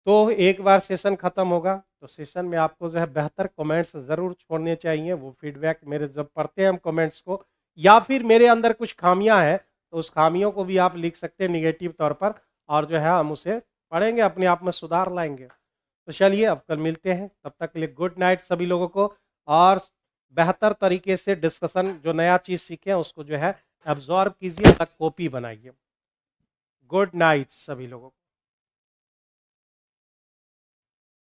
तो एक बार सेशन ख़त्म होगा तो सेशन में आपको जो है बेहतर कमेंट्स ज़रूर छोड़ने चाहिए। वो फीडबैक मेरे जब पढ़ते हैं हम कमेंट्स को, या फिर मेरे अंदर कुछ खामियां हैं तो उस खामियों को भी आप लिख सकते हैं निगेटिव तौर पर, और जो है हम उसे पढ़ेंगे, अपने आप में सुधार लाएंगे। तो चलिए अब कल मिलते हैं, तब तक के लिए गुड नाइट सभी लोगों को, और बेहतर तरीके से डिस्कशन जो नया चीज़ सीखें उसको जो है एब्जॉर्ब कीजिए, तक कॉपी बनाइए। गुड नाइट सभी लोगों को।